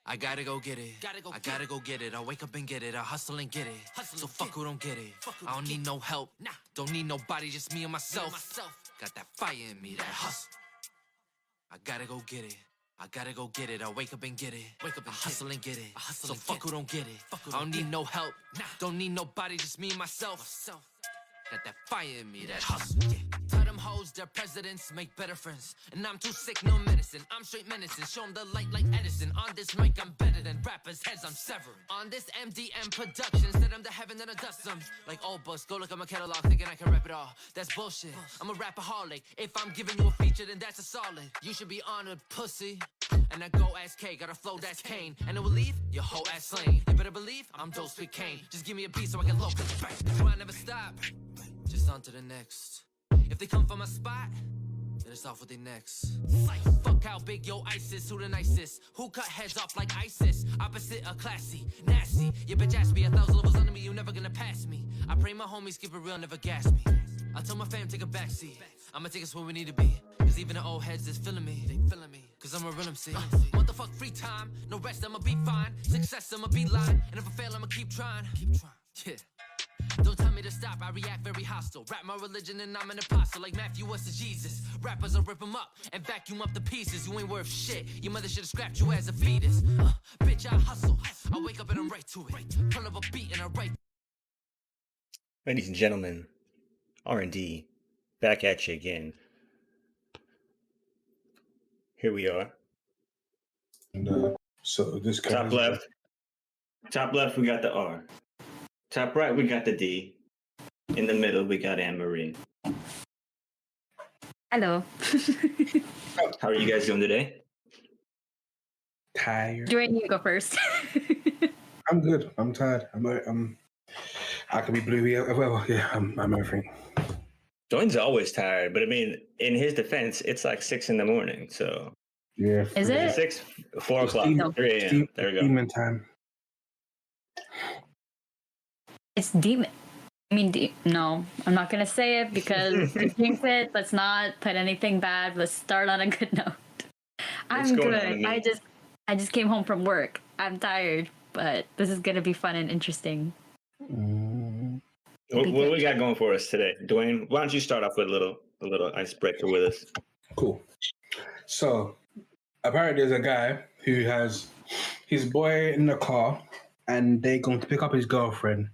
I gotta go get it. I gotta go get it. I wake up and get it. I hustle and get it. So fuck who don't get it. I don't need no help. Don't need nobody, just me and myself. Got that fire in me, that hustle. I gotta go get it. I gotta go get it. I wake up and get it. I hustle and get it. So fuck who don't get it. I don't need no help. Don't need nobody, just me and myself. Got that fire in me, that hustle. Tell them hoes their presidents make better friends. And I'm too sick, no medicine. I'm straight menacing. Show them the light like Edison. On this mic, I'm better than rappers' heads I'm severing. On this MDM production, send them to heaven, then I dust them. Like old bus, go look at my catalog, thinking I can rap it all. That's bullshit. I'm a rapaholic. If I'm giving you a feature, then that's a solid. You should be honored, pussy. And I go ass K, got a flow that's Kane. And it will leave your whole ass slain. You better believe I'm Dose with Kane. Just give me a beat so I can local bang. So I never stop. Just on to the next. If they come for my spot, then it's off with their necks. Fuck how big your ice is, who the nicest? Who cut heads off like ISIS? Opposite of classy, nasty. Your bitch asked me 1,000 levels under me, you never gonna pass me. I pray my homies keep it real, never gas me. I tell my fam take a backseat. I'ma take us where we need to be. Cause even the old heads is feeling me. They feeling me. Cause I'm a real MC. Motherfuck free time. No rest, I'ma be fine. Success, I'ma be lying. And if I fail, I'ma keep trying. Yeah. Don't tell me to stop, I react very hostile. Rap my religion and I'm an apostle. Like Matthew was to Jesus. Rappers will rip them up and vacuum up the pieces. You ain't worth shit. Your mother should've scrapped you as a fetus. Bitch, I hustle. I wake up and I'm right to it. Pull up a beat and I write. Ladies and gentlemen, R&D, back at you again. Here we are. And so this guy Top left, we got the R. Top right, we got the D. In the middle, we got Anne-Marie. Hello. How are you guys doing today? tired. Dwayne, you go first. I'm good. I'm tired. I could be blue. Yeah, well, yeah. I'm everything. Dwayne's always tired, but I mean, in his defense, it's like 6 a.m. So Yeah. Is it? 6, 4 o'clock, 3 a.m. There we go. Demon time. It's demon. I mean, no, I'm not gonna say it because you jinx it. Let's not put anything bad. Let's start on a good note. I'm good. I just came home from work. I'm tired, but this is gonna be fun and interesting. What we got going for us today, Dwayne? Why don't you start off with a little icebreaker with us? Cool. So apparently, there's a guy who has his boy in the car, and they're going to pick up his girlfriend.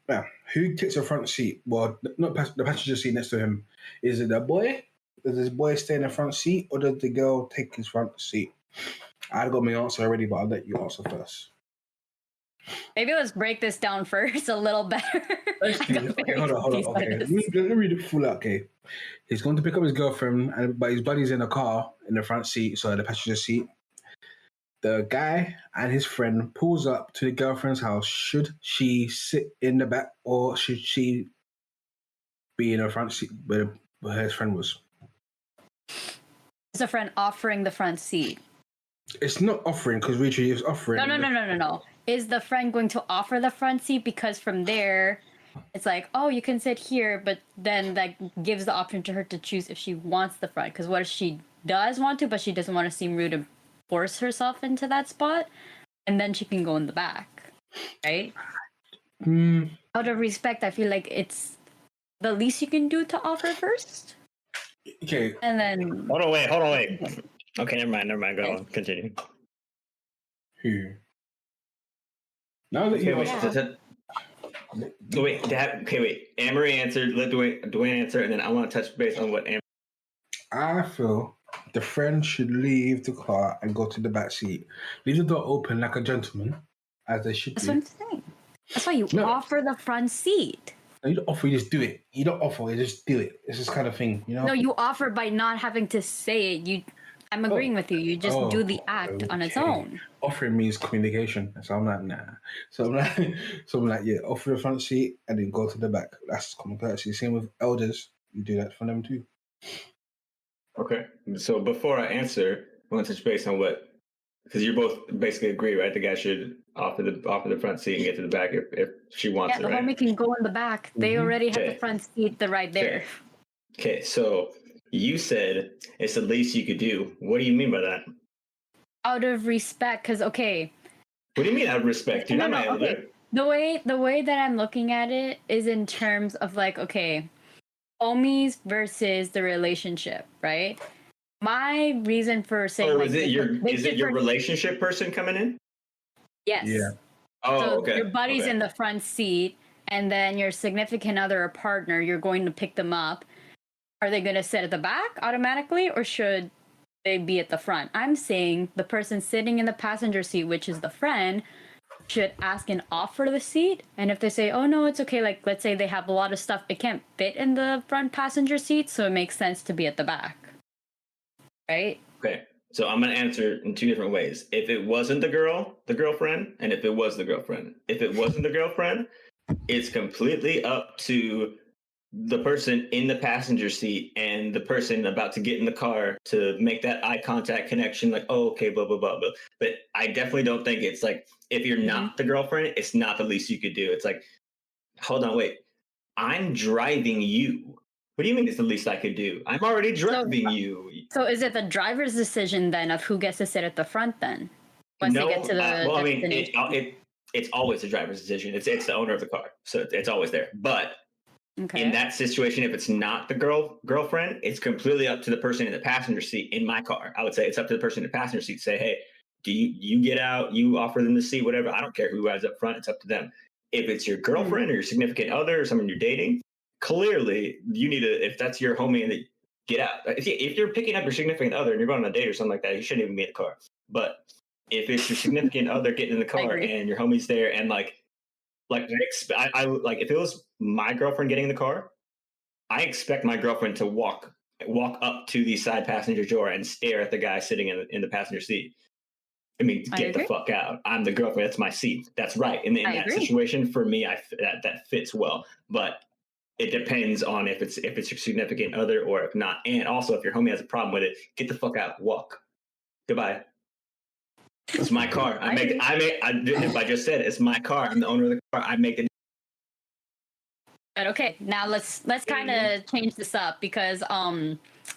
Now, who takes the front seat? Well, not the passenger seat next to him. Is it the boy? Does this boy stay in the front seat, or does the girl take his front seat? I got my answer already, but I'll let you answer first. Maybe let's break this down first a little better. Okay, hold on. Okay, let me read it full out. Okay, he's going to pick up his girlfriend, but his buddy's in the car in the front seat, so the passenger seat. The guy and his friend pulls up to the girlfriend's house. Should she sit in the back, or should she be in the front seat where his friend was? Is a friend offering the front seat? It's not offering, because Richie is offering. No. Is the friend going to offer the front seat? Because from there, it's like, oh, you can sit here, but then that gives the option to her to choose if she wants the front. Because what if she does want to, but she doesn't want to seem rude and force herself into that spot, and then she can go in the back, right? Out of respect, I feel like it's the least you can do to offer first. Okay. And then Hold on, wait. Okay, never mind. Go on, continue. Who? Now that you Wait. Anne-Marie answered. Let Dwayne answer, and then I want to touch base on what I feel the friend should leave the car and go to the back seat. Leave the door open like a gentleman, as they should that's do. what I'm saying. That's why you offer the front seat. No, you don't offer, you just do it. You don't offer, you just do it. It's this kind of thing, you know? No, you offer by not having to say it. I'm agreeing with you. You just do the act on its own. Offering means communication. So I'm like, nah. So I'm like, yeah, offer the front seat and then go to the back. That's common courtesy. Same with elders. You do that for them too. Okay. So before I answer, I want to touch base on because you both basically agree, right? The guy should offer the front seat and get to the back if she wants it, the right? homie can go in the back. They already have the front seat right there. Okay, so you said it's the least you could do. What do you mean by that? out of respect, because okay. What do you mean out of respect? You're not my elder. Okay. The way that I'm looking at it is in terms of like, okay, homies versus the relationship, right? My reason for saying is it your relationship person coming in? Yes. Yeah. Oh, So okay. your buddy's in the front seat, and then your significant other or partner, you're going to pick them up. Are they going to sit at the back automatically, or should they be at the front? I'm saying the person sitting in the passenger seat, which is the friend, should ask and offer the seat. And if they say, oh no, it's okay, like let's say they have a lot of stuff, it can't fit in the front passenger seat, so it makes sense to be at the back. Right? Okay. So I'm going to answer in two different ways. If it wasn't the girlfriend, and if it was the girlfriend. If it wasn't the girlfriend, it's completely up to the person in the passenger seat and the person about to get in the car to make that eye contact connection, like, oh, okay, blah, blah, blah, blah. But I definitely don't think it's like, if you're not the girlfriend, it's not the least you could do. It's like, hold on, wait, I'm driving you. What do you mean it's the least I could do? I'm already driving you. So is it the driver's decision then of who gets to sit at the front then? Once they get to the it's always the driver's decision. It's the owner of the car. So it's always there. But okay. In that situation, if it's not the girlfriend, it's completely up to the person in the passenger seat in my car. I would say it's up to the person in the passenger seat to say, hey, do you get out, you offer them the seat, whatever. I don't care who rides up front. It's up to them. If it's your girlfriend or your significant other or someone you're dating, clearly you need to, if that's your homie, and get out. If you're picking up your significant other and you're going on a date or something like that, you shouldn't even be in the car. But if it's your significant other getting in the car and your homie's there and like I like if it was my girlfriend getting in the car, I expect my girlfriend to walk up to the side passenger door and stare at the guy sitting in the passenger seat. I mean, get the fuck out. I'm the girlfriend. That's my seat. That's right. In that situation, for me, that fits well. But it depends on if it's your significant other or if not. And also, if your homie has a problem with it, get the fuck out. Walk. Goodbye. It's my car. I just said it's my car. I'm the owner of the car. I make the. But okay, now let's kind of change this up because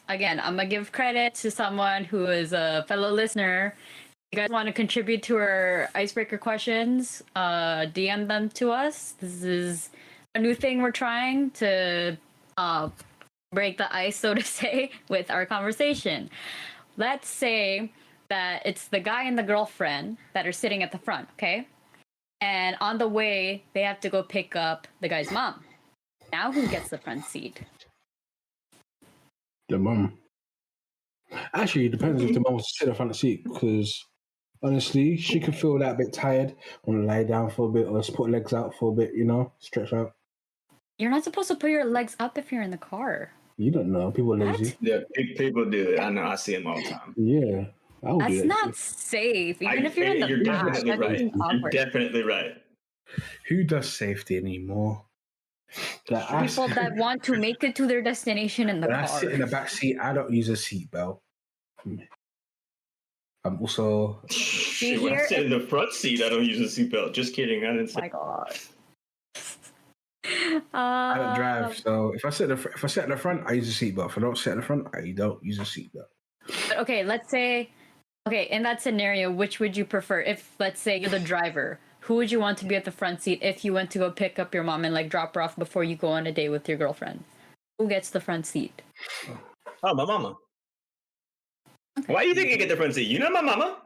again, I'm gonna give credit to someone who is a fellow listener. If you guys want to contribute to our icebreaker questions, DM them to us. This is a new thing we're trying to break the ice, so to say, with our conversation. Let's say that it's the guy and the girlfriend that are sitting at the front, okay? And on the way, they have to go pick up the guy's mom. Now who gets the front seat? The mom. Actually, it depends if the mom wants to sit in the front seat, because honestly, she could feel that bit tired, want to lie down for a bit or just put legs out for a bit, stretch out. You're not supposed to put your legs up if you're in the car. You don't know. People are lazy. Yeah, people do it. I know. I see them all the time. Yeah. That's not safe. Even if you're in the back, definitely right. You're definitely right. Who does safety anymore? People that want to make it to their destination in the car. When I sit in the back seat, I don't use a seatbelt. I'm also. When I sit in the front seat, I don't use a seatbelt. Just kidding. I didn't say. Oh my god. I don't drive, so if I sit in the front, I use a seatbelt. If I don't sit in the front, I don't use a seatbelt. But okay, let's say, in that scenario, which would you prefer? If, let's say, you're the driver, who would you want to be at the front seat if you went to go pick up your mom and like drop her off before you go on a date with your girlfriend? Who gets the front seat? Oh, my mama. Okay. Why do you think you get the front seat? You know my mama.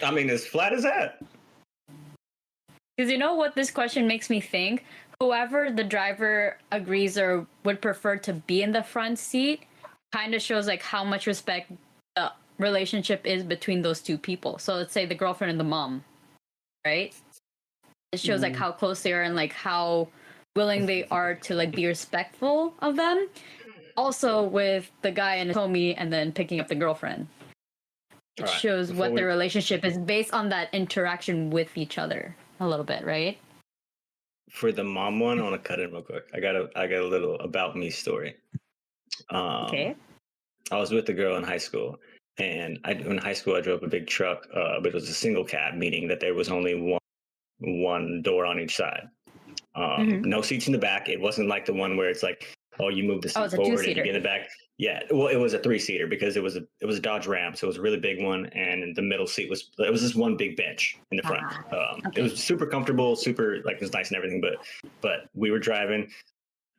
I mean, as flat as that. Because you know what this question makes me think? Whoever the driver agrees or would prefer to be in the front seat kind of shows like how much respect the relationship is between those two people. So let's say the girlfriend and the mom, right? It shows like how close they are and like how willing they are to like be respectful of them. Also with the guy and his homie and then picking up the girlfriend. It shows what their relationship is based on that interaction with each other. A little bit, right? For the mom one, I want to cut in real quick. I got a little about me story. Okay. I was with a girl in high school, and in high school I drove a big truck, but it was a single cab, meaning that there was only one door on each side. No seats in the back. It wasn't like the one where it's like, oh, you move the seat forward and you get in the back. Yeah, well, it was a 3-seater because it was a Dodge Ram, so it was a really big one, and the middle seat was just one big bench in the front. Okay. It was super comfortable, super like it was nice and everything, but we were driving,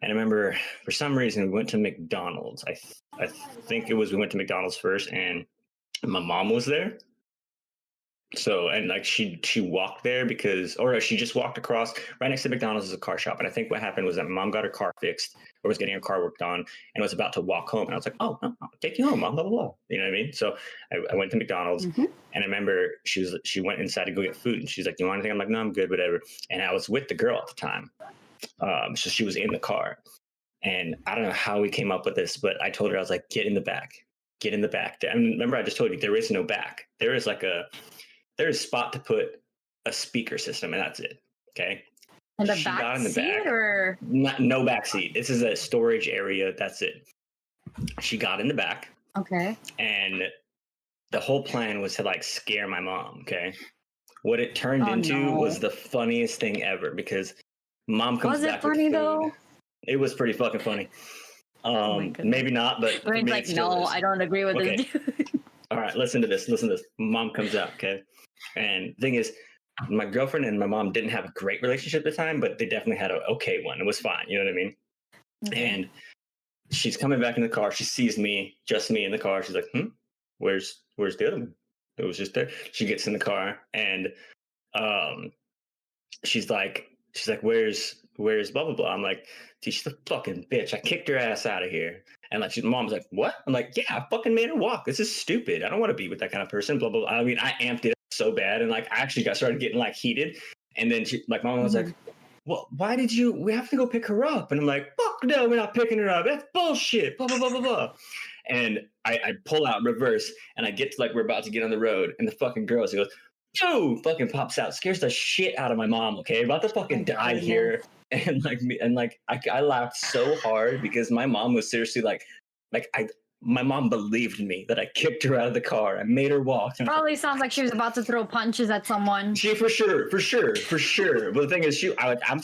and I remember for some reason we went to McDonald's. I think it was we went to McDonald's first, and my mom was there. So and like she walked there because or she just walked across right next to McDonald's is a car shop. And I think what happened was that my mom got her car fixed or was getting her car worked on and was about to walk home. And I was like, oh, no, I'll take you home, mom, blah, blah, blah. You know what I mean? So I went to McDonald's and I remember she went inside to go get food and she's like, you want anything? I'm like, no, I'm good, whatever. And I was with the girl at the time. So she was in the car. And I don't know how we came up with this, but I told her, I was like, get in the back. Get in the back. I mean, remember, I just told you there is no back. There is a spot to put a speaker system, and that's it. Okay. In the back seat, or no back seat. This is a storage area. That's it. She got in the back. Okay. And the whole plan was to like scare my mom. Okay. What it turned into was the funniest thing ever because mom comes back. Was it funny though? It was pretty fucking funny. Maybe not, but Dwayne's like, no, I don't agree with this dude. All right, listen to this. Mom comes out, okay? And the thing is, my girlfriend and my mom didn't have a great relationship at the time, but they definitely had an okay one. It was fine, you know what I mean? Okay. And she's coming back in the car. She sees me, just me in the car. She's like, where's the other one? It was just there. She gets in the car and she's like, where's blah, blah, blah. I'm like, dude, she's a fucking bitch. I kicked her ass out of here. And like, mom's like, what? I'm like, yeah, I fucking made her walk. This is stupid. I don't want to be with that kind of person. Blah, blah, blah. I mean, I amped it up so bad. And like, I actually started getting like heated. And then mom was like, well, why did we have to go pick her up? And I'm like, fuck no, we're not picking her up. That's bullshit. Blah, blah, blah, blah, blah. And I pull out reverse and I get to like, we're about to get on the road. And the fucking girl, she goes, "Yo!" fucking pops out, scares the shit out of my mom. Okay, about to fucking die here, and I laughed so hard because my mom was seriously my mom believed me that I kicked her out of the car. I made her walk. Probably sounds like she was about to throw punches at someone. She for sure. But the thing is, I'm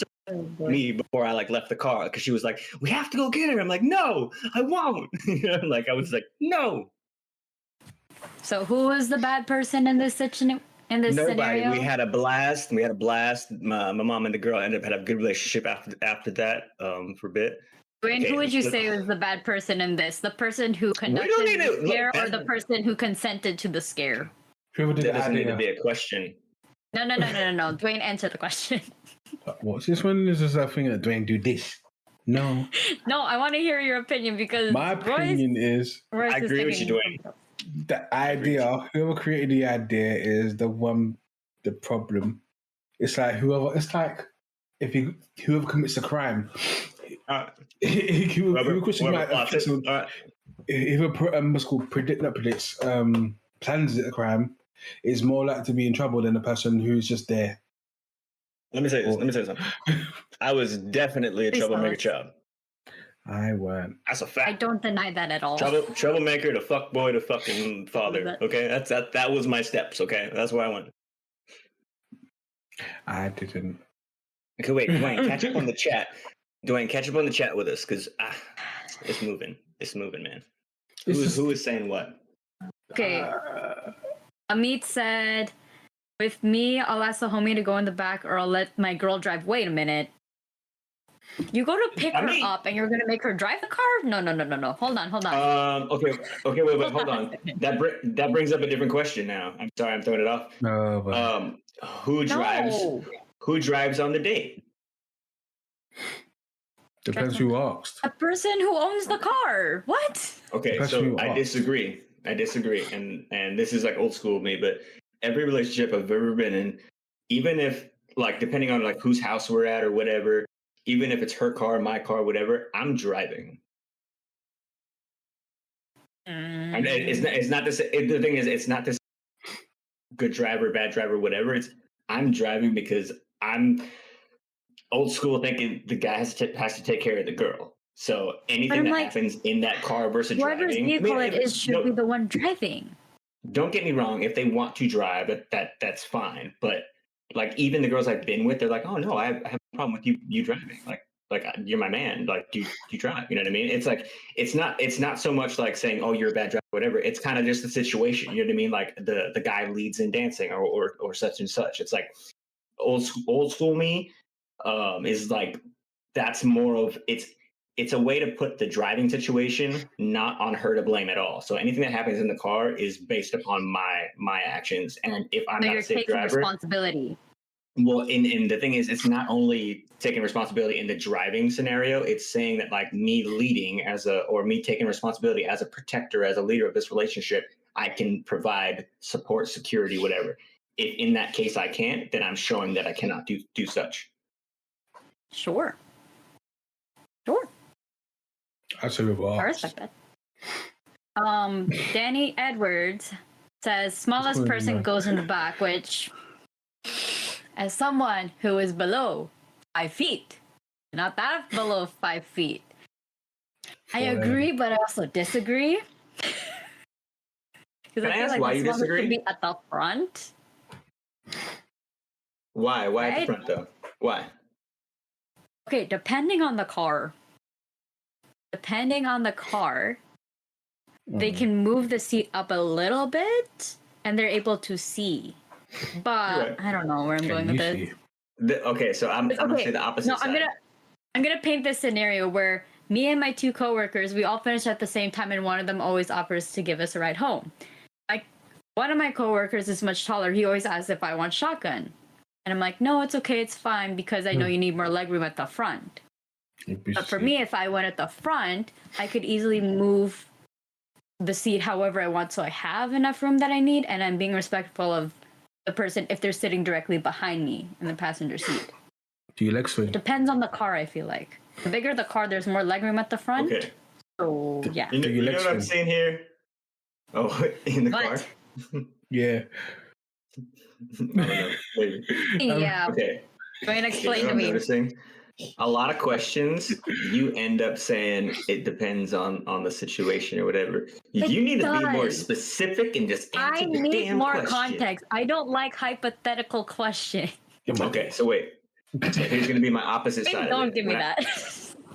me before I like left the car because she was like, "We have to go get her." I'm like, "No, I won't." Like I was like, "No." So who was the bad person in this situation? Nobody. Scenario? We had a blast. My mom and the girl ended up had a good relationship after that for a bit. Dwayne, who would you say was the bad person in this? The person who conducted the scare or the person who consented to the scare? Who did that doesn't need to be a question. No. Dwayne, answer the question. What's this one? Is this a thing that Dwayne do this? No. No, I want to hear your opinion because my opinion is I agree with you, Dwayne. The idea, whoever created the idea is the problem. It's like whoever commits a crime. Plans a crime is more likely to be in trouble than the person who's just there. Let me say something. I was definitely a troublemaker child. I weren't. That's a fact. I don't deny that at all. Troublemaker to fuckboy to fucking father. Okay, that was my steps. Okay, that's where I went. I didn't. Okay, wait, Dwayne, catch up on the chat. Dwayne, catch up on the chat with us because it's moving. It's moving, man. Who is saying what? Okay. Amit said, "With me, I'll ask the homie to go in the back, or I'll let my girl drive." Wait a minute. You go to pick her up and you're going to make her drive the car? No. Hold on. Okay, wait, hold on. That brings up a different question now. I'm sorry, I'm throwing it off. No, but... Who drives on the date? Depends who asked. A person who owns the car. What? Okay, so I disagree. And this is like old school of me, but every relationship I've ever been in, even if like depending on like whose house we're at or whatever, even if it's her car, my car, whatever, I'm driving. And it's not this. The thing is, it's not this good driver, bad driver, whatever. I'm driving because I'm old school thinking the guy has to take care of the girl. So anything that happens in that car versus whoever's driving, vehicle it is should be the one driving. Don't get me wrong. If they want to drive, that's fine. But like even the girls I've been with, they're like, "Oh no, I have a problem with you driving." Like like you're my man. Like, do you drive? You know what I mean? It's like it's not so much like saying, oh, you're a bad driver, whatever. It's kind of just the situation. You know what I mean? Like the guy leads in dancing or such and such. It's like old school me is like that's more of it's a way to put the driving situation not on her to blame at all. So anything that happens in the car is based upon my actions. And if I'm not a safe driver, responsibility. Well, and the thing is, it's not only taking responsibility in the driving scenario, it's saying that like me leading or me taking responsibility as a protector, as a leader of this relationship, I can provide support, security, whatever. If in that case I can't, then I'm showing that I cannot do such. Sure. That's a good I respect that. Danny Edwards says smallest person goes in the back, which, as someone who is below 5 feet, not that below 5 feet, I agree, but I also disagree. Can I ask why you disagree? Should be at the front. Why? Why at the front though? Why? Okay, depending on the car, they can move the seat up a little bit and they're able to see. But I don't know where I'm going with this. Okay, so I'm gonna say the opposite. No, side. I'm gonna paint this scenario where me and my 2 coworkers, we all finish at the same time, and one of them always offers to give us a ride home. Like, one of my coworkers is much taller. He always asks if I want shotgun, and I'm like, no, it's okay, it's fine, because I know you need more legroom at the front. But for me, if I went at the front, I could easily move the seat however I want, so I have enough room that I need, and I'm being respectful of the person if they're sitting directly behind me in the passenger seat. Do you leg swing? It depends on the car, I feel like. The bigger the car, there's more legroom at the front. Okay. So, yeah. You know what I'm saying here? Oh, in the car? Yeah. I don't know. Maybe. Yeah. Okay. Go ahead and explain to I'm me. noticing? A lot of questions, you end up saying it depends on the situation or whatever. You need to be more specific and just answer the damn question. I need more context. I don't like hypothetical questions. Okay, so wait. So here's going to be my opposite side. Don't give me that.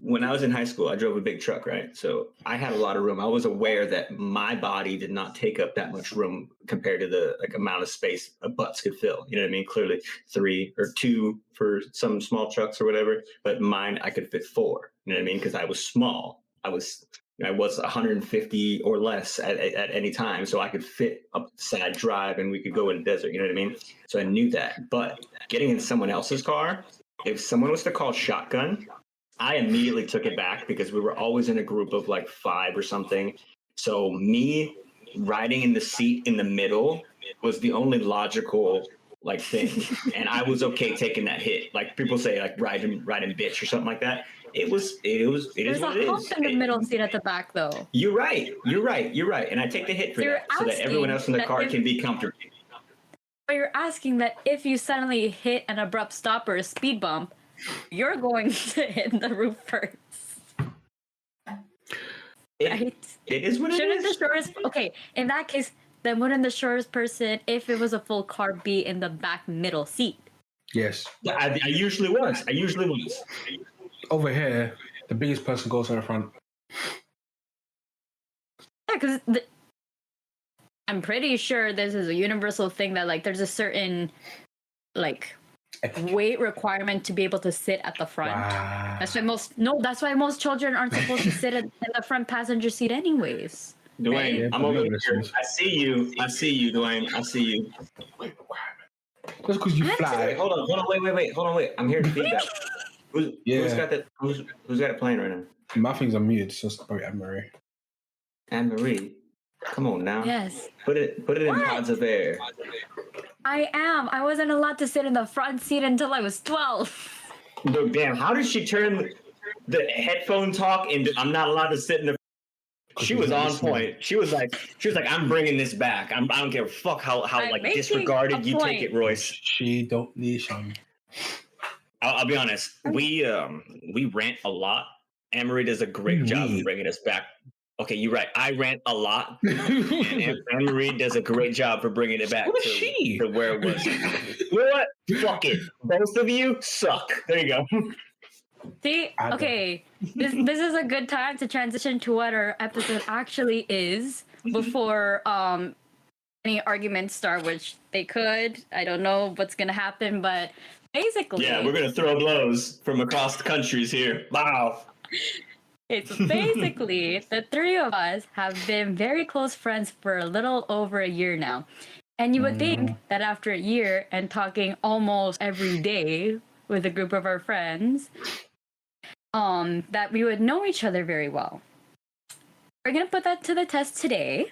When I was in high school, I drove a big truck, right? So I had a lot of room. I was aware that my body did not take up that much room compared to the amount of space a butts could fill. You know what I mean? Clearly 3 or 2 for some small trucks or whatever, but mine I could fit 4. You know what I mean? Because I was small. I was 150 or less at any time, so I could fit up the side drive and we could go in the desert. You know what I mean? So I knew that. But getting in someone else's car, if someone was to call shotgun, I immediately took it back because we were always in a group of like 5 or something. So me riding in the seat in the middle was the only logical like thing, and I was okay taking that hit. Like people say, like riding bitch or something like that. It is There's what a it hump is. in the middle seat at the back, though. You're right. And I take the hit for that so that everyone else in the car can be comfortable. But you're asking that if you suddenly hit an abrupt stop or a speed bump, you're going to hit the roof first. It is what it is. Okay, in that case, then wouldn't the shortest person, if it was a full car, be in the back middle seat? Yes. I usually was. Over here, the biggest person goes in the front. Yeah, because I'm pretty sure this is a universal thing that like there's a certain like weight requirement to be able to sit at the front. Wow. That's why most children aren't supposed to sit in the front passenger seat anyways. Dwayne, right? I'm over here. I see you, Dwayne. I see you. Just because you fly. Wait, hold on, wait. I'm hearing feedback. Who's got that? Who's got it playing right now? My things are muted, so it's probably Anne-Marie. Anne-Marie, come on now. Yes. Put it in pods of air. I am. I wasn't allowed to sit in the front seat until I was 12. Look, damn, how did she turn the headphone talk into I'm not allowed to sit in the She was on point. She was like, I'm bringing this back. I don't give a fuck how like disregarded you take it, Royce. She don't need some. I'll be honest. We rant a lot. Anne-Marie does a great job of bringing us back. Okay, you're right. I rant a lot, and Anne-Marie does a great job for bringing it back to where it was. You know what? Fuck it. Both of you suck. There you go. See, I don't. okay, this is a good time to transition to what our episode actually is before any arguments start, which they could. I don't know what's gonna happen, but basically, Yeah, we're gonna throw blows from across the countries here. Wow. it's basically the three of us have been very close friends for a little over a year now. And you would think that after a year and talking almost every day with a group of our friends, that we would know each other very well. We're gonna put that to the test today.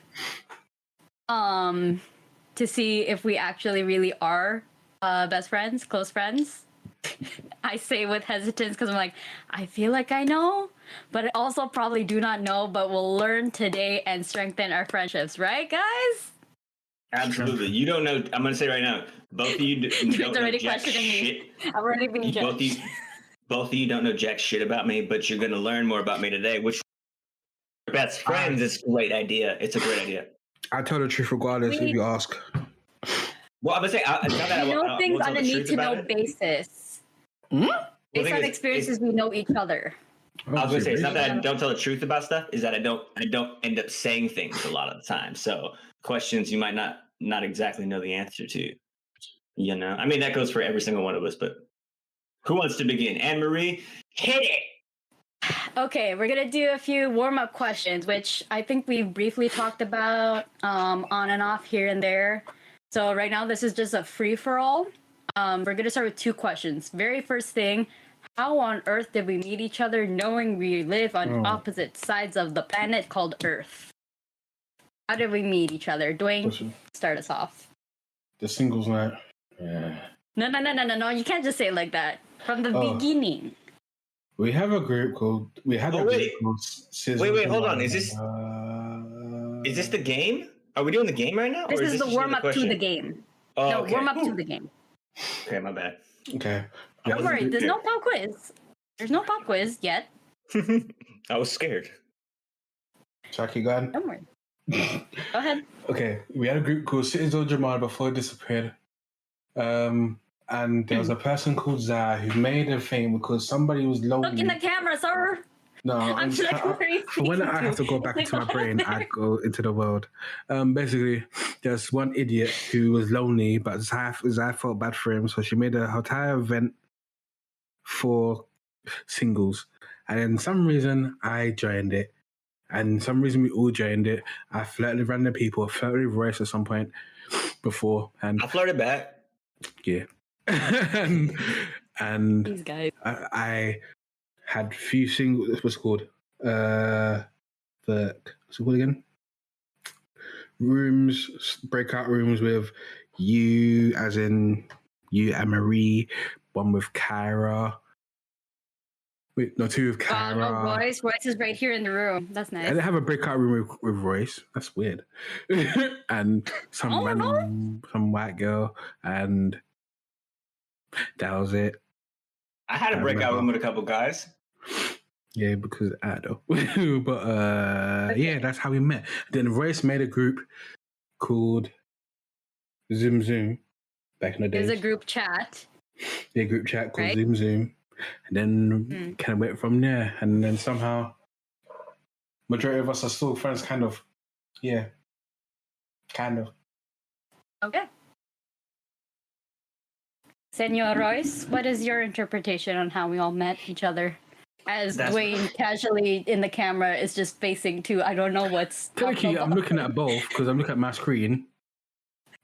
To see if we actually really are best friends, close friends. I say with hesitance because I'm like, I feel like I know, but I also probably do not know, but we'll learn today and strengthen our friendships, right, guys? Absolutely. You don't know. I'm gonna say right now, both of you don't know already jack questioning me. shit. I'm already being judged. Both of you don't know jack shit about me, but you're gonna learn more about me today. Which best friends is a great idea. It's a great idea. I tell the truth regardless if you ask. Well, I'm gonna say it's not that We know I things won't tell on a the need truth to about know it. basis. Based on experiences, we know each other. I was gonna say it's not that I don't tell the truth about stuff. Is that I don't end up saying things a lot of the time. So questions you might not exactly know the answer to. You know, I mean that goes for every single one of us. But who wants to begin? Anne Marie, hit it. Okay, we're gonna do a few warm-up questions, which I think we briefly talked about on and off here and there. So right now, this is just a free-for-all. We're gonna start with 2 questions. Very first thing, how on earth did we meet each other knowing we live on opposite sides of the planet called Earth? How did we meet each other? Dwayne, start us off. The singles night. Yeah. No, you can't just say it like that. From the beginning. We have a group called. We had a group called. Wait, hold on. Is this the game? Are we doing the game right now? This or is the just warm up to question? the game. Oh, No, okay. warm up to the game. Okay, my bad. Okay. Don't worry, there's no pop quiz. There's no pop quiz yet. I was scared. Chucky, go ahead. Don't worry. Go ahead. Okay, we had a group called Citizen Jamal before it disappeared. And there was a person called Zah who made a thing because somebody was lonely. Look in the camera, sir. No, for when I have to go back into my brain, I go into the world. Basically, there's one idiot who was lonely, but Zah felt bad for him, so she made a entire event for singles. And then some reason I joined it. And some reason we all joined it. I flirted with random people. I flirted with Royce at some point before. And I flirted back. Yeah. and These guys. I had few singles. What's it called? What's it called again? Breakout rooms with you, as in you and Marie. One with Kyra. Wait, no, 2 with Kyra. No, Royce. Royce is right here in the room. That's nice. I didn't have a breakout room with Royce. That's weird. And some random, some white girl, and that was it. I had a breakout room with a couple guys. Yeah, because I don't know. But yeah, that's how we met. Then Royce made a group called Zoom back in the days. There's a group chat. Yeah, group chat called Zoom. And then kind of went from there. And then somehow, majority of us are still friends, kind of. Yeah. Kind of. Okay. Senor Royce, what is your interpretation on how we all met each other? As Dwayne casually in the camera is just facing to, I don't know what's... Technically, I'm looking at both because I'm looking at my screen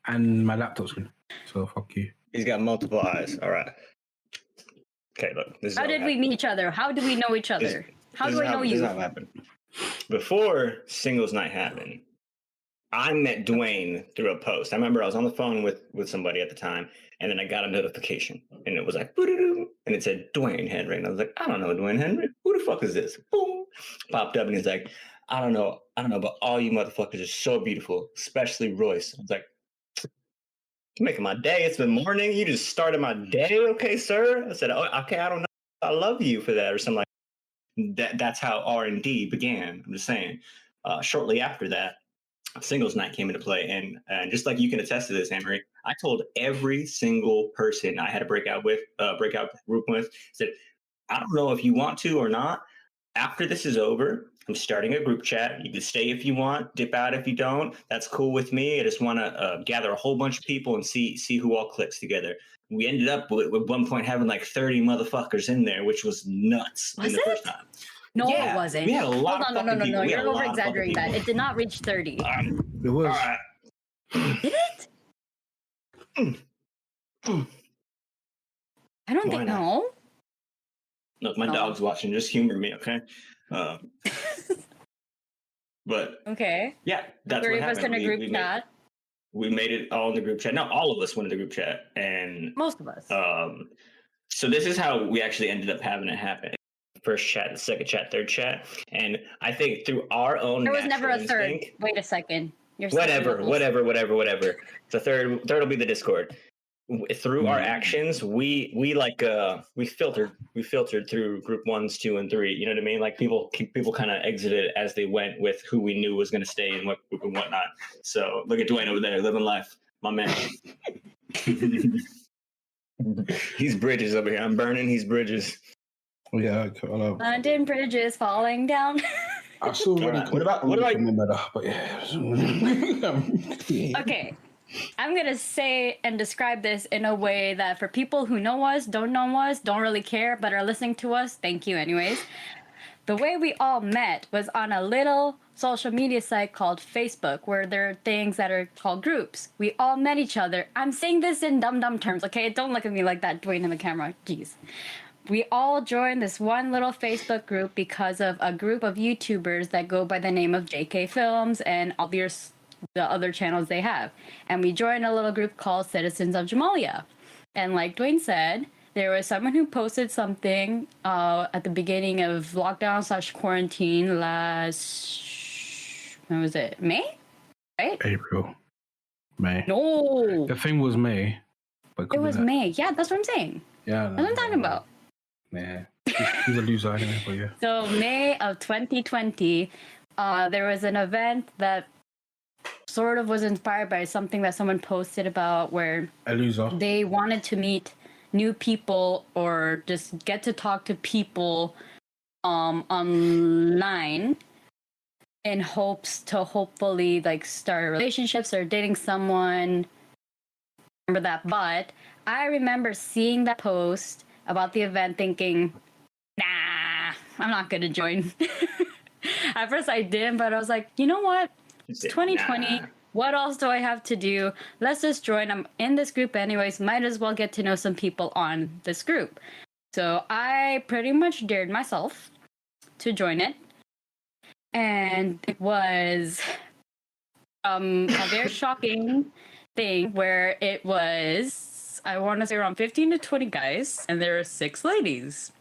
and my laptop screen. So, fuck you. He's got multiple eyes. All right. Okay, look. How did we meet each other? How do we know each other? How do I know you? This is how it happened. Before singles night happened, I met Dwayne through a post. I remember I was on the phone with somebody at the time, and then I got a notification, and it was like, and it said Dwayne Henry, and I was like, I don't know Dwayne Henry. Who the fuck is this? Boom, popped up, and he's like, I don't know, but all you motherfuckers are so beautiful, especially Royce. I was like, you're making my day. It's the morning. You just started my day, okay, sir? I said, oh, okay, I don't know. I love you for that, or something like that. That's how R&D began. I'm just saying. Shortly after that, singles night came into play, and just like you can attest to this, Anne-Marie, I told every single person I had a breakout group with, said, I don't know if you want to or not. After this is over, I'm starting a group chat. You can stay if you want, dip out if you don't. That's cool with me. I just want to gather a whole bunch of people and see who all clicks together. We ended up with one point having like 30 motherfuckers in there, which was nuts in the first time. No, Yeah, it wasn't. we had a lot Hold on, of no, fucking people. We had you're a lot over of fucking exaggerating that. people. It did not reach 30. It was. All right. Did it? I don't Why think not? no. Look, my No. dog's watching. Just humor me, okay? But Okay. yeah, that's Three what of us happened. in a group chat. We made it all in the group chat. Not all of us went in the group chat, and Most of us. so this is how we actually ended up having it happen. First chat, the second chat, third chat, and I think through our own There was never a third. instinct, Wait a second. You're whatever. The third will be the Discord. Through our actions, we filtered through group 1s, 2, and 3. You know what I mean? Like people kind of exited as they went with who we knew was going to stay in what group and whatnot. So look at Dwayne over there living life, my man. He's bridges over here. I'm burning. He's bridges. Yeah, London Bridge is falling down. I saw Right. What about but yeah. Okay. I'm going to say and describe this in a way that for people who know us, don't really care, but are listening to us, thank you anyways. The way we all met was on a little social media site called Facebook, where there are things that are called groups. We all met each other. I'm saying this in dumb terms, okay? Don't look at me like that, Dwayne, in the camera. Jeez. We all joined this one little Facebook group because of a group of YouTubers that go by the name of JK Films and all the other channels they have. And we joined a little group called Citizens of Jamalia. And like Dwayne said, there was someone who posted something at the beginning of lockdown/quarantine last, when was it? May? Right? April. May. No. The thing was May. But It was May. Yeah, that's what I'm saying. Yeah. That's what I'm talking about. Man. He's a loser anyway, but yeah. So May of 2020, there was an event that sort of was inspired by something that someone posted about where A loser. they wanted to meet new people or just get to talk to people online in hopes to hopefully like start relationships or dating someone. Remember that? But I remember seeing that post about the event thinking, nah, I'm not gonna join. At first I didn't, but I was like, you know what? It's 2020. Nah. What else do I have to do? Let's just join. I'm in this group anyways. Might as well get to know some people on this group. So I pretty much dared myself to join it. And it was a very shocking thing where it was, I want to say around 15 to 20 guys, and there were 6 ladies.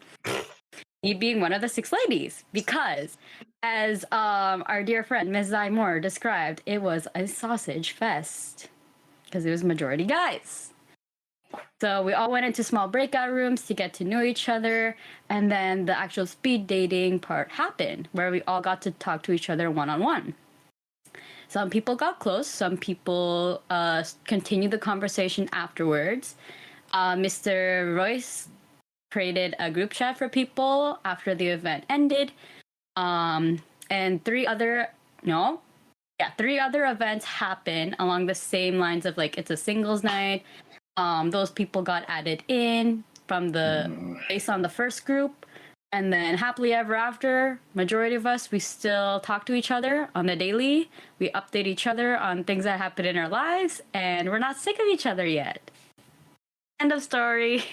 Me being one of the 6 ladies, because as our dear friend Ms. Zai Moore described, it was a sausage fest because it was majority guys. So we all went into small breakout rooms to get to know each other, and then the actual speed dating part happened where we all got to talk to each other one-on-one. Some people got close, some people continued the conversation afterwards. Mr. Royce created a group chat for people after the event ended. And 3 other events happened along the same lines of like, it's a singles night. Those people got added in from based on the first group. And then happily ever after, majority of us, we still talk to each other on the daily. We update each other on things that happen in our lives, and we're not sick of each other yet. End of story.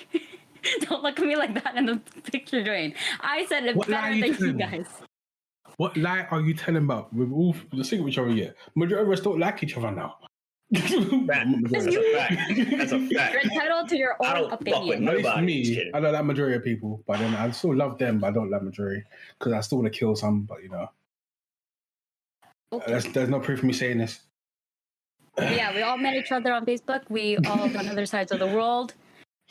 Don't look at me like that in the picture, Dwayne. I said it better than you guys. What lie are you telling about? We're all sick of each other yet. Majority of us don't like each other now. That's a fact. That's a fact. You're entitled to your own opinion. At least me, I don't like majority of people, but then I still love them, but I don't like majority because I still want to kill some. But you know, okay. There's no proof of me saying this. Yeah, we all met each other on Facebook. We all on other sides of the world.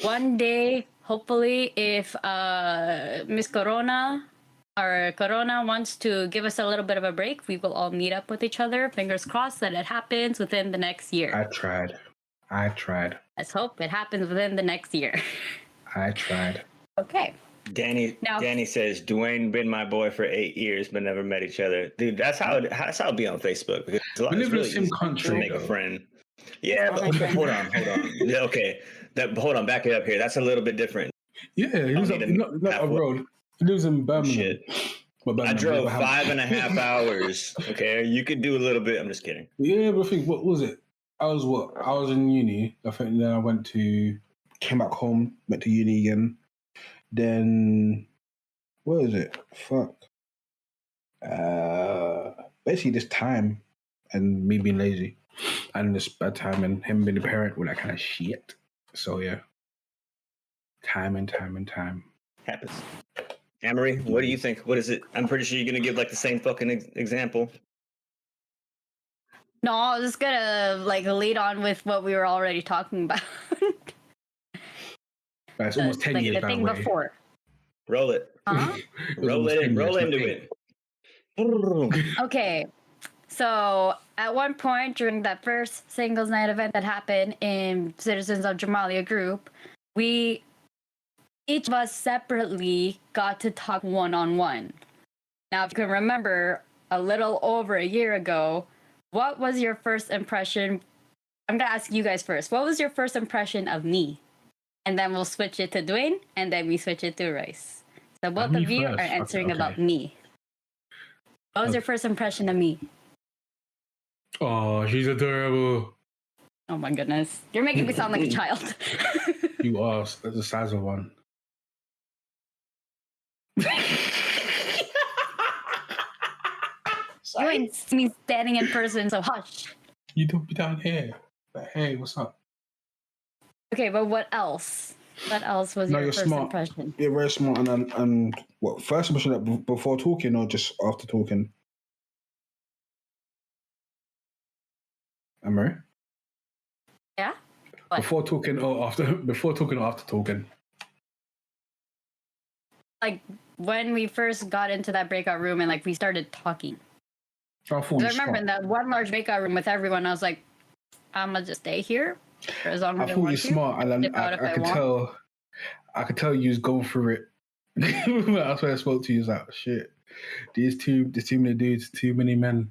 One day, hopefully, if Miss Corona wants to give us a little bit of a break, we will all meet up with each other. Fingers crossed that it happens within the next year. I tried. Let's hope it happens within the next year. I tried. Okay. Danny says Dwayne been my boy for 8 years, but never met each other. Dude, that's how it be on Facebook. Because We live in the really same easy country, to make a though. friend. Yeah, but hold on. Yeah, okay, hold on, back it up here. That's a little bit different. Yeah, he lives not a road. He lives in Birmingham. Shit. Well, I Birmingham, drove Wolverhampton. 5.5 hours. Okay, you could do a little bit. I'm just kidding. Yeah, but I think, what was it? I was in uni. I think then I came back home, went to uni again. Then, what is it? Fuck. Basically this time and me being lazy and this bad time and him being a parent with that kind of shit. So yeah. Time. Happens. Amory, what do you think? What is it? I'm pretty sure you're going to give like the same fucking example. No, I was just gonna like lead on with what we were already talking about. It's almost 10 years the that thing way. before. Roll it. Huh? Roll into it. Okay, so at one point during that first singles night event that happened in Citizens of Jamalia group, each of us separately got to talk one-on-one. Now, if you can remember, a little over a year ago, what was your first impression? I'm gonna ask you guys first. What was your first impression of me? And then we'll switch it to Dwayne, and then we switch it to Royce. So both of you are answering about me. What was your first impression of me? Oh, she's adorable. Oh my goodness. You're making me sound like a child. You are. That's the size of one. You ain't seen me standing in person, so hush. You don't be down here. But hey, what's up? Okay, but what else? What else was your first smart. impression? You're very smart. And what, first impression before talking or just after talking? Amory? Yeah? What? Before talking or after talking? Like, when we first got into that breakout room and, like, we started talking. I remember in that one large breakout room with everyone, I was like, I'm going to just stay here for as long as I want to. I thought you're smart, and I could tell you was going through it. That's when I spoke to you. Was like, shit, there's too many dudes, too many men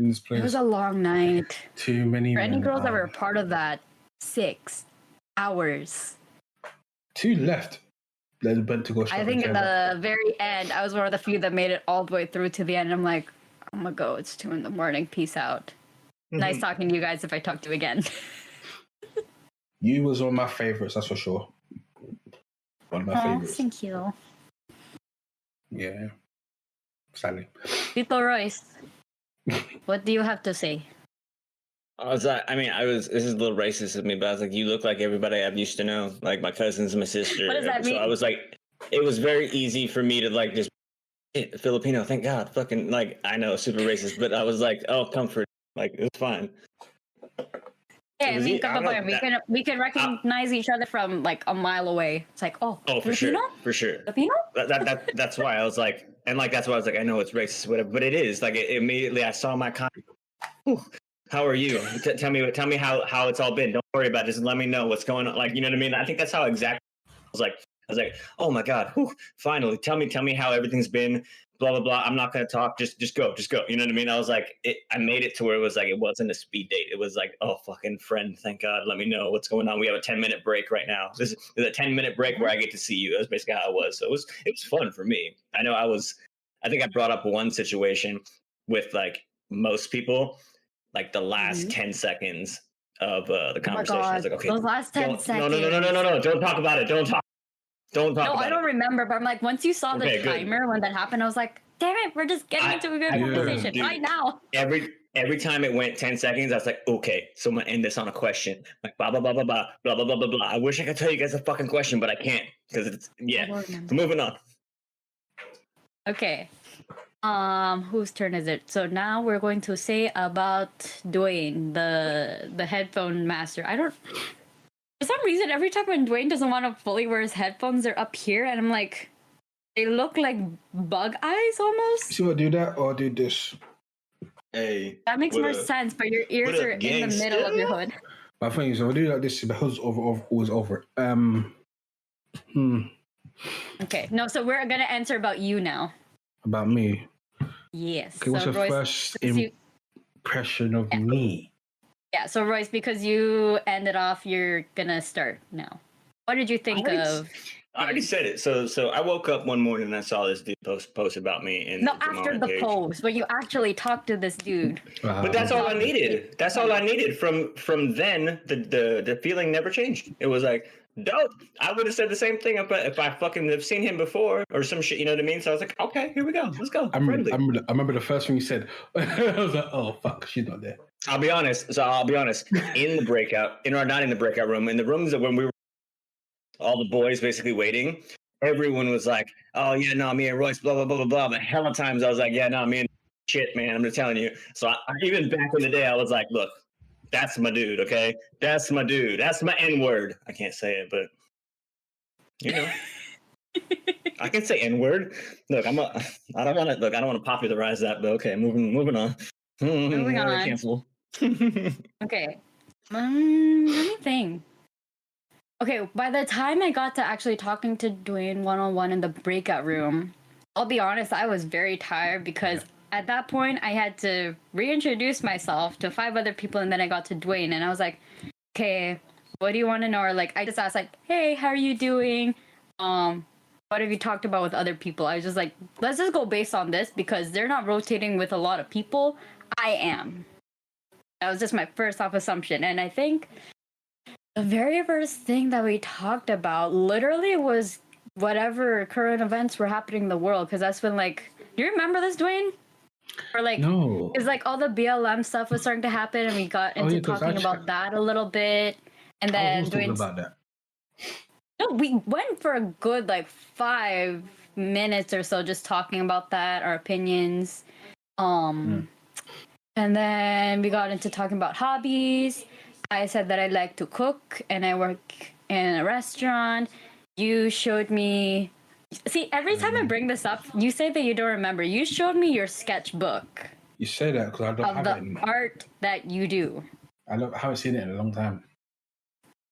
in this place. It was a long night. Too many For men. any girls that were a part of that, 6 hours. 2 left. There's bent to go. I think at the very end, I was one of the few that made it all the way through to the end. I'm like, I'm gonna go. It's 2 a.m. Peace out. Nice talking to you guys. If I talk to you again. You was one of my favorites, that's for sure. One of my favorites. Thank you. Yeah. Sadly. Tito Royce, what do you have to say? This is a little racist of me, but I was like, you look like everybody I've used to know, like my cousins, my sister. What does that mean? So I was like, it was very easy for me to like just Filipino, thank God, fucking like I know, super racist, but I was like, oh, comfort, like it's fine. Yeah, I mean, we can recognize each other from like a mile away. It's like, oh for Filipino? for sure. Filipino? That's why I was like, and like that's why I was like, I know it's racist, whatever, but it is like immediately I saw my how are you? Tell me how it's all been. Don't worry about it. Just let me know what's going on. Like, you know what I mean? I think that's how exactly I was like, oh my God, finally, tell me how everything's been. Blah blah blah. I'm not gonna talk. Just go. You know what I mean? I was like, I made it to where it was like it wasn't a speed date. It was like, oh fucking friend, thank God. Let me know what's going on. We have a 10-minute break right now. This is a 10-minute break where I get to see you. That's basically how it was. So it was fun for me. I know I think I brought up one situation with like most people, like the last 10 seconds of the conversation. I was like, okay, those last 10 seconds. No. Don't talk about it. Don't talk. No, I don't remember, but I'm like, once you saw the timer when that happened, I was like, damn it, we're just getting into a good conversation right now. Every time it went 10 seconds, I was like, okay, so I'm gonna end this on a question. Like blah blah blah blah blah blah blah blah blah blah. I wish I could tell you guys a fucking question, but I can't because it's So moving on. Okay. Whose turn is it? So now we're going to say about Dwayne, the headphone master. For some reason, every time when Dwayne doesn't want to fully wear his headphones, they're up here, and I'm like, they look like bug eyes almost. So do that or do this? Hey, that makes more sense, but your ears are in the middle of your hood. My thing is, I'll do like this, but who's over. Okay. No, so we're gonna answer about you now. About me. Yes. Okay, what's so your Royce, first since you- impression of me? yeah. So Royce, because you ended off, you're gonna start now. What did you think of? I already said it. So I woke up one morning and I saw this dude post about me in No, the after moment the page. post, when you actually talked to this dude. But that's all I needed. That's all I needed. From then, the feeling never changed. It was like, dope. I would have said the same thing if I fucking have seen him before or some shit. You know what I mean? So I was like, okay, here we go. Let's go. I remember the first thing you said. I was like, oh fuck, she's not there. I'll be honest. In the breakout, not in the breakout room, in the rooms that when we were all the boys basically waiting, everyone was like, oh yeah, no, me and Royce, blah blah blah blah blah. But hell of times I was like, yeah, no, me and shit, man. I'm just telling you. So I even back in the day, I was like, look, that's my dude, okay? That's my dude. That's my N-word. I can't say it, but you know. I can say N-word. Look, I don't want to popularize that, but okay, moving on. Moving on. Cancel. Okay. Let me think. Okay, by the time I got to actually talking to Dwayne one-on-one in the breakout room, I'll be honest, I was very tired because at that point I had to reintroduce myself to 5 other people, and then I got to Dwayne and I was like, okay, what do you want to know? Or like I just asked like, hey, how are you doing? What have you talked about with other people? I was just like, let's just go based on this because they're not rotating with a lot of people. I am. That was just my first off assumption. And I think the very first thing that we talked about literally was whatever current events were happening in the world. Because that's when, like, do you remember this, Dwayne? Or like, no, it's like all the BLM stuff was starting to happen, and we got into talking about that a little bit. And then talking about that. No, we went for a good like 5 minutes or so, just talking about that, our opinions. And then we got into talking about hobbies. I said that I like to cook and I work in a restaurant. You showed me. See, every time I bring this up, you say that you don't remember. You showed me your sketchbook You say that because I don't of have the it anymore. art that you do. I haven't seen it in a long time.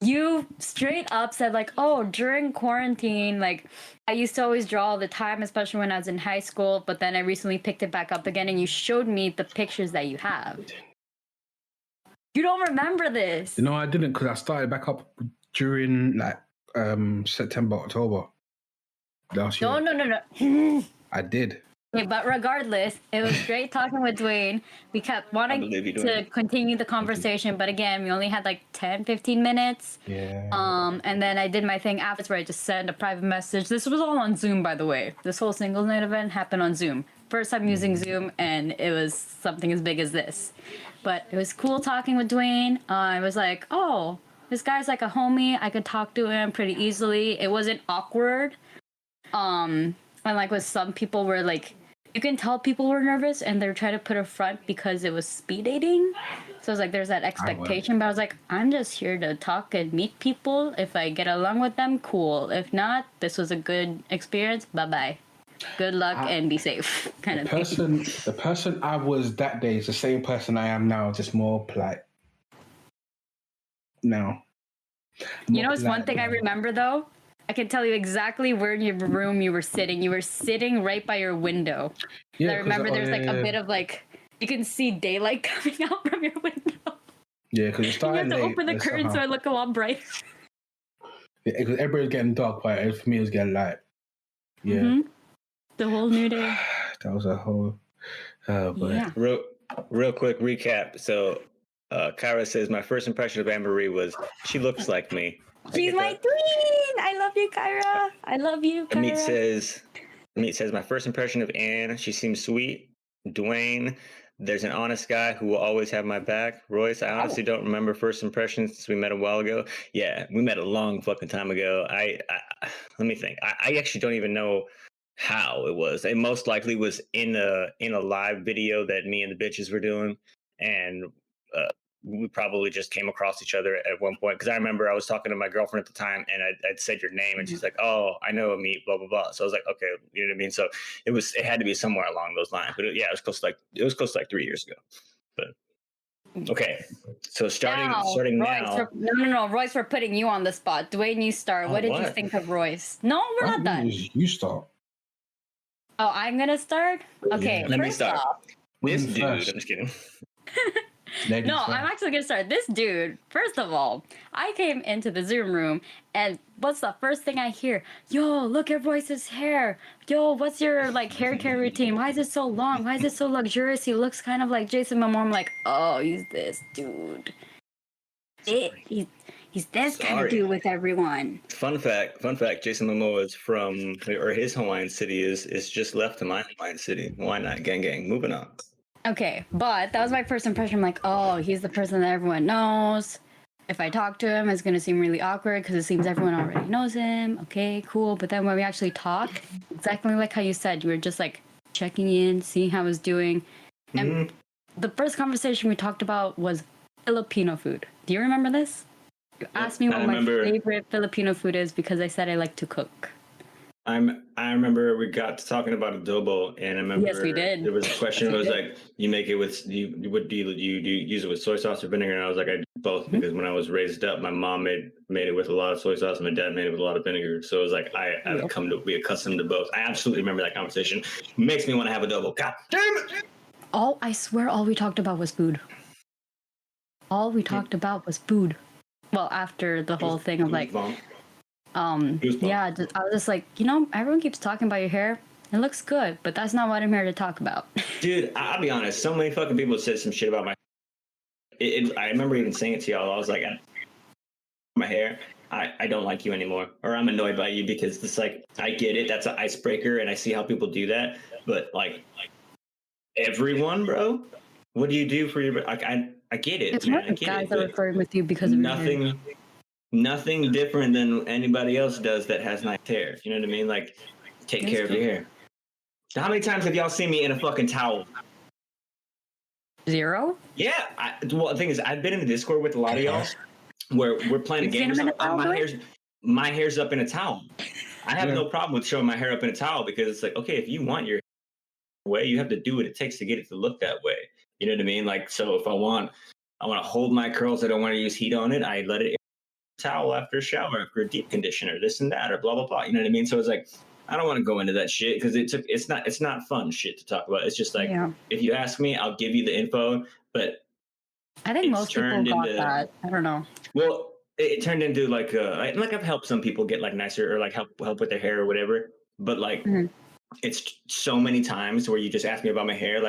You straight up said like, oh, during quarantine, like I used to always draw all the time, especially when I was in high school, but then I recently picked it back up again and you showed me the pictures that you have. You don't remember this. No, I didn't because I started back up during like September, October last year. No. I did. Okay, but regardless, it was great talking with Dwayne. We kept wanting to continue the conversation, but again, we only had like 10, 15 minutes. Yeah. And then I did my thing afterwards where I just sent a private message. This was all on Zoom, by the way. This whole singles night event happened on Zoom. First time using Zoom, and it was something as big as this. But it was cool talking with Dwayne. I was like, oh, this guy's like a homie. I could talk to him pretty easily. It wasn't awkward. And like with some people were like, you can tell people were nervous and they're trying to put a front because it was speed dating. So it's like there's that expectation, but I was like, I'm just here to talk and meet people. If I get along with them, cool. If not, this was a good experience. Bye-bye. Good luck and be safe. Kind of thing. The person I was that day is the same person I am now, just more polite. No. You know, it's one thing I remember though. I can tell you exactly where in your room you were sitting. You were sitting right by your window. Yeah, I remember there's like a bit of like, you can see daylight coming out from your window. Yeah, because it's starting you have to open the curtain so I look a lot bright. Yeah, because everybody's getting dark, but for me it was getting light. Yeah. Mm-hmm. The whole new day. That was a whole... yeah. Real quick recap. So Kyra says, my first impression of Anne-Marie was, she looks like me. She's my queen. I love you, Kyra. I love you, Kyra. Amit says, my first impression of Anne, she seems sweet. Dwayne, there's an honest guy who will always have my back. Royce, I honestly don't remember first impressions since we met a while ago. Yeah, we met a long fucking time ago. I let me think. I actually don't even know how it was. It most likely was in a live video that me and the bitches were doing, and we probably just came across each other at one point, because I remember I was talking to my girlfriend at the time and I'd said your name and she's like, oh, I know Amit, blah blah blah. So I was like, okay, you know what I mean? So it had to be somewhere along those lines. But it was close to like 3 years ago. But Okay, so starting Royce, now. no. Royce, we're putting you on the spot. Dwayne, you start. What did you think of Royce? No, we're not done. You start. Oh, I'm gonna start. Okay, Yeah. Let me first start. off, This Women dude, first. I'm just kidding. Ladies no, first. I'm actually gonna start. This dude, first of all, I came into the Zoom room, and what's the first thing I hear? Yo, look at Royce's hair. Yo, what's your hair care routine? Why is it so long? Why is it so luxurious? He looks kind of like Jason Momoa. I'm like, oh, he's this dude. He's this kind of dude with everyone. Fun fact, Jason Momoa is from, or his Hawaiian city is just left to my Hawaiian city. Why not? Gang. Moving on. Okay, but that was my first impression. I'm like, oh, he's the person that everyone knows. If I talk to him, it's going to seem really awkward because it seems everyone already knows him. Okay, cool. But then when we actually talk, exactly like how you said, you were just checking in, seeing how he's doing. And the first conversation we talked about was Filipino food. Do you remember this? You asked me what my favorite Filipino food is because I said I like to cook. I remember we got to talking about adobo, and I remember yes, we did. There was a question. It was like, you make it with do you use it with soy sauce or vinegar? And I was like, I do both because when I was raised up, my mom made it with a lot of soy sauce, and my dad made it with a lot of vinegar. So it was like I've come to be accustomed to both. I absolutely remember that conversation. Makes me want to have adobo. God damn it! I swear, all we talked about was food. All we talked about was food. Well, after the whole thing of I was just like, everyone keeps talking about your hair. It looks good, but that's not what I'm here to talk about. Dude, I'll be honest. So many fucking people said some shit about my. I remember even saying it to y'all. I was like, my hair. I don't like you anymore, or I'm annoyed by you because it's like I get it. That's an icebreaker, and I see how people do that. But everyone, bro, what do you do for your? I get it. It's not the guys that are flirting with you because of your hair. Nothing different than anybody else does that has nice hair. You know what I mean? Take care of your hair. How many times have y'all seen me in a fucking towel? 0? Yeah. Well, the thing is, I've been in the Discord with a lot of y'all where we're playing a game or something. My hair's up in a towel. I have no problem with showing my hair up in a towel because it's like, okay, if you want your way, you have to do what it takes to get it to look that way. You know what I mean? So if I want to hold my curls, I don't want to use heat on it, I let it towel after a shower, after a deep conditioner, this and that, or blah blah blah. You know what I mean? So it's like, I don't want to go into that shit because it's not fun shit to talk about. It's just if you ask me, I'll give you the info. But I think most people got that. I don't know. Well, it turned into I've helped some people get nicer or help with their hair or whatever. But it's so many times where you just ask me about my hair,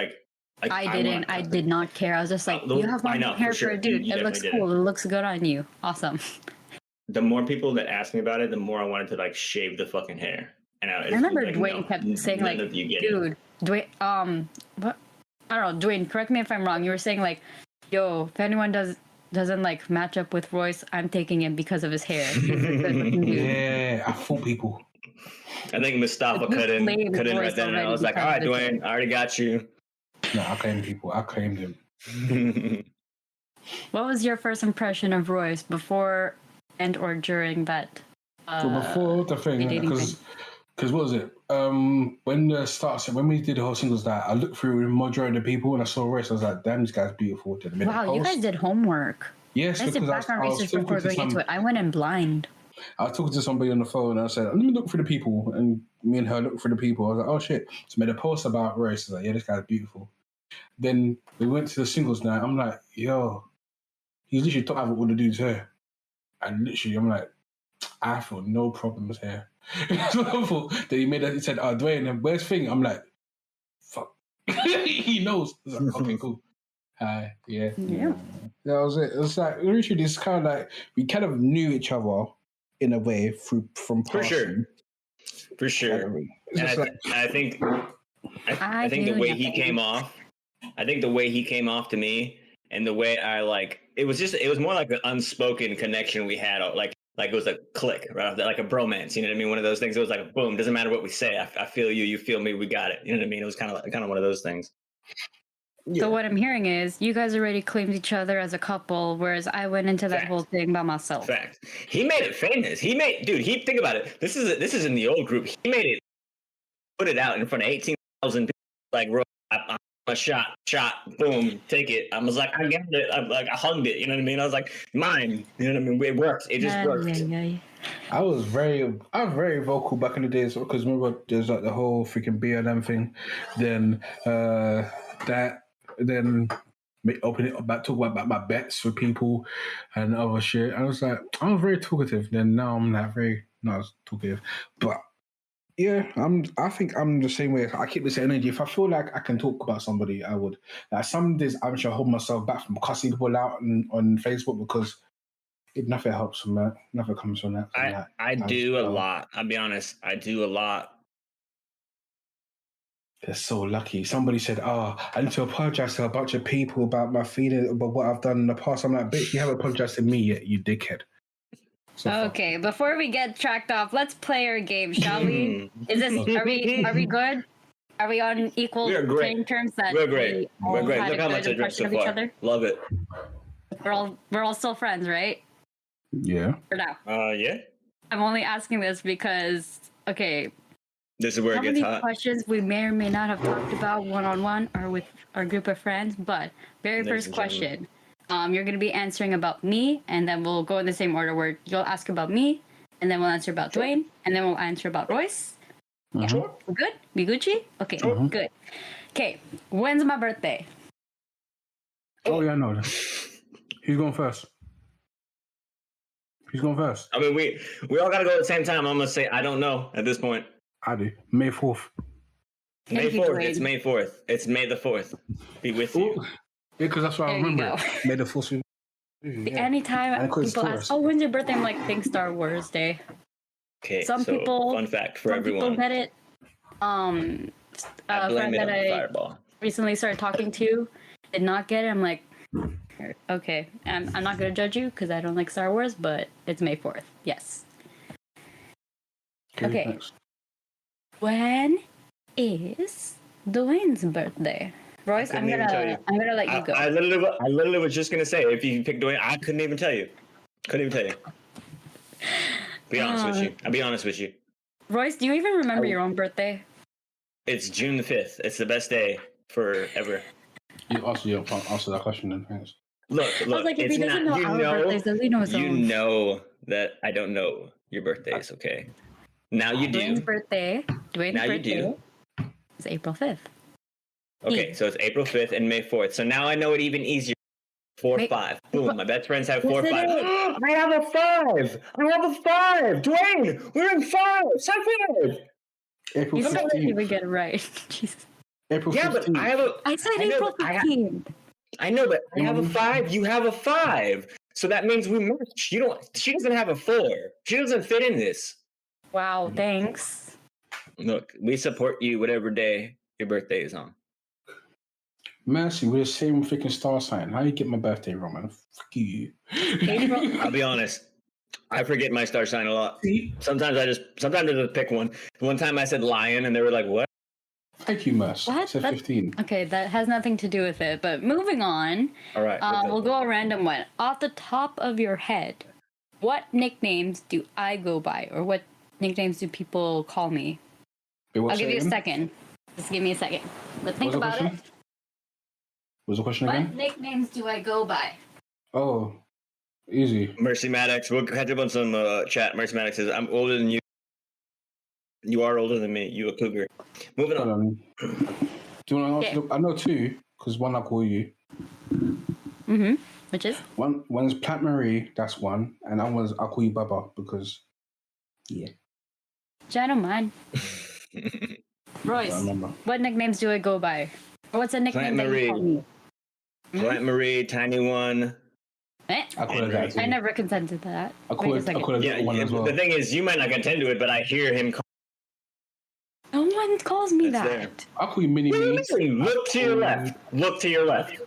I did not care. I was just like, you have long hair for a dude. It looks cool. It looks good on you. Awesome. The more people that ask me about it, the more I wanted to shave the fucking hair. And I remember Dwayne kept saying dude, Dwayne, what? I don't know, Dwayne, correct me if I'm wrong. You were saying yo, if anyone doesn't match up with Royce, I'm taking him because of his hair. Yeah, I fool people. I think Mustafa cut in right then, and I was like, all right, Dwayne, I already got you. No, I claimed people. I claimed him. What was your first impression of Royce before and or during that? So before the thing, because what was it? When we did the whole singles night, I looked through the majority of the people and I saw Royce. I was like, damn, this guy's beautiful. Wow, you guys did homework. Yes, I did background research before going into it. I went in blind. I was talking to somebody on the phone and I said, let me look for the people. And me and her looked for the people. I was like, oh shit. So I made a post about Royce. I was like, yeah, this guy's beautiful. Then we went to the singles night. I'm like, yo, he's literally top out all the dudes here. And literally, I'm like, I feel no problems here. Then he said, oh, Dwayne, where's Thing? I'm like, fuck. He knows. I was like, okay, cool. Hi, yeah. That was it. It was literally this kind of we kind of knew each other in a way from passing. For sure. I think the way he came off. I think the way he came off to me and the way it was more like an unspoken connection we had. It was a click, right? Like a bromance, you know what I mean? One of those things. It was like a boom. Doesn't matter what we say. I feel you. You feel me. We got it. You know what I mean? It was kind of one of those things. Yeah. So what I'm hearing is you guys already claimed each other as a couple, whereas I went into that whole thing by myself. Fact. He made it famous. Think about it. This is in the old group. He made it, put it out in front of 18,000 people. a shot, boom, take it. I was like, I got it. I hugged it. You know what I mean? I was like, mine. You know what I mean? It worked. It just worked. I was very vocal back in the days because remember there's like the whole freaking BLM thing. Then open it up back, talk about my bets for people and other shit. I was very talkative. Then now I'm not as talkative, but. Yeah, I think I'm the same way. I keep this energy. If I feel like I can talk about somebody, I would. Like some days, I'm sure hold myself back from cussing people out on Facebook because nothing helps from that. Nothing comes from that. I do a lot. I'll be honest. I do a lot. They're so lucky. Somebody said, "Oh, I need to apologize to a bunch of people about my feelings about what I've done in the past." I'm like, "Bitch, you haven't apologized to me yet, you dickhead." So okay, before we get tracked off, let's play our game, shall we? Are we good? Are we on equal playing terms? We're great. We're great. Look how much I drank so far. Love it. We're all still friends, right? Yeah. For now. Yeah. I'm only asking this because this is where it gets hot. Questions we may or may not have talked about one-on-one or with our group of friends, but first question. You're going to be answering about me, and then we'll go in the same order where you'll ask about me, and then we'll answer about Dwayne, and then we'll answer about Royce. Yeah. Sure. We're good? We Gucci? Okay, good. Okay, when's my birthday? Oh, yeah, I know. Who's going first? I mean, we all got to go at the same time. I'm going to say I don't know at this point. I do. May 4th. May 4th. It's May 4th. It's May the 4th. Be with you. Yeah, because that's what I remember. May the 4th. Yeah. Anytime people ask, "Oh, when's your birthday?" I'm like, "Think Star Wars Day." Okay. Some people. Fun fact for everyone. Some people get it. A friend that I recently started talking to did not get it. I'm like, okay, I'm not gonna judge you because I don't like Star Wars, but it's May 4th. Yes. Okay. Thanks. When is Dwayne's birthday? Royce, I'm gonna let you go. I literally was just gonna say if you pick Dwayne, I couldn't even tell you. Be honest with you. I'll be honest with you. Royce, do you even remember your own birthday? It's June the 5th. It's the best day forever. You answer that question then. Thanks. Look. I was like, if he doesn't know our birthdays, does he know his own? You know that I don't know your birthdays, okay? Now you do. Dwayne's birthday is April 5th. Okay, so it's April 5th and May 4th. So now I know it even easier. 4-5. Boom. My best friends have 4-5. I have a 5. Dwayne, we're in 5. Say 5. April 15th. You don't even get it right. Jesus. April 15th. Yeah, but I said April 15th. I know, but I have a 5. You have a 5. So that means we match. She doesn't have a 4. She doesn't fit in this. Wow, thanks. Look, we support you whatever day your birthday is on. Mercy, we're the same freaking star sign. How you get my birthday wrong, man? Fuck you. I'll be honest. I forget my star sign a lot. Sometimes I just pick one. One time I said lion, and they were like, "What?" Thank you, Mercy. I said 15. Okay, that has nothing to do with it. But moving on. All right. We'll go a random one. Off the top of your head, what nicknames do I go by, or what nicknames do people call me? I'll give you a second. Just give me a second. But think about it. What's the question again? What nicknames do I go by? Oh, easy. Mercy Maddox. We'll catch up on some chat. Mercy Maddox says, I'm older than you. You are older than me. You a cougar. Moving on. Do you want to answer? I know two, because one I call you. Mm-hmm. Which is? One's Plant Marie, that's one. And that one's I'll call you Baba, because, yeah. Gentlemen. Royce, what nicknames do I go by? Or what's a nickname that you call me? Plant Marie, Tiny One. I never consented to that. I call it one as well. The thing is, you might not contend to it, but I hear him call. No one calls me that. There. I'll call you Mini Me. Look to your left. Look to your left.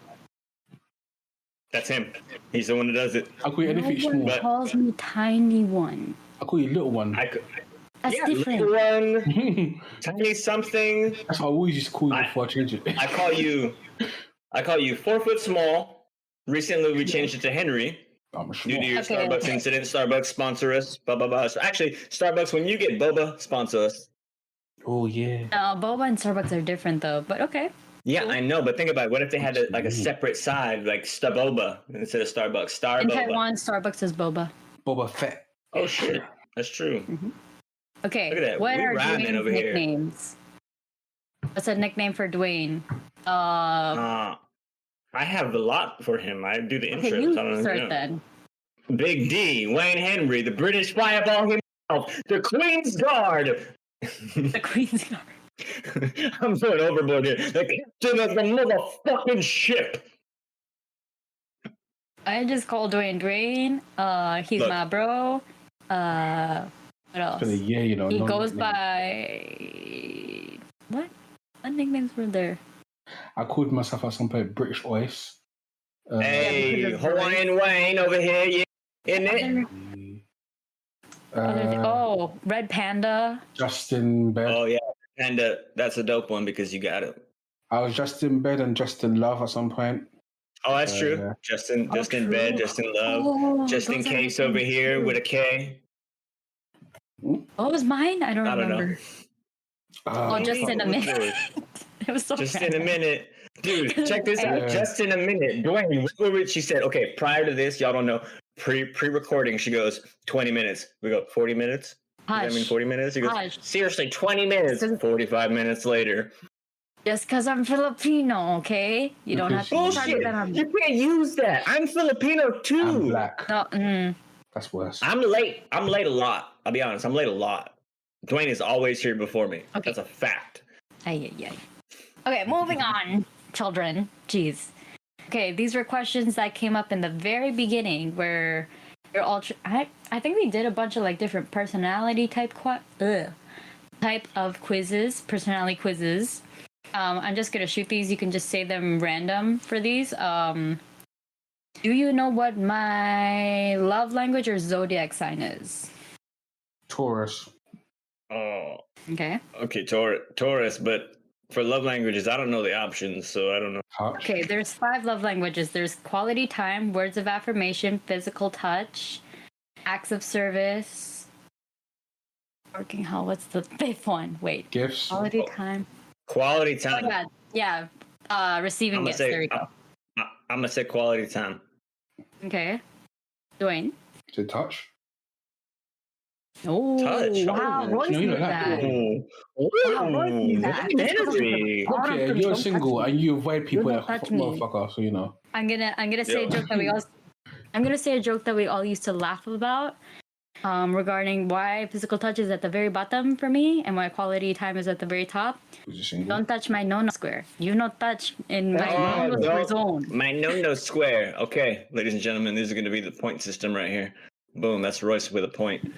That's him. He's the one that does it. I'll call you anything small. No one calls me Tiny One. I'll call you Little One. That's different. Little One, Tiny something. That's how I always used to call you before I changed it. I call you 4 foot small. Recently, we changed it to Henry. Due to your Starbucks incident. Starbucks sponsor us. Blah, blah, blah. So actually, Starbucks, when you get boba, sponsor us. Oh, yeah. Boba and Starbucks are different, though. But okay. Yeah, I know, but think about it. What if they had a separate side, like Starboba instead of Starbucks? In Starboba. Taiwan, Starbucks is boba. Boba Fett. Oh shit, that's true. Okay, Look at that. what We are rhyming Dwayne's over here. nicknames? What's a nickname for Dwayne? I have a lot for him. I do the Okay, intros. you I don't know. start then. Big D, Wayne Henry, the British fireball himself, the Queen's Guard. The Queen's Guard. I'm going overboard here. The captain of the motherfucking ship. I just call Dwayne Dwayne. He's Look. my bro. What else? For the year, you know. He no goes nickname. by what? What nicknames were there? I called myself at some point British Ois. Hey, because of Hawaiian Wayne over here, yeah. Isn't it? Oh, Red Panda. Justin Bed. Oh, yeah. And that's a dope one because you got it. I was Justin Bed and Justin Love at some point. Oh, that's true. Yeah. Justin true. Bed, Justin Love, Oh, Justin those are Case nicknames over here too. with a K. What was mine? I don't I don't remember. know. Oh, just in a What was minute. yours? It was so Just in a random. minute. Dude, check this out. Yeah. Just in a minute. Dwayne, she said, okay, prior to this, y'all don't know, pre-recording, she goes, 20 minutes. We go, 40 minutes? Does that mean Hush. 40 minutes? He goes, Hush. seriously, 20 minutes. 45 minutes later. Just because I'm Filipino, okay? You don't have to Because- try Bullshit. that on me. You can't use that. I'm Filipino too. I'm black. No, That's worse. I'm late. I'm late a lot. I'll be honest. I'm late a lot. Dwayne is always here before me. Okay. That's a fact. Ay. Okay, moving on, children. Jeez. Okay, these were questions that came up in the very beginning where you're all. I think we did a bunch of like different personality type of quizzes, personality quizzes. I'm just gonna shoot these. You can just say them random for these. Do you know what my love language or zodiac sign is? Taurus. Oh, Okay. okay, Taurus. But for love languages, I don't know the options, so I don't know. Touch. Okay, there's 5 love languages. There's quality time, words of affirmation, physical touch, acts of service. Working hell. What's the 5th one? Wait. Gifts. Quality time. Quality Oh, time. yeah. Receiving I'm gonna gifts. say. There we go. I'm gonna say quality time. Okay. Dwayne. To touch. Oh, Touch. wow. Oh, Royce no, you knew know that. that. Wow, Royce knew that. energy. Okay, and you're single and you avoid people don't that touch me. motherfucker, so you know. I'm gonna say Yo. a joke that we all. I'm gonna say a joke that we all used to laugh about, regarding why physical touch is at the very bottom for me and why quality time is at the very top. Who's you single? Don't touch my no square. You not touch in my Oh, no don't- zone. My no square. Okay, ladies and gentlemen, this is going to be the point system right here. Boom, that's Royce with a point.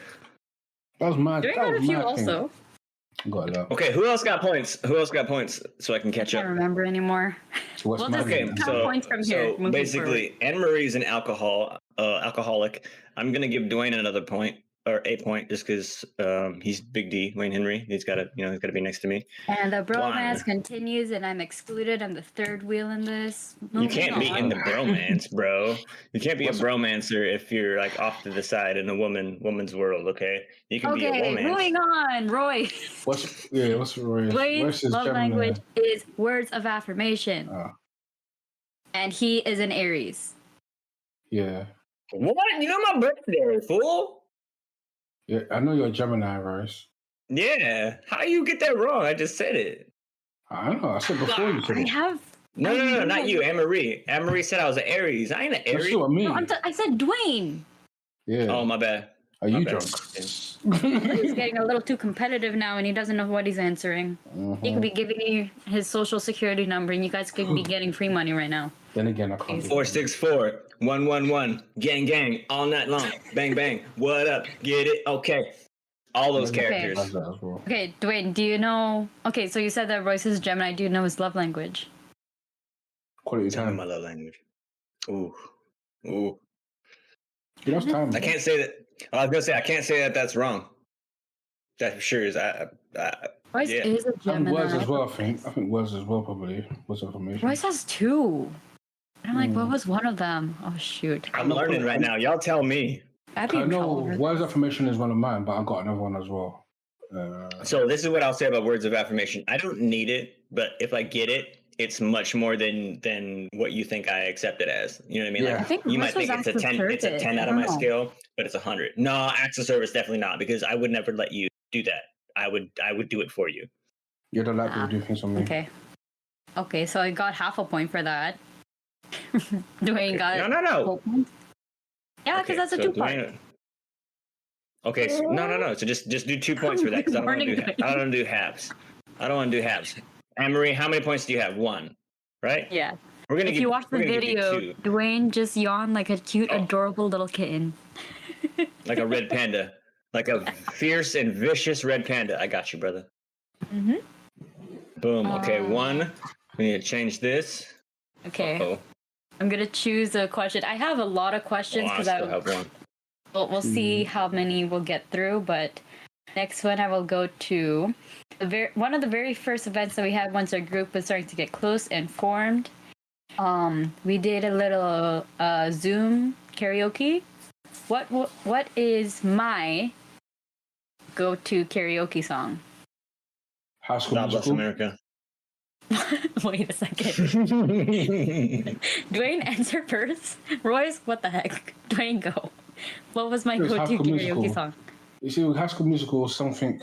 That was mad. Doing That got a was few mad also. Got a lot. Okay, who else got points? Who else got points so I can catch Can't up? remember anymore. So what's Well, mad? Okay, Count so, points from here, moving basically, Anne Marie's an alcoholic. I'm gonna give Dwayne another point or a point just because he's Big D, Wayne Henry. He's got to be next to me. And the bromance Why? continues, and I'm excluded. I'm the third wheel in this. You can't be in the bromance, bro. You can't be a What's- bromancer if you're like off to the side in a woman's world. Okay, you can be a Okay, romance. moving on. Roy. What's Royce? Dwayne's Royce is love Gemini. language is words of affirmation. Ah, And he is an Aries. yeah. What? You know my birthday, fool. Yeah, I know you're a Gemini, Royce. Yeah. How you get that wrong? I just said it. I don't know. I said before you said I it. have. No, not you, Anne Marie. Anne Marie said I was an Aries. I ain't an That's Aries. what I mean. No, I said Dwayne. Yeah. Oh, my bad. Are you my bad. drunk? He's getting a little too competitive now, and he doesn't know what he's answering. He could be giving you his social security number, and you guys could be getting free money right now. Then again, I can't. do that. 464-111. Gang, all night long. Bang, bang. What up? Get it? Okay. All those Okay. characters. That's that as well. Okay, Dwayne, do you know? Okay, so you said that Royce is Gemini. Do you know his love language? Quality Tell me time. my love language. Ooh. You know, it's time. I can't say that. I was gonna say I can't say that that's wrong. That for sure is. Royce Yeah. is a And Gemini. words as well, I think. I think words as well, probably. Words of information. Royce has 2. And I'm like, what was one of them? Oh shoot. I'm learning right now. Y'all tell me. I'd be I in know trouble for words of affirmation is one of mine, but I got another one as well. So this is what I'll say about words of affirmation. I don't need it, but if I get it, it's much more than what you think I accept it as. You know what I mean? Yeah. Like I think you Royce might think was it's a acts of 10, it's a service. 10 I out of don't my know. scale, but it's 100. No, acts of service definitely not, because I would never let you do that. I would do it for you. You don't like Ah, people do things on me. Okay, so I got half a point for that. Dwayne Okay. got No. full points. Yeah, because Okay, that's a so two-part. Dwayne. Okay, so, no. So just do 2 points for that, because I don't want to Morning, do Dwayne. I don't want to do halves. I don't want to do halves. Anne-Marie, how many points do you have? 1, right? Yeah. We're gonna If give, you watch the we're gonna give video, you 2, Dwayne just yawned like a cute, Oh. adorable little kitten. like a red panda, like a fierce and vicious red panda. I got you, brother. Mm-hmm. Boom. Okay, 1. We need to change this. Okay. Uh-oh. I'm gonna choose a question. I have a lot of questions I because still have 1. we'll see how many we'll get through. But next one, I will go to one of the very first events that we had once our group was starting to get close and formed. We did a little Zoom karaoke. What is my go-to karaoke song? High School God bless Musical. America. Wait a second. Dwayne, answer first. Royce, what the heck? Dwayne, go. What was my It was High go-to School karaoke Musical. song? You see, with High School Musical, something.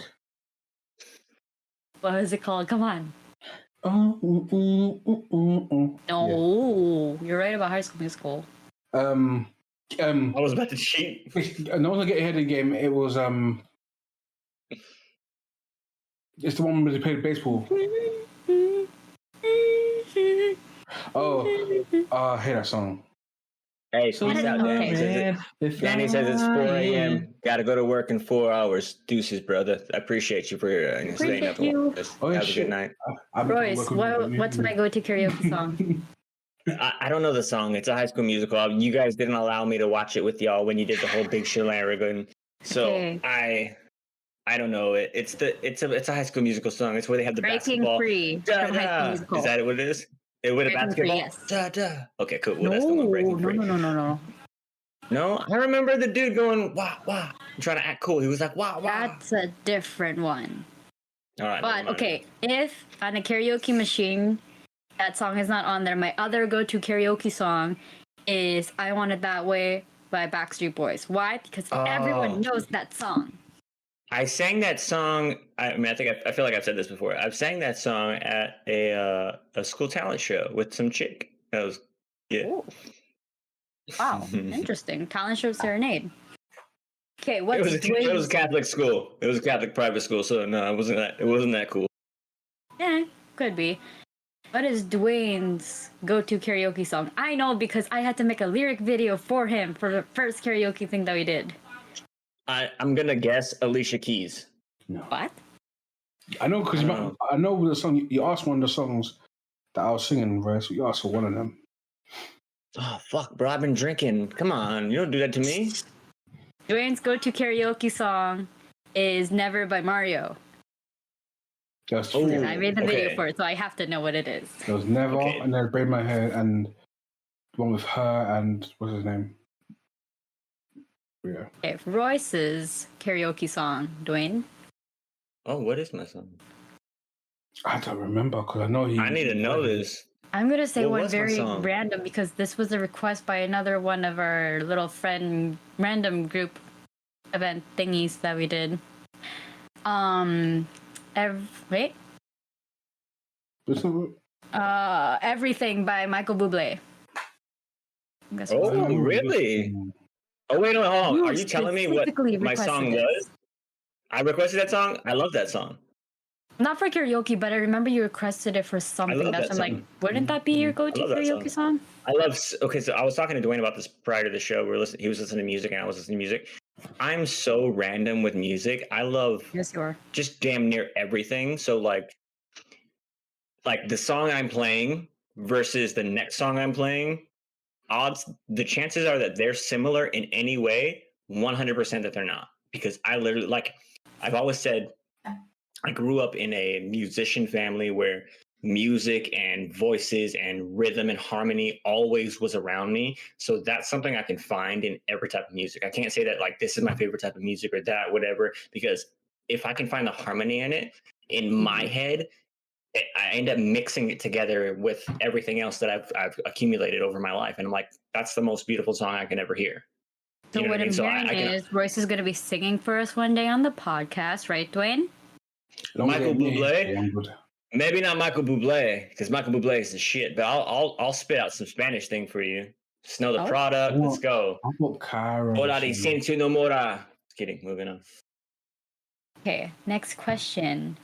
What was it called? Come on. Oh, No, you're right about High School Musical. I was about to cheat. No one to get ahead of the game. It was it's the one where they played baseball. I hate that song. Hey, peace out, Danny. Danny says it's 4 a.m. Got to go to work in 4 hours. Deuces, brother. I appreciate you for staying up. you. Have a good night. Royce, what's my go-to karaoke song? I don't know the song. It's a High School Musical. You guys didn't allow me to watch it with y'all when you did the whole big shenanigan. So Okay. I don't know it. It's a High School Musical song. It's where they have the Breaking basketball. Free Da, from High School da. Musical. Is that what it is? It with a Breaking Free, basketball. yes. Da, da. Okay, cool. Well, No, that's the one, Breaking Free. no. No, I remember the dude going wah wah, trying to act cool. He was like wah wah. That's a different one. All right. But okay, if on a karaoke machine that song is not on there, my other go-to karaoke song is "I Want It That Way" by Backstreet Boys. Why? Because everyone knows that song. I sang that song. I feel like I've said this before. I've sang that song at a school talent show with some chick. That was Ooh. Wow, interesting. Talent show serenade. Okay, what's it was a Catholic school. It was a Catholic private school, so no, it wasn't that cool. Yeah, could be. What is Dwayne's go-to karaoke song? I know because I had to make a lyric video for him for the first karaoke thing that we did. I'm gonna guess Alicia Keys. No. What? I know because I know the song. You asked one of the songs that I was singing, right? So you asked for one of them. Oh fuck, bro! I've been drinking. Come on, you don't do that to me. Dwayne's go-to karaoke song is "Never" by Mario. Just I made the video for it, so I have to know what it is. There was Never, and then Braid My Hair, and the one with her and what's his name? Yeah. Okay, Royce's karaoke song, Dwayne. Oh, what is my song? I don't remember because I know he. I need to know this. I'm gonna say What one was my very song? random because this was a request by another one of our little friend random group event thingies that we did. Wait. Everything by Michael Bublé. Oh, really? Oh, wait, no, hold on. Are you telling me what specifically my song requested was? I requested that song. I love that song. Not for karaoke, but I remember you requested it for something. love That's that I'm like, song. wouldn't that be your go-to I love that karaoke song? I love. Okay, so I was talking to Dwayne about this prior to the show. He was listening to music, and I was listening to music. I'm so random with music. I love Yes, you are. just damn near everything. So like the song I'm playing versus the next song I'm playing, the chances are that they're similar in any way, 100% that they're not. Because I literally, like, I've always said, I grew up in a musician family where music and voices and rhythm and harmony always was around me. So that's something I can find in every type of music. I can't say that like this is my favorite type of music or that, whatever, because if I can find the harmony in it, in my head, I end up mixing it together with everything else that I've accumulated over my life, and I'm like, that's the most beautiful song I can ever hear. So what I'm hearing is Royce is going to be singing for us one day on the podcast, right, Dwayne? Michael Bublé. Yeah, I'm good. Maybe not Michael Bublé, because Michael Bublé is the shit. But I'll spit out some Spanish thing for you. Smell the product. Let's go. I want Cara. Hola, diciendo no mora. Just kidding. Moving on. Okay, next question.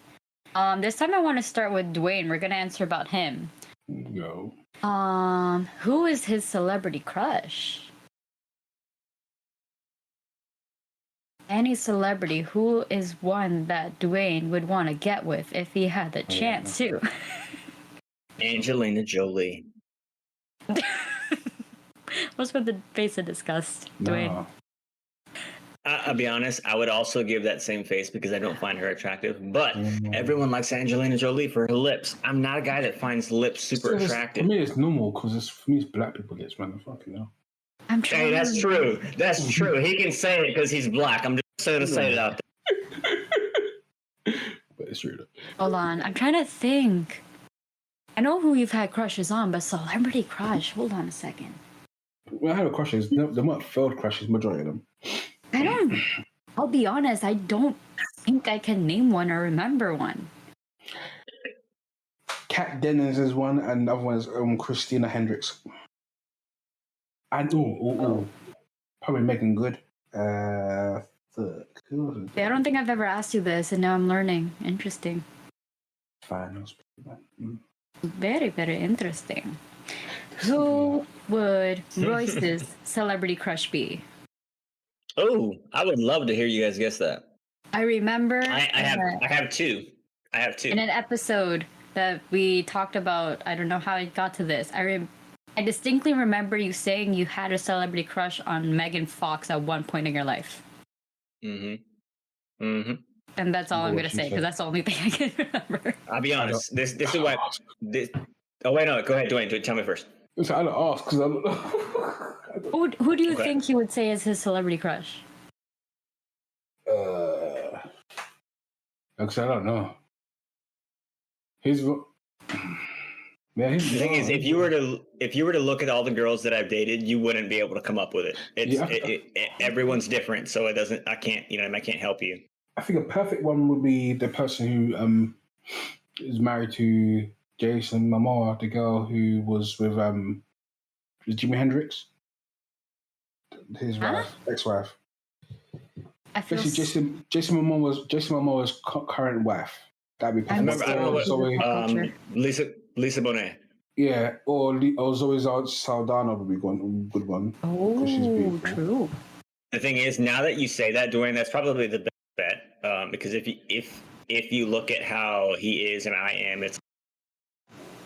This time I want to start with Dwayne. We're gonna answer about him. Go. Who is his celebrity crush? Any celebrity, who is one that Dwayne would want to get with if he had the chance to? Angelina Jolie. What's with the face of disgust, Dwayne? No. I'll be honest, I would also give that same face because I don't find her attractive. But everyone likes Angelina Jolie for her lips. I'm not a guy that finds lips super attractive. For me, it's normal because for me, it's black people lips, man. Fucking hell. I'm trying. Hey, that's true. That's true. He can say it because he's black. I'm just going to say it out there. But it's true. Hold on. I'm trying to think. I know who you've had crushes on, but celebrity crush. Hold on a second. When I have crushes, they weren't failed crushes, majority of them. I'll be honest, I don't think I can name one or remember one. Kat Dennings is one, and the other one is Christina Hendricks. And probably Megan Good. I don't think I've ever asked you this, and now I'm learning. Interesting. Finals. Very, very interesting. Who would Royce's celebrity crush be? Oh, I would love to hear you guys guess that. I remember. I have two. In an episode that we talked about, I don't know how I got to this. I distinctly remember you saying you had a celebrity crush on Megan Fox at one point in your life. And that's all I'm gonna say because that's the only thing I can remember. I'll be honest. This is what. Oh wait, no. Go ahead, Dwayne. Tell me first. So I don't ask because I don't know. Who do you think he would say is his celebrity crush? Because I don't know. The thing is, if you were to look at all the girls that I've dated, you wouldn't be able to come up with it. Everyone's different, so it doesn't. I can't. I can't help you. I think a perfect one would be the person who is married to Jason Momoa, the girl who was with Jimi Hendrix, his wife, ex-wife. I feel Jason Momoa's current wife. That'd be perfect. I don't know what Lisa Bonet. Yeah, or Zoe Saldana would be one good one. Oh, true. The thing is, now that you say that, Dwayne, that's probably the best bet. Because if you look at how he is and I am, it's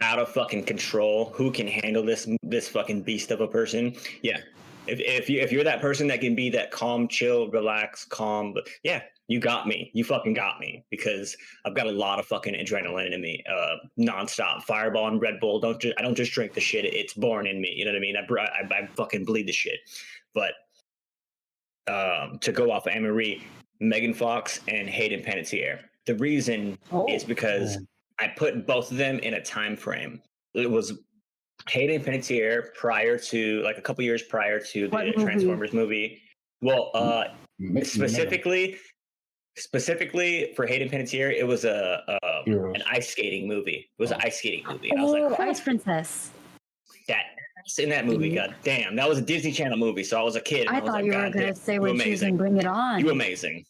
out of fucking control. Who can handle this fucking beast of a person? Yeah. If you're that person that can be that calm, chill, relax, calm, but yeah, you got me. You fucking got me because I've got a lot of fucking adrenaline in me, nonstop. Fireball and Red Bull. I don't just drink the shit. It's born in me. You know what I mean? I fucking bleed the shit. But to go off of Anne-Marie, Megan Fox and Hayden Panettiere. The reason is because I put both of them in a time frame. It was Hayden Panettiere prior to, like, a couple years prior to the Transformers movie. Well, specifically for Hayden Panettiere, it was an ice skating movie. It was an ice skating movie. And I was like, Ice Princess. That's in that movie. God damn, that was a Disney Channel movie. So I was a kid. I thought you were gonna say when she was in Bring It On. You amazing.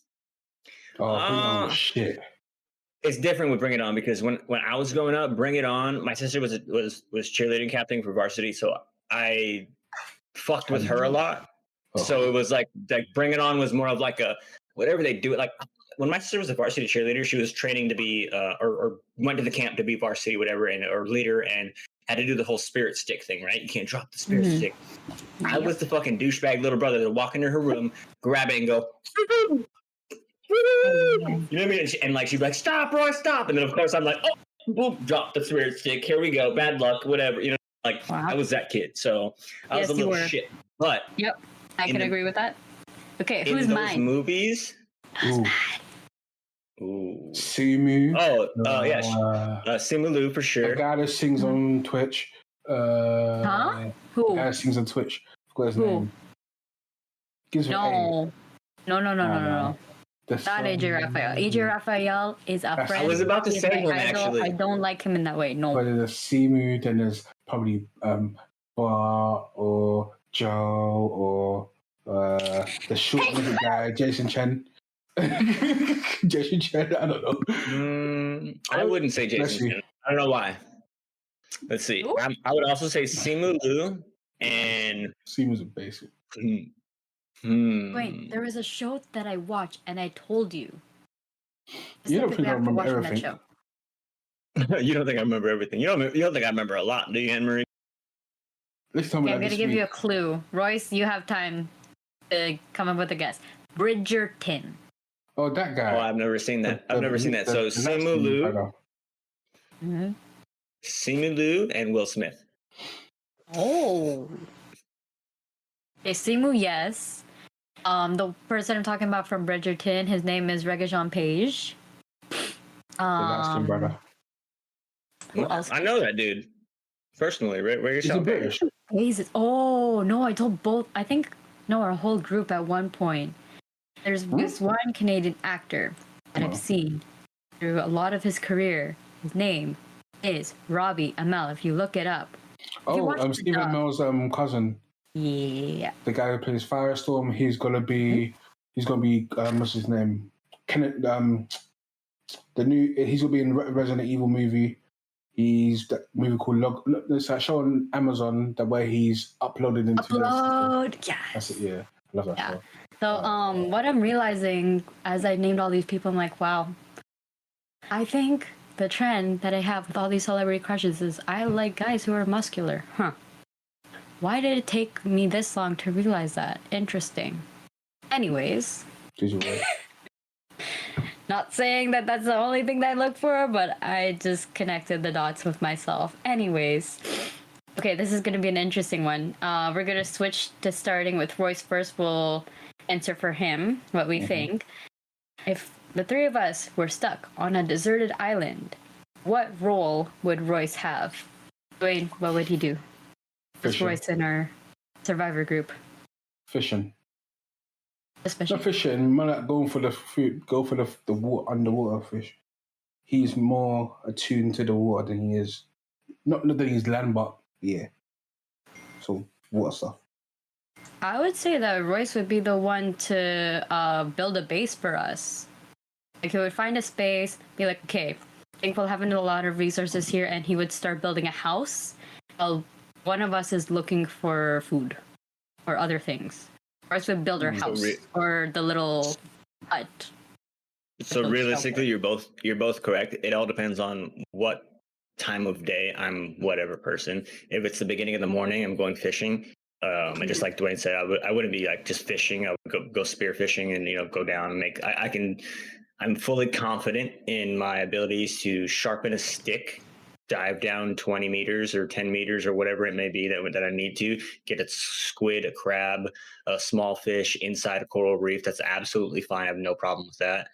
Oh, shit. It's different with Bring It On because when I was growing up, Bring It On, my sister was cheerleading captain for varsity, so I fucked with her a lot. So it was like Bring It On was more of like a whatever they do. Like when my sister was a varsity cheerleader, she was training to be or went to the camp to be varsity, whatever, or leader, and had to do the whole spirit stick thing, right? You can't drop the spirit stick. I was the fucking douchebag little brother that would walk into her room, grab it, and go. You know what I mean? And like she'd be like, "Stop, Roy, stop!" And then of course I'm like, "Oh, boop, drop the spirit stick. Here we go. Bad luck, whatever." You know, like I was that kid, so I was a little shit. But yep, I can agree with that. Okay, who's in those mine? Movies. Ooh. Simu. Yeah. Simu for A sure. guy that sings on Twitch. Huh? The Who? guy that sings on Twitch. I forgot his Who? name. Gives me No. No. no. Not AJ Raphael. AJ Raphael is a That's- friend. I was about to He's say my him, idol. actually. I don't like him in that way. No. But there's Simu, then there's probably Bar or Joe or the short little guy, Jason Chen. Jason Chen, I don't know. I wouldn't say Jason Chen. I don't know why. Let's see. Who? I would also say Simu Liu and Simu's a basic. Wait, there was a show that I watched and I told you. You don't think I Specifically after remember watching everything. You don't think I remember everything. You don't think I remember a lot, do you, Anne Marie? Let's tell me Okay, I'm that gonna this give you a week. clue. Royce, you have time to come up with a guess. Bridgerton. Oh, that guy. Oh, I've never seen that. I've never seen that. So Simu Liu, Mm-hmm. Simu Liu, and Will Smith. Oh. Okay, Simu, yes. The person I'm talking about from Bridgerton, his name is Regé-Jean Page. The last brother. Who else? I know that dude personally. Where He's a yourself? British. Jesus. Oh no, I told both. I think no, our whole group at one point. There's this one Canadian actor that I've seen through a lot of his career. His name is Robbie Amell. If you look it up. Oh, Stephen Amell's cousin. Yeah. The guy who plays Firestorm. He's gonna be what's his name? He's gonna be in Resident Evil movie. He's that movie called there's that show on Amazon that where he's uploaded into Upload. Yes. That's it, yeah. I love that show. So what I'm realizing as I named all these people, I'm like, wow. I think the trend that I have with all these celebrity crushes is I like guys who are muscular. Huh. Why did it take me this long to realize that? Interesting. Anyways. Not saying that that's the only thing that I look for, but I just connected the dots with myself. Anyways. Okay, this is going to be an interesting one. We're going to switch to starting with Royce first. We'll answer for him what we think. If the three of us were stuck on a deserted island, what role would Royce have? Dwayne, what would he do? Just Royce in our survivor group. Fishing. Especially. Not fishing, man, like going for the food, go for the water, underwater fish. He's more attuned to the water than he is. Not that he's land, but yeah. So, water stuff. I would say that Royce would be the one to build a base for us. Like, he would find a space, be like, okay, I think we'll have a lot of resources here, and he would start building a house. While one of us is looking for food or other things. Royce would build our house or the little hut. So realistically, you're both correct. It all depends on what time of day I'm whatever person. If it's the beginning of the morning, I'm going fishing. And just like Dwayne said, I wouldn't be like just fishing. I would go spear fishing and go down and make. I'm fully confident in my abilities to sharpen a stick, dive down 20 meters or 10 meters or whatever it may be that I need to get a squid, a crab, a small fish inside a coral reef. That's absolutely fine. I have no problem with that.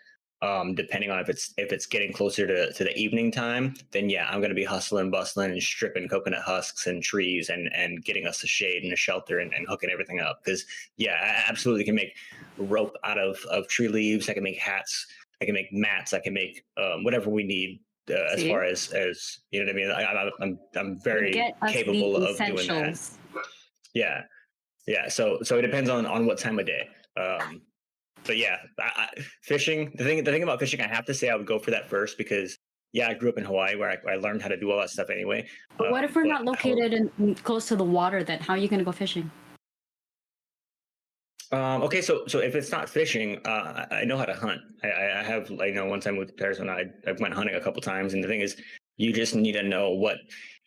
Depending on if it's getting closer to the evening time, then yeah, I'm going to be hustling, bustling, and stripping coconut husks and trees and getting us a shade and a shelter and hooking everything up. Because yeah, I absolutely can make rope out of tree leaves. I can make hats. I can make mats. I can make whatever we need. As far as you know what I mean, I'm very capable of doing that. Yeah. So it depends on what time of day. But yeah, fishing. The thing about fishing, I have to say, I would go for that first because yeah, I grew up in Hawaii where I learned how to do all that stuff anyway. But what if we're not located close to the water? Then how are you going to go fishing? Okay, so if it's not fishing, I know how to hunt. I have, one time with Paris when I went hunting a couple times, and the thing is, you just need to know what.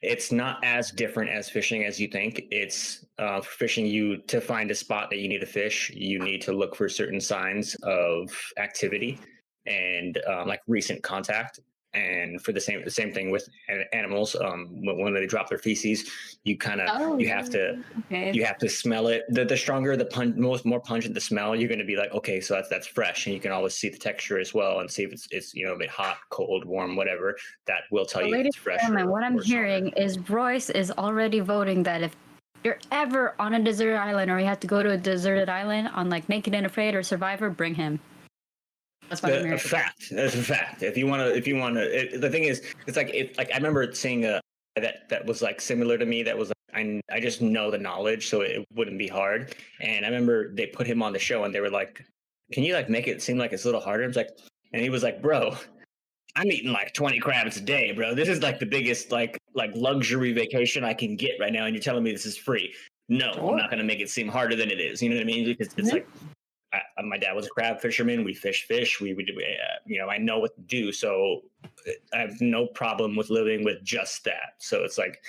It's not as different as fishing as you think. It's fishing. You to find a spot that you need to fish, you need to look for certain signs of activity and like recent contact. And for the same thing with animals, when they drop their feces, you kind of you have to smell it. The stronger the more pungent the smell, you're going to be like, okay, so that's fresh, and you can always see the texture as well and see if it's a bit hot, cold, warm, whatever. That will tell you if it's fresh. What I'm hearing is Royce is already voting that if you're ever on a deserted island or you have to go to a deserted island on like Naked and Afraid or Survivor, bring him. That's what I'm hearing. That's a fact. If you want to, the thing is, it's like I remember seeing that was like similar to me. That was like, I just know the knowledge, so it wouldn't be hard. And I remember they put him on the show, and they were like, "Can you like make it seem like it's a little harder?" I was like, and he was like, "Bro, I'm eating like 20 crabs a day, bro. This is like the biggest like luxury vacation I can get right now, and you're telling me this is free? No, I'm not going to make it seem harder than it is. You know what I mean? Because it's like." My dad was a crab fisherman. We fish. We I know what to do. So I have no problem with living with just that. So it's like,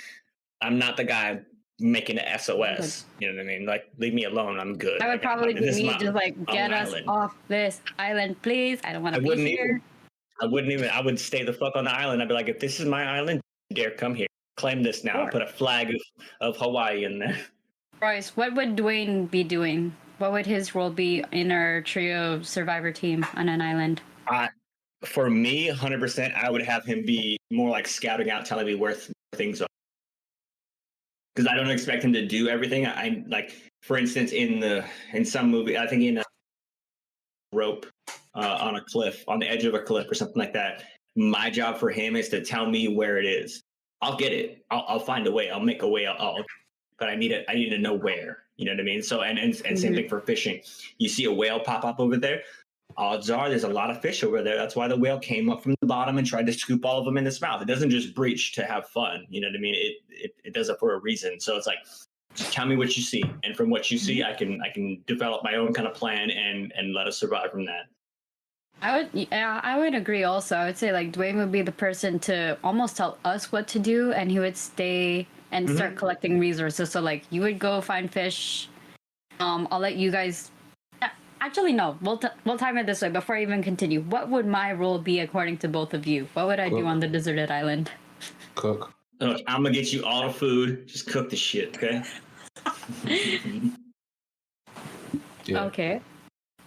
I'm not the guy making an SOS. You know what I mean? Like, leave me alone. I'm good. I would probably be me, just like, get us off this island, please. I don't want to be here. I would stay the fuck on the island. I'd be like, if this is my island, dare come here. Claim this now. Sure. Put a flag of Hawaii in there. Royce, what would Dwayne be doing? What would his role be in our trio Survivor team on an island? For me, 100%, I would have him be more like scouting out, telling me where things are. Because I don't expect him to do everything. I like, for instance, in some movie, I think in a rope on a cliff, on the edge of a cliff or something like that. My job for him is to tell me where it is. I'll get it. I'll find a way. I'll make a way. But I need to know where. You know what I mean? So and same thing for fishing. You see a whale pop up over there. Odds are there's a lot of fish over there. That's why the whale came up from the bottom and tried to scoop all of them in its mouth. It doesn't just breach to have fun. You know what I mean? It does it for a reason. So it's like, just tell me what you see, and from what you see, I can develop my own kind of plan and let us survive from that. I would agree. Also, I would say like Dwayne would be the person to almost tell us what to do, and he would stay and start collecting resources. So like you would go find fish. I'll let you guys. Actually, no. We'll time it this way before I even continue. What would my role be according to both of you? What would I do on the deserted island? Cook. Look, I'm gonna get you all the food. Just cook the shit, okay? Yeah. Okay.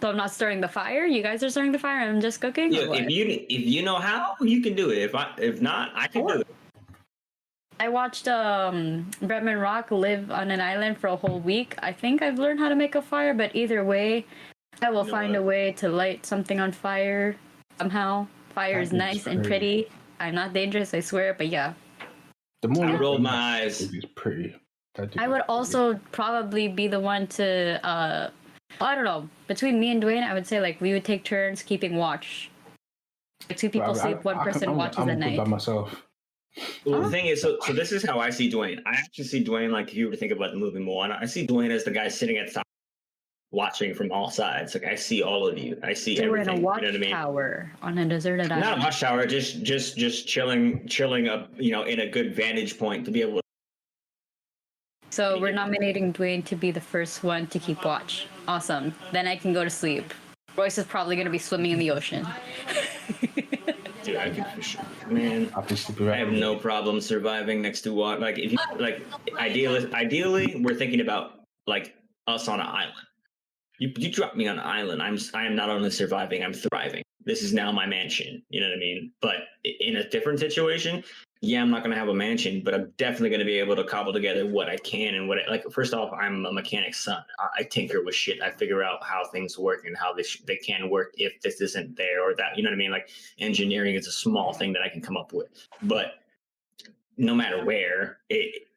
So I'm not stirring the fire. You guys are stirring the fire. I'm just cooking. Yeah, if you know how, you can do it. If not, I can do it. I watched Bretman Rock live on an island for a whole week. I think I've learned how to make a fire, but either way, I will find a way to light something on fire somehow. Fire is nice and pretty. I'm not dangerous, I swear, but yeah. The more I roll my eyes. It's pretty. I would also probably be the one to, I don't know, between me and Dwayne, I would say like we would take turns keeping watch. Like two people sleep, one person watches at night. By myself. Well, the thing is, so this is how I see Dwayne. I actually see Dwayne like if you were to think about the movie Moana, I see Dwayne as the guy sitting at the top, watching from all sides. Like I see all of you. I see everything. We're in a watch you know what I mean? tower on a deserted island. Not a watchtower, just chilling up, in a good vantage point to be able to. So we're nominating Dwayne to be the first one to keep watch. Awesome. Then I can go to sleep. Royce is probably going to be swimming in the ocean. Dude, I can for sure. Man, I have no problem surviving next to water. Like if you ideally, we're thinking about like us on an island. You drop me on an island, I am not only surviving, I'm thriving. This is now my mansion. You know what I mean? But in a different situation, yeah, I'm not going to have a mansion, but I'm definitely going to be able to cobble together what I can and first off, I'm a mechanic's son. I tinker with shit. I figure out how things work and how they can work if this isn't there or that. You know what I mean? Like engineering is a small thing that I can come up with. But no matter where,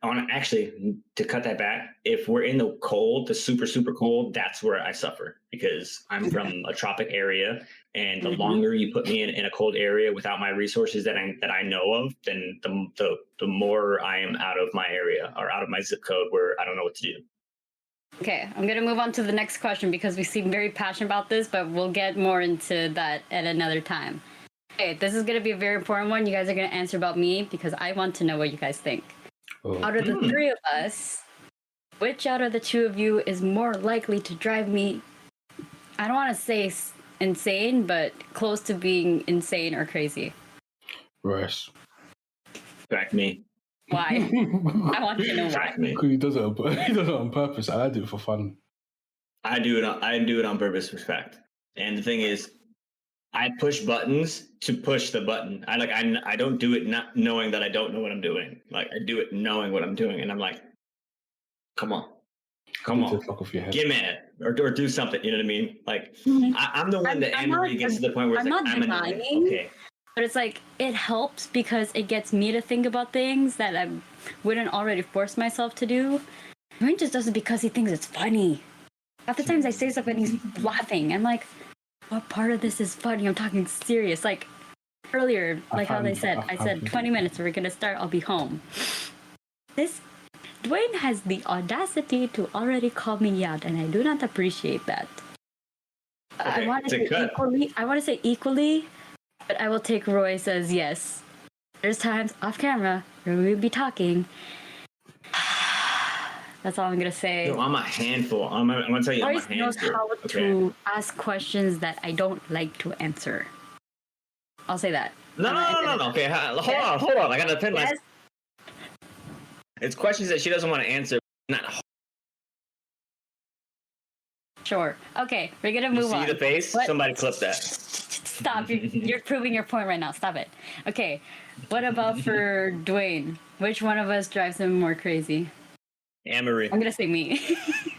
actually, to cut that back, if we're in the cold, the super, super cold, that's where I suffer because I'm from a tropic area. And the longer you put me in a cold area without my resources that I know of, then the more I am out of my area or out of my zip code where I don't know what to do. Okay, I'm going to move on to the next question because we seem very passionate about this, but we'll get more into that at another time. Okay, this is going to be a very important one. You guys are going to answer about me because I want to know what you guys think. Out of the three of us, which out of the two of you is more likely to drive me, I don't want to say insane, but close to being insane or crazy? Royce. Track me. Why? I want to know why. Track me. Because he does it on purpose. I do it for fun. I do it on purpose for fact. And the thing is, I push buttons to push the button. I don't do it not knowing that I don't know what I'm doing. Like I do it knowing what I'm doing, and I'm like, come on, Fuck off your head. get mad or do something. You know what I mean? Like I'm the one that Anne-Marie gets to the point where it's I'm like not I'm annoyed. denying. Okay. But it's like, it helps because it gets me to think about things that I wouldn't already force myself to do. Dwayne just does it because he thinks it's funny. Half the times I say stuff and he's laughing. I'm like, what part of this is funny? I'm talking serious. Like, earlier, like how they said, I said 20 minutes, we're going to start, I'll be home. Dwayne has the audacity to already call me out, and I do not appreciate that. Okay, I want to say equally, but I will take Royce as yes. There's times off camera where we would be talking. That's all I'm gonna say. No, I'm a handful. I'm gonna tell you, Royce I'm a knows handful. how to ask questions that I don't like to answer. I'll say that. No. Okay, hold on. I gotta defend myself. It's questions that she doesn't want to answer. Not. Sure. Okay, we're gonna move on. See the face? What? Somebody clip that. Stop. You're proving your point right now. Stop it. Okay. What about for Dwayne? Which one of us drives him more crazy? Anne-Marie. I'm gonna say me.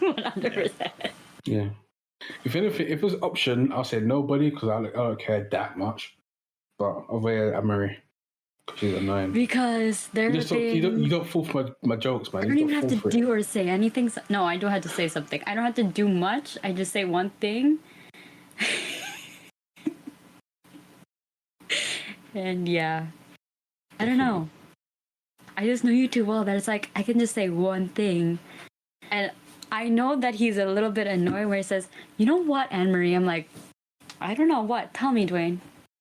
100%. Yeah. If anything, if it was an option, I'll say nobody because I don't care that much. But over here, Anne-Marie. She's annoying. Because you don't fall for my jokes, man. I don't even have to do or say anything. No, I don't have to say something. I don't have to do much. I just say one thing. And yeah. I don't know. I just know you too well that it's like I can just say one thing. And I know that he's a little bit annoyed where he says, you know what, Anne-Marie? I'm like, I don't know what. Tell me, Dwayne.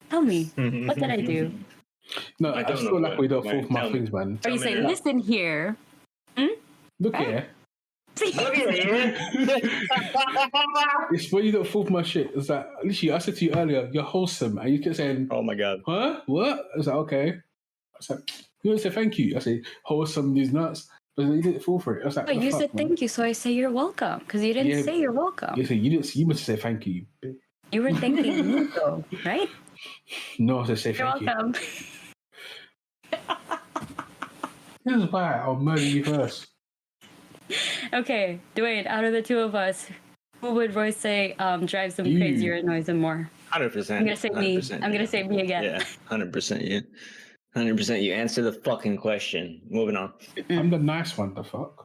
Tell me. What did I do? No, I just feel like we don't fall for my things, man. Or you say, listen here. Look here. It's when you don't fall for my shit. It's like, literally, I said to you earlier, you're wholesome. And you kept saying, Oh my God. huh? What? I was like, okay. I was like, you don't say thank you. I say, wholesome, these nuts. But you didn't fall for it. I was like, But you said thank you, so I say you're welcome. Because you didn't say you're welcome. You must say thank you. You were thanking me, though, right? No, I said say You're thank you. welcome. Here's why I'll murder you first. Okay, Dwayne, out of the two of us, who would Royce say drives him crazy or annoys him more? 100%. I'm gonna say me. I'm gonna say me again. Yeah, 100%. Yeah, 100%. You answer the fucking question. Moving on. I'm the nice one. The fuck.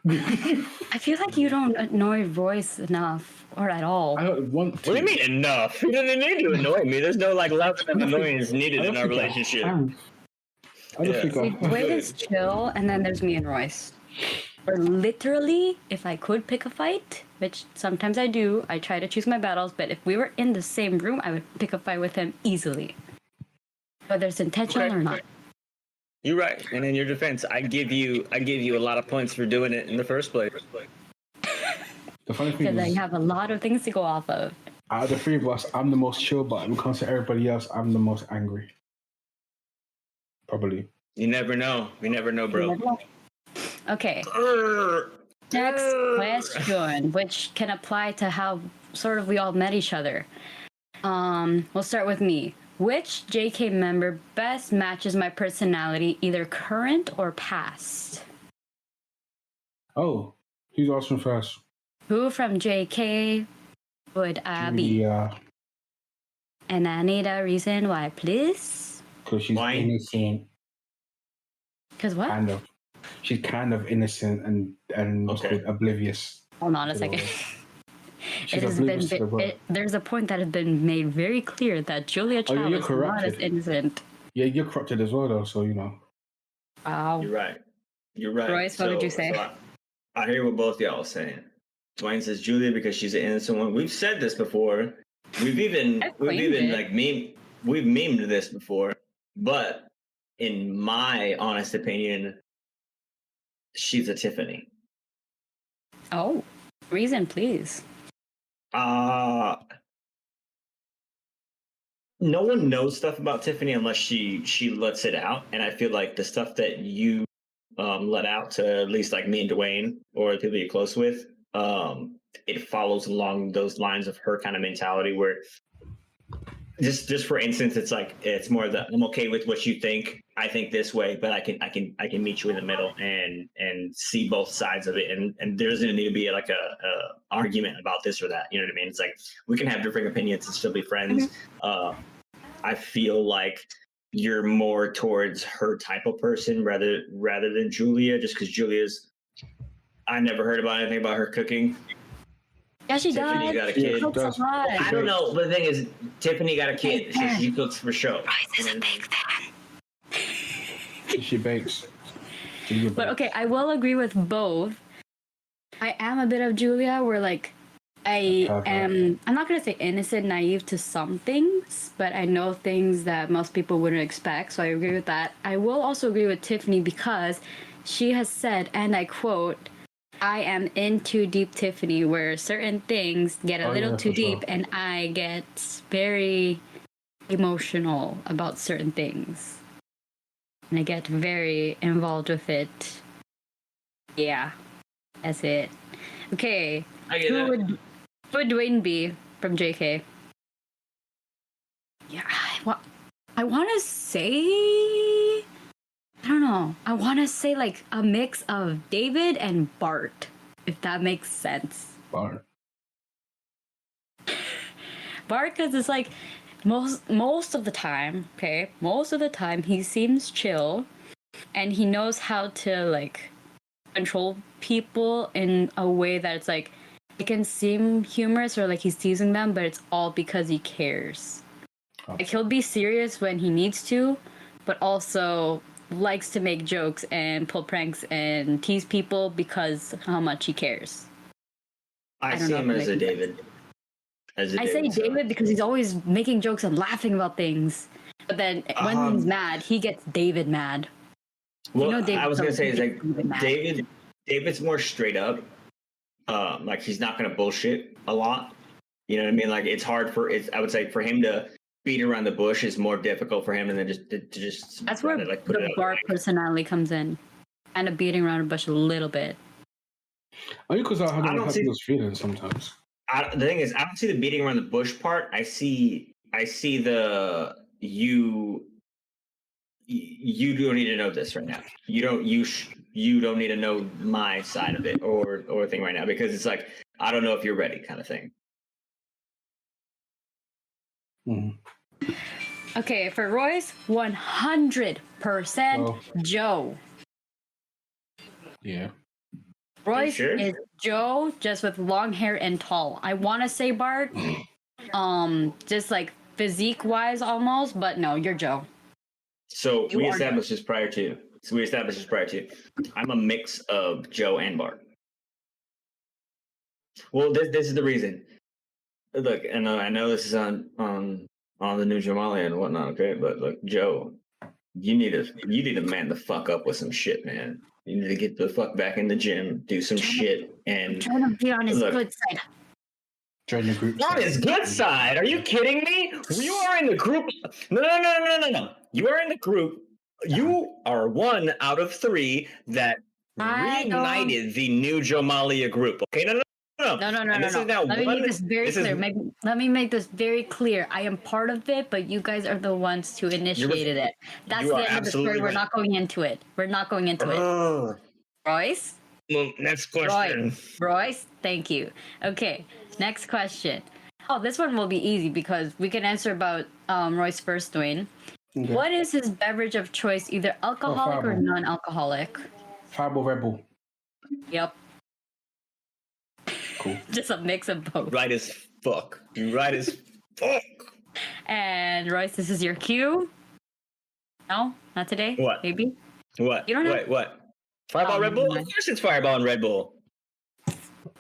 I feel like you don't annoy Royce enough or at all. I don't want to. What do you mean enough? You don't need to annoy me. There's no like level of annoyance needed in our relationship. I don't think See, Dwayne is chill, and then there's me and Royce. Or literally, if I could pick a fight, which sometimes I do, I try to choose my battles. But if we were in the same room, I would pick a fight with him easily, whether it's intentional or not. You're right. And in your defense, I give you a lot of points for doing it in the first place. The funny thing Because I is, have a lot of things to go off of. out of the three of us, I'm the most chill, but when it comes to everybody else, I'm the most angry. Probably. You never know. You never know, bro. Okay. Next question, which can apply to how sort of we all met each other. We'll start with me. Which JK member best matches my personality, either current or past? Oh, who's asking first? Who from JK would I be? Yeah, And I need a reason why, please. because she's innocent. Because what? Kind of. She's kind of innocent and what's called oblivious. Hold on a second. She's It has oblivious to the world. there's a point that has been made very clear that Julia Child you're is not corrupted. as innocent. Yeah, you're corrupted as well, though. So you know. Wow. You're right. You're right. Royce, what would you say? I hear what both y'all are saying. Dwayne says Julia because she's an innocent one. We've said this before. We've even we've memed this before. But in my honest opinion, she's a Tiffany. Oh, reason, please. no one knows stuff about Tiffany unless she lets it out. And I feel like the stuff that you let out to at least like me and Dwayne or the people you're close with, it follows along those lines of her kind of mentality where just for instance, it's like it's more of the I'm okay with what you think. I think this way, but I can meet you in the middle and see both sides of it. And there doesn't need to be like a argument about this or that. You know what I mean? It's like we can have different opinions and still be friends. I feel like you're more towards her type of person rather than Julia, just because Julia's. I never heard about anything about her cooking. Yeah, she Tiffany does. got a She kid. cooks a lot. I don't know. But the thing is, Tiffany got a kid. She cooks for show. She bakes. But okay, I will agree with both. I am a bit of Julia, where like I'm not gonna say innocent, naive to some things, but I know things that most people wouldn't expect. So I agree with that. I will also agree with Tiffany because she has said, and I quote, I am in too deep, Tiffany, where certain things get a little too deep, and I get very emotional about certain things. And I get very involved with it. Yeah, that's it. Okay, who would Dwayne be from JK? Yeah, I want to say... I don't know. I want to say like a mix of David and Bart, if that makes sense. Bart, because it's like most of the time, he seems chill, and he knows how to like control people in a way that it's like it can seem humorous or like he's teasing them, but it's all because he cares. Like he'll be serious when he needs to, but also likes to make jokes and pull pranks and tease people because how much he cares. I see him as a David. I say David because he's always making jokes and laughing about things. But then when he's mad, he gets David mad. Well, I was going to say is like David's more straight up. Like he's not going to bullshit a lot. You know what I mean? Like it's hard I would say for him to beat around the bush is more difficult for him, and then just that's where like, the Bart personality comes in, and a beating around the bush a little bit. Only because I don't see those feelings sometimes. The thing is, I don't see the beating around the bush part. I see the you don't need to know this right now. You don't need to know my side of it or thing right now because it's like I don't know if you're ready kind of thing. Mm-hmm. Okay, for Royce, 100% Joe. Yeah. Royce is Joe, just with long hair and tall. I want to say Bart, just like physique-wise almost, but no, you're Joe. So we established this prior to. I'm a mix of Joe and Bart. Well, this is the reason. Look, and I know this is on the new Jamali and whatnot, okay? But look, Joe, you need to man the fuck up with some shit, man. You need to get the fuck back in the gym, do some shit, and trying to be on his good side. Join your group. On his good side? Are you kidding me? You are in the group. No. You are in the group. You are one out of 3 that reunited the new Jomalia group. Okay, no. No. Let me make this very clear. Let me make this very clear. I am part of it, but you guys are the ones who initiated it. That's the end of the story. We're not going into it. Royce? Well, next question. Royce, thank you. Okay, next question. Oh, this one will be easy because we can answer about Royce first, Dwayne. Okay. What is his beverage of choice, either alcoholic or non-alcoholic? Fireball Red Bull. Yep. Cool. Just a mix of both. Right as fuck. And Royce, this is your cue. No, not today. What? Maybe. What? You don't know. What? Fireball Red Bull? Of course, it's Fireball and Red Bull.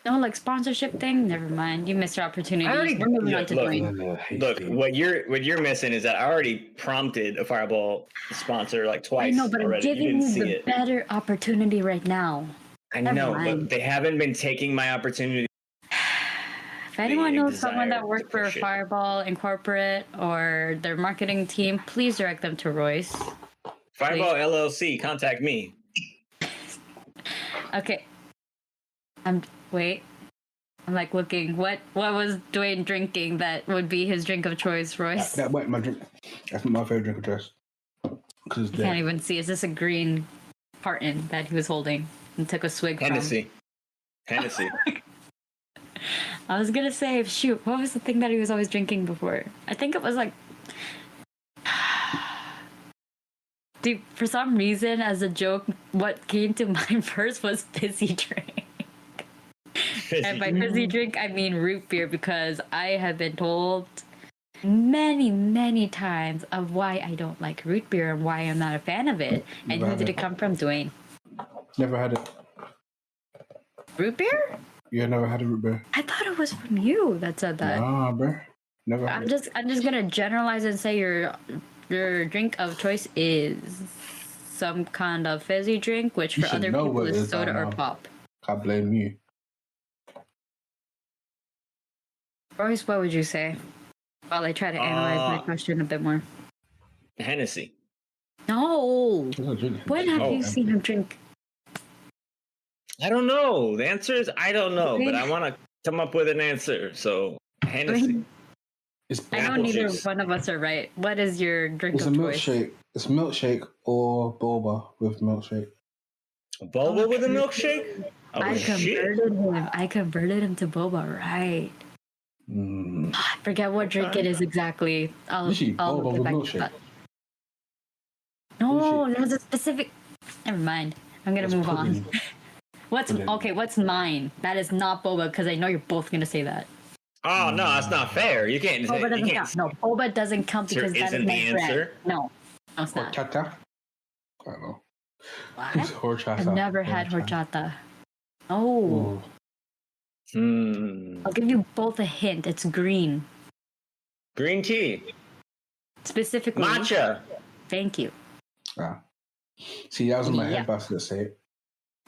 No, like sponsorship thing. Never mind. You missed your opportunity. We're moving on to Dwayne. Look, what you're missing is that I already prompted a Fireball sponsor like twice. I know, but already. I'm giving you the better opportunity right now. I know, but they haven't been taking my opportunity. If anyone the knows someone desire that worked to for push it. Fireball in corporate or their marketing team, please direct them to Royce. Fireball LLC, contact me. Okay. Wait. I'm like looking. What was Dwayne drinking that would be his drink of choice, Royce? That wasn't my drink. That's not my favorite drink of choice. Because I can't even see. Is this a green carton that he was holding and took a swig Hennessy. Hennessy. I was gonna say, shoot, what was the thing that he was always drinking before? I think it was like, dude, for some reason, as a joke, what came to mind first was fizzy drink. And by fizzy drink, I mean root beer, because I have been told many, many times of why I don't like root beer and why I'm not a fan of it. And Never who had did it. it come from, Dwayne? Never had it. Root beer? You never had a root beer? I thought it was from you that said that. Nah, bro. Never had it. I'm just gonna generalize and say your drink of choice is some kind of fizzy drink, which You for should other know people what it is is by soda or now. pop. Can't blame you. Royce, what would you say? While I try to analyze my question a bit more. Hennessy. No. I'm not drinking. When have Oh, you seen him drink? I don't know. The answer is I don't know, but I want to come up with an answer. So Hennessy. It's I know Apple neither juice. one of us are right. What is your drink It's a of choice? milkshake. It's milkshake or boba with milkshake. Boba with a milkshake? Oh I shit! converted him. I converted him to boba, right? Mm. I forget what drink it is exactly. I'll Usually boba get with back to milkshake. that. No, Usually- there's a specific. Never mind. I'm gonna It's move pudding. on. What's Pudding. okay? What's mine? That is not boba, because I know you're both gonna say that. Oh no, that's not fair. You can't. Boba You doesn't can't. count. No, boba doesn't count Sir, because that is isn't my the brand. answer? No, it's not. Horchata? I don't know. What? It's horchata. I've never had horchata. Oh, Ooh. Hmm. I'll give you both a hint. It's green. Green tea. Specifically. Matcha. Thank you. Ah. See, that was in my Yeah. head, but I should say it.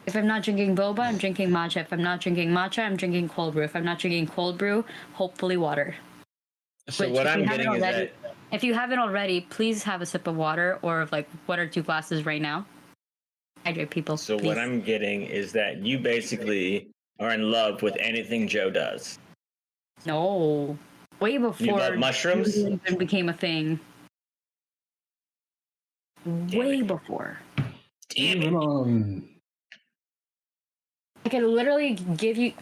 If I'm not drinking boba, I'm drinking matcha. If I'm not drinking matcha, I'm drinking cold brew. If I'm not drinking cold brew, hopefully water. So Which, what if you I'm haven't getting is already- that. If you haven't already, please have a sip of water or of like 1 or 2 glasses right now. Hydrate people. So please. what I'm getting is that you basically are in love with anything Joe does. No. Way before You love mushrooms? it even became a thing. Way before. Damn Even it. on. I can literally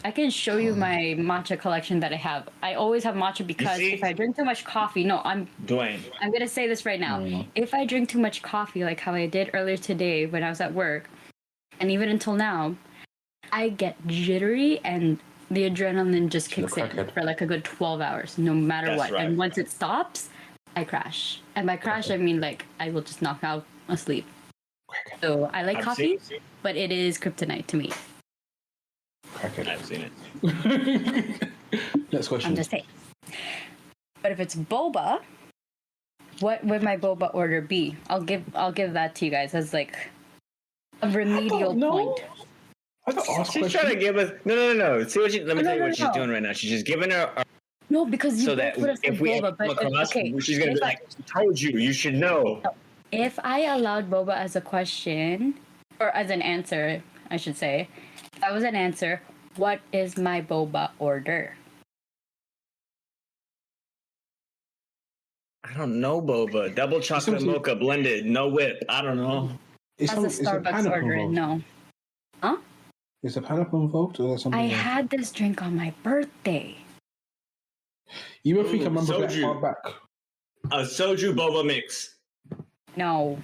I can show you my matcha collection that I have. I always have matcha because see? if I drink too much coffee, Dwayne. I'm gonna say this right now. Mm. If I drink too much coffee, like how I did earlier today when I was at work, and even until now, I get jittery and the adrenaline just You're kicks in crackhead. for like a good 12 hours, no matter That's what. right. And once it stops, I crash. And by crash, I mean like I will just knock out asleep. So I like I've coffee, seen- but it is kryptonite to me. Crackhead. I've seen it. Next question. I'm just saying. But if it's boba, what would my boba order be? I'll give that to you guys as like a remedial point. I got asked She's trying to questions. give us no. See what let me No, tell you no, what she's no. doing right now. She's just giving her No, because you so both that would have said if we boba, but come across, okay. she's gonna be if I- like, I told you, you should know. If I allowed boba as a question, or as an answer, I should say, if that was an answer, what is my boba order? I don't know, boba. Double chocolate Something- mocha blended, no whip. I don't know. Is That's a Starbucks pineapple order, and involved? no. Is a pineapple involved or is that something I else? had this drink on my birthday. You don't think I Ooh, remember that soju. far back? A soju boba mix. No.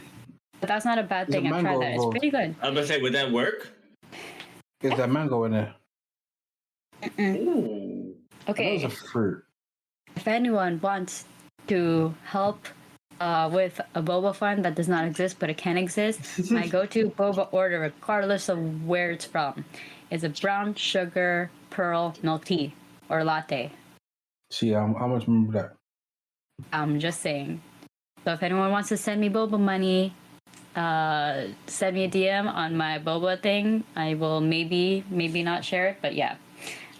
But that's not a bad Is thing. it I've tried mango that. It's involved? pretty good. I was gonna say, would that work? Is there mango in there? Ooh. That Okay. was a fruit. If anyone wants to help with a boba fund that does not exist but it can exist, my go-to boba order, regardless of where it's from, is a brown sugar pearl milk tea or latte. See, how much remember that? I'm just saying. So if anyone wants to send me boba money, send me a DM on my boba thing. I will maybe not share it, but yeah.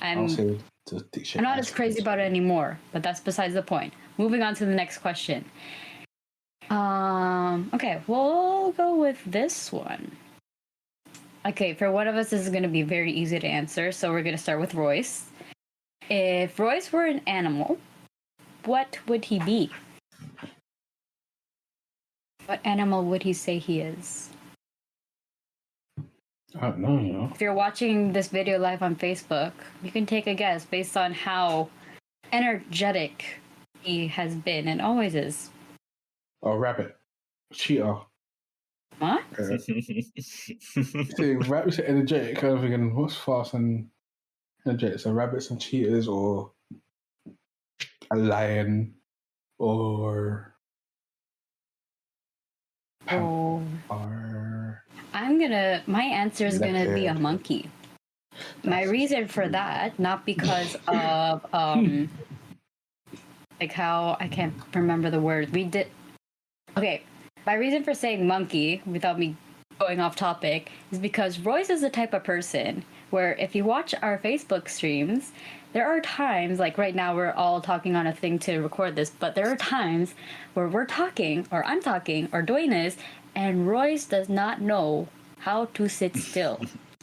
I'll say to I'm not as crazy about it anymore, but that's besides the point. Moving on to the next question. Okay, we'll go with this one. Okay, for one of us, this is going to be very easy to answer, so we're going to start with Royce. If Royce were an animal, what would he be? What animal would he say he is? I don't know, you know. If you're watching this video live on Facebook, you can take a guess based on how energetic he has been and always is. Oh, rabbit. Cheetah. What? See, rabbits are energetic. Kind of thinking, what's fast and energetic? So rabbits and cheetahs, or a lion, or Oh, or my answer is gonna be a leopard. monkey. My reason for that, not because of like how I can't remember the word. Okay, my reason for saying monkey without me going off topic is because Royce is the type of person where if you watch our Facebook streams, there are times, like right now we're all talking on a thing to record this, but there are times where we're talking, or I'm talking, or Dwayne is, and Royce does not know how to sit still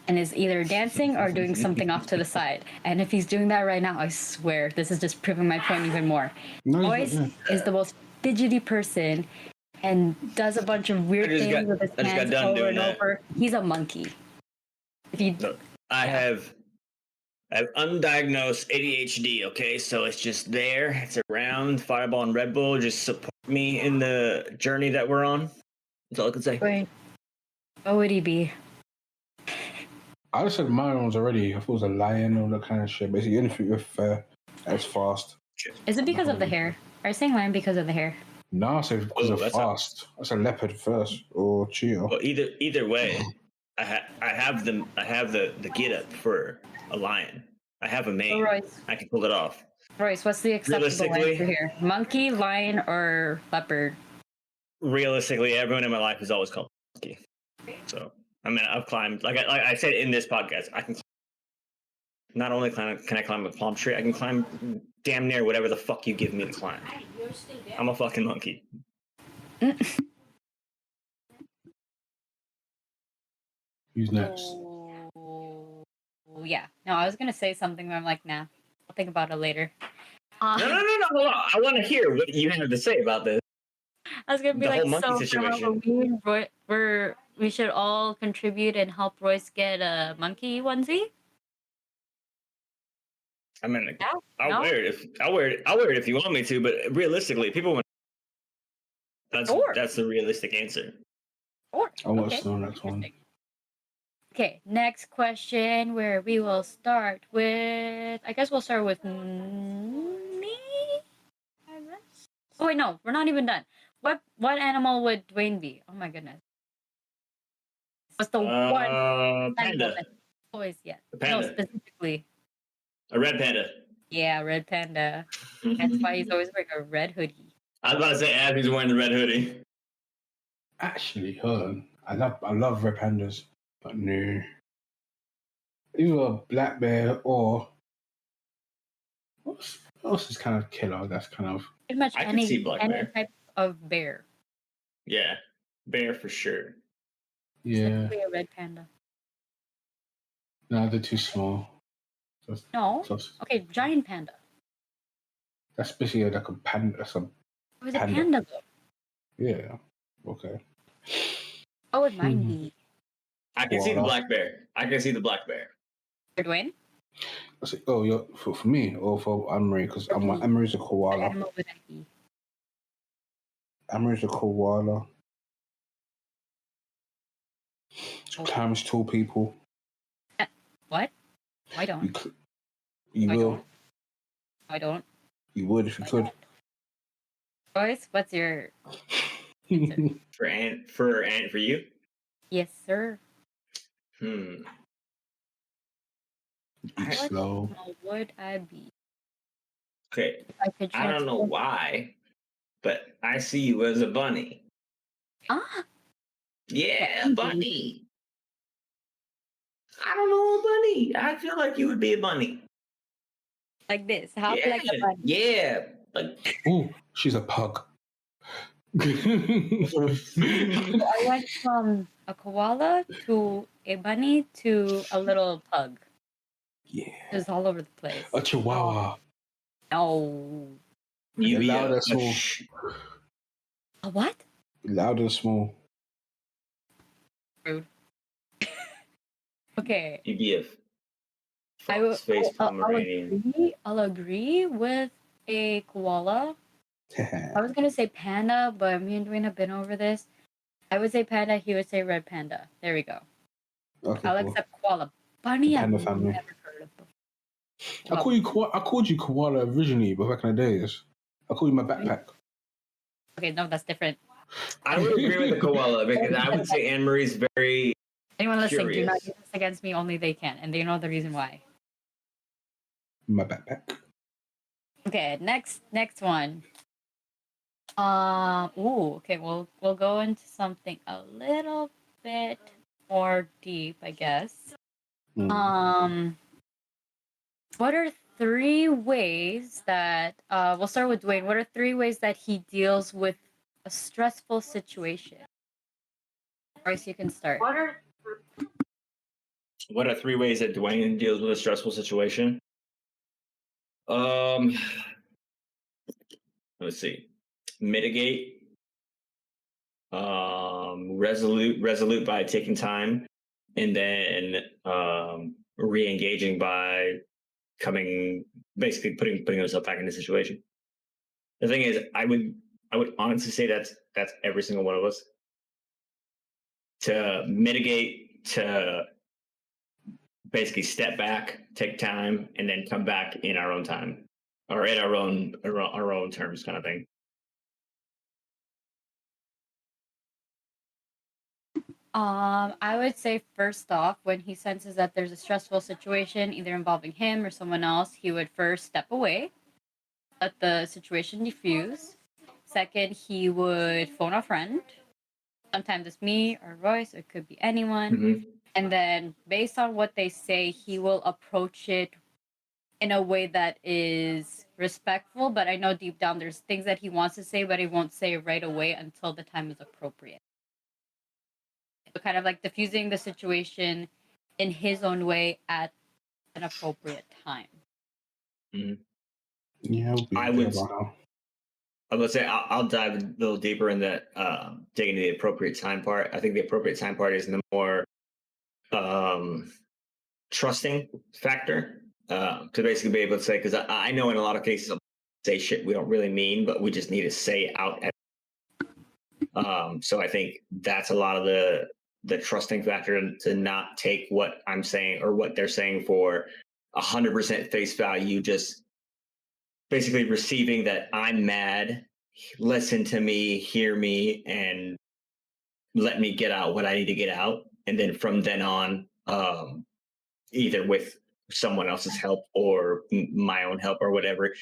and is either dancing or doing something off to the side. And if he's doing that right now, I swear this is just proving my point even more. No, Royce is the most fidgety person and does a bunch of weird things with his hands over and over. He's a monkey. If you Look, I have undiagnosed ADHD, okay? So it's just there. It's around. Fireball and Red Bull just support me in the journey that we're on. That's all I can say. Wait, what would he be? I just said mine was already. I thought it was a lion, all that kind of shit. Basically, anything with that's fast. Is it because of the hair? Are you saying lion because of the hair? No, I said because of fast. That's a leopard first, or cheetah. Well, either way, I have the get up for a lion. I have a mane. Royce. I can pull it off. Royce, what's the acceptable answer here? Monkey, lion, or leopard? Realistically, everyone in my life has always called me monkey. So I mean, I've climbed like I said in this podcast. I can not only can I climb a palm tree, I can climb damn near whatever the fuck you give me to climb. I'm a fucking monkey. Who's next? Oh, yeah. No, I was gonna say something, but I'm like, nah. I'll think about it later. No. Hold on. I want to hear what you have to say about this. I was gonna be like, so for Halloween, we should all contribute and help Royce get a monkey onesie. I mean, I'll wear it if you want me to, but realistically, people want. That's the realistic answer. I want to know next one. Okay, next question, where we will start with. I guess we'll start with me. Oh wait, no, we're not even done. What animal would Dwayne be? Oh my goodness. What's the one panda? Always, yeah. Panda. No, specifically. A red panda. Yeah, red panda. That's why he's always wearing a red hoodie. I was about to say Abby's wearing the red hoodie. Actually, hold on. I love red pandas, but no. Either a black bear or what else is kind of killer? That's kind of pretty much I can see black any bear. type of bear. Yeah, bear for sure. Yeah. Specifically a red panda. No, they're too small. No. Okay, giant panda. That's basically like a panda. That's a Where's a panda though? Yeah. Okay. What would mine be? I can see the black bear. For Dwayne? Oh, for me or for Anne-Marie? Because Anne-Marie's a koala. What animal would I be? Anne-Marie's a koala. She climbs tall people. What? I don't. You will. I don't. You would if you could. Royce, what's your for you? Yes, sir. Be What slow. animal would I be? Okay. If I don't know why, but I see you as a bunny. Ah. Yeah, bunny. I don't know, a bunny. I feel like you would be a bunny. Like this. Hop Yeah, like a bunny. yeah. Like, Ooh, she's a pug. I went from a koala to a bunny to a little pug. Yeah. It was all over the place. A chihuahua. No. you be Loud or small? A what? Loud or small? Rude. Okay. you'd be a I'll, face I'll Pomeranian. agree with a koala. I was gonna say panda, but me and Dwayne have been over this. I would say panda. He would say red panda. There we go. Okay, I'll cool. accept koala. Bunny, I've Panda never family. heard of before. I called you koala originally, but back in the days, I called you my backpack. Okay, no, that's different. I would agree with the koala because I would say Anne Marie's very Anyone listening, do not curious. use this against me. Only they can, and they know the reason why. My backpack. Okay, next one. Okay, we'll go into something a little bit more deep, I guess. What are 3 ways that we'll start with Dwayne. What are 3 ways that he deals with a stressful situation? Bryce, you can start. What are 3 ways that Dwayne deals with a stressful situation? Let's see. Mitigate. Resolute by taking time, and then re-engaging by basically putting yourself back in the situation. The thing is, I would honestly say that's every single one of us. To mitigate, to basically step back, take time, and then come back in our own time or in our own terms, kind of thing. I would say first off, when he senses that there's a stressful situation, either involving him or someone else, he would first step away, let the situation diffuse. Second, he would phone a friend. Sometimes it's me or Royce, it could be anyone. Mm-hmm. And then based on what they say, he will approach it in a way that is respectful. But I know deep down there's things that he wants to say, but he won't say right away until the time is appropriate. So kind of like diffusing the situation in his own way at an appropriate time. Mm-hmm. Yeah, I would say I'll dive a little deeper in that digging into the appropriate time part. I think the appropriate time part is the more trusting factor to basically be able to say, because I know in a lot of cases I'll say shit we don't really mean, but we just need to say it out. So I think that's a lot of the trusting factor, to not take what I'm saying or what they're saying for 100% face value, just basically receiving that I'm mad, listen to me, hear me, and let me get out what I need to get out. And then from then on, either with someone else's help or my own help or whatever,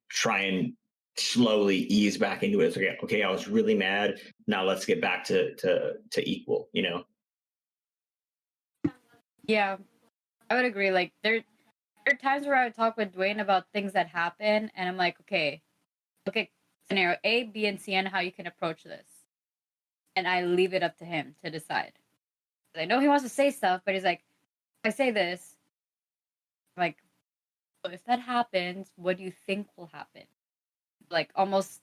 try and slowly ease back into it. So, okay, I was really mad. Now let's get back to equal, Yeah, I would agree. Like there are times where I would talk with Dwayne about things that happen, and I'm like, okay, scenario A, B, and C, and how you can approach this, and I leave it up to him to decide. I know he wants to say stuff, but he's like, if I say this, like, so if that happens, what do you think will happen? Like, almost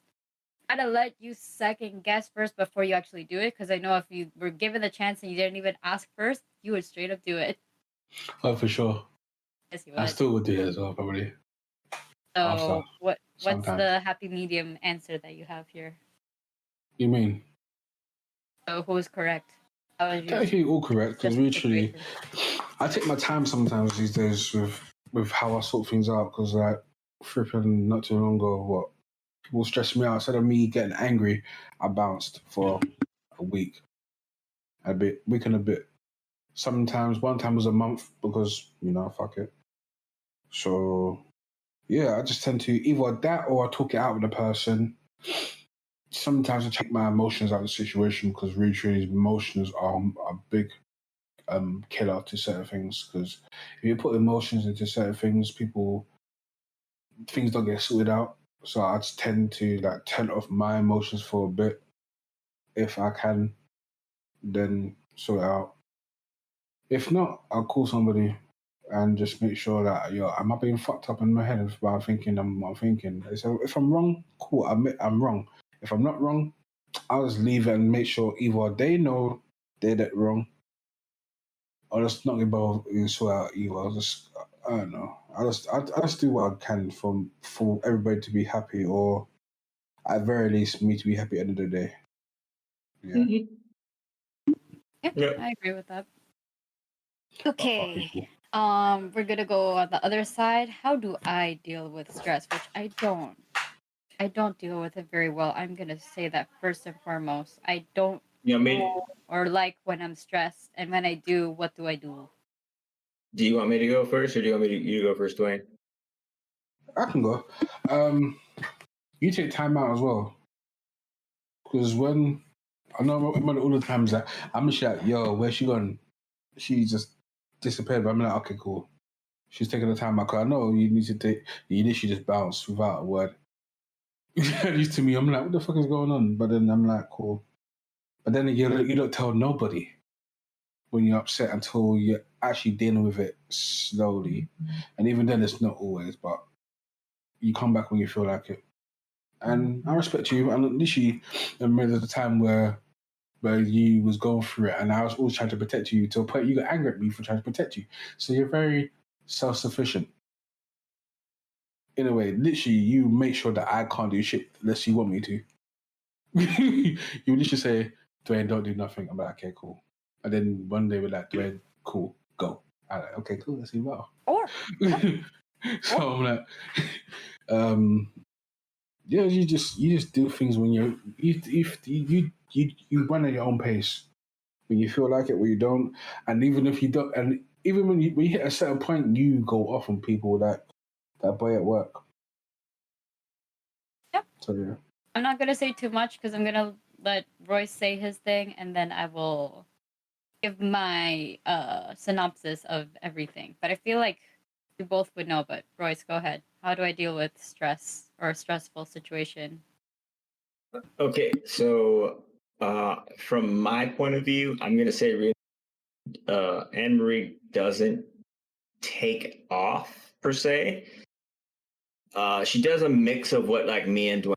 gotta let you second guess first before you actually do it, because I know if you were given the chance and you didn't even ask first, you would straight up do it. Oh, for sure. Yes, you would. I still would do it as well, probably. So, what's sometimes. the happy medium answer that you have here? You mean? So, who is correct? Technically all correct, because literally, I take my time sometimes these days with how I sort things out, because like, flipping not too long ago, people stress me out. Instead of me getting angry, I bounced for a week and a bit. Sometimes, one time was a month, because, fuck it. So, yeah, I just tend to either that or I talk it out with the person. Sometimes I take my emotions out of the situation, because really, truly, emotions are a big killer to certain things. Because if you put emotions into certain things, people things don't get sorted out. So I just tend to like turn off my emotions for a bit. If I can, then sort it out. If not, I'll call somebody and just make sure that, yo, am I being fucked up in my head by thinking I'm thinking? So if I'm wrong, cool, I admit I'm wrong. If I'm not wrong, I'll just leave it and make sure either they know they're that wrong, or just not get both and sort out either. I don't know. I just do what I can for everybody to be happy, or at very least me to be happy at the end of the day. Yeah. Mm-hmm. Yeah, Yep. I agree with that. But fuck Okay. people. We're gonna go on the other side. How do I deal with stress? Which I don't. I don't deal with it very well. I'm gonna say that first and foremost. I don't You know, maybe, know or like when I'm stressed, and when I do, what do I do? do you want me to go first, or do you want you to go first, Dwayne? I can go. You take time out as well, because when I know all the times that I'm just like, yo, where's she gone? She just disappeared. But I'm like, okay, cool. She's taking the time out. Cause I know you need to take. You literally just bounce without a word. At least to me, I'm like, what the fuck is going on? But then I'm like, cool. But then you don't tell nobody when you're upset until you're actually dealing with it slowly. And even then, it's not always, but you come back when you feel like it. And I respect you. And literally, I remember there's a time where you was going through it, and I was always trying to protect you to a point you got angry at me for trying to protect you. So you're very self-sufficient. In a way, literally, you make sure that I can't do shit unless you want me to. You literally say, Dwayne, don't do nothing. I'm like, okay, cool. And then one day we're like, Dwayne, cool, go. I'm like, okay, cool, let's see what. Or So I'm like, yeah, you just do things when you run at your own pace. When you feel like it, when you don't, and even if you don't, and even when you hit a certain point, you go off on people that boy at work. Yep. So yeah. I'm not gonna say too much because I'm gonna let Royce say his thing, and then I will give my synopsis of everything. But I feel like we both would know. But Royce, go ahead. How do I deal with stress or a stressful situation? Okay, so from my point of view, I'm gonna say really, Anne Marie doesn't take off per se. She does a mix of what like me and Dwayne.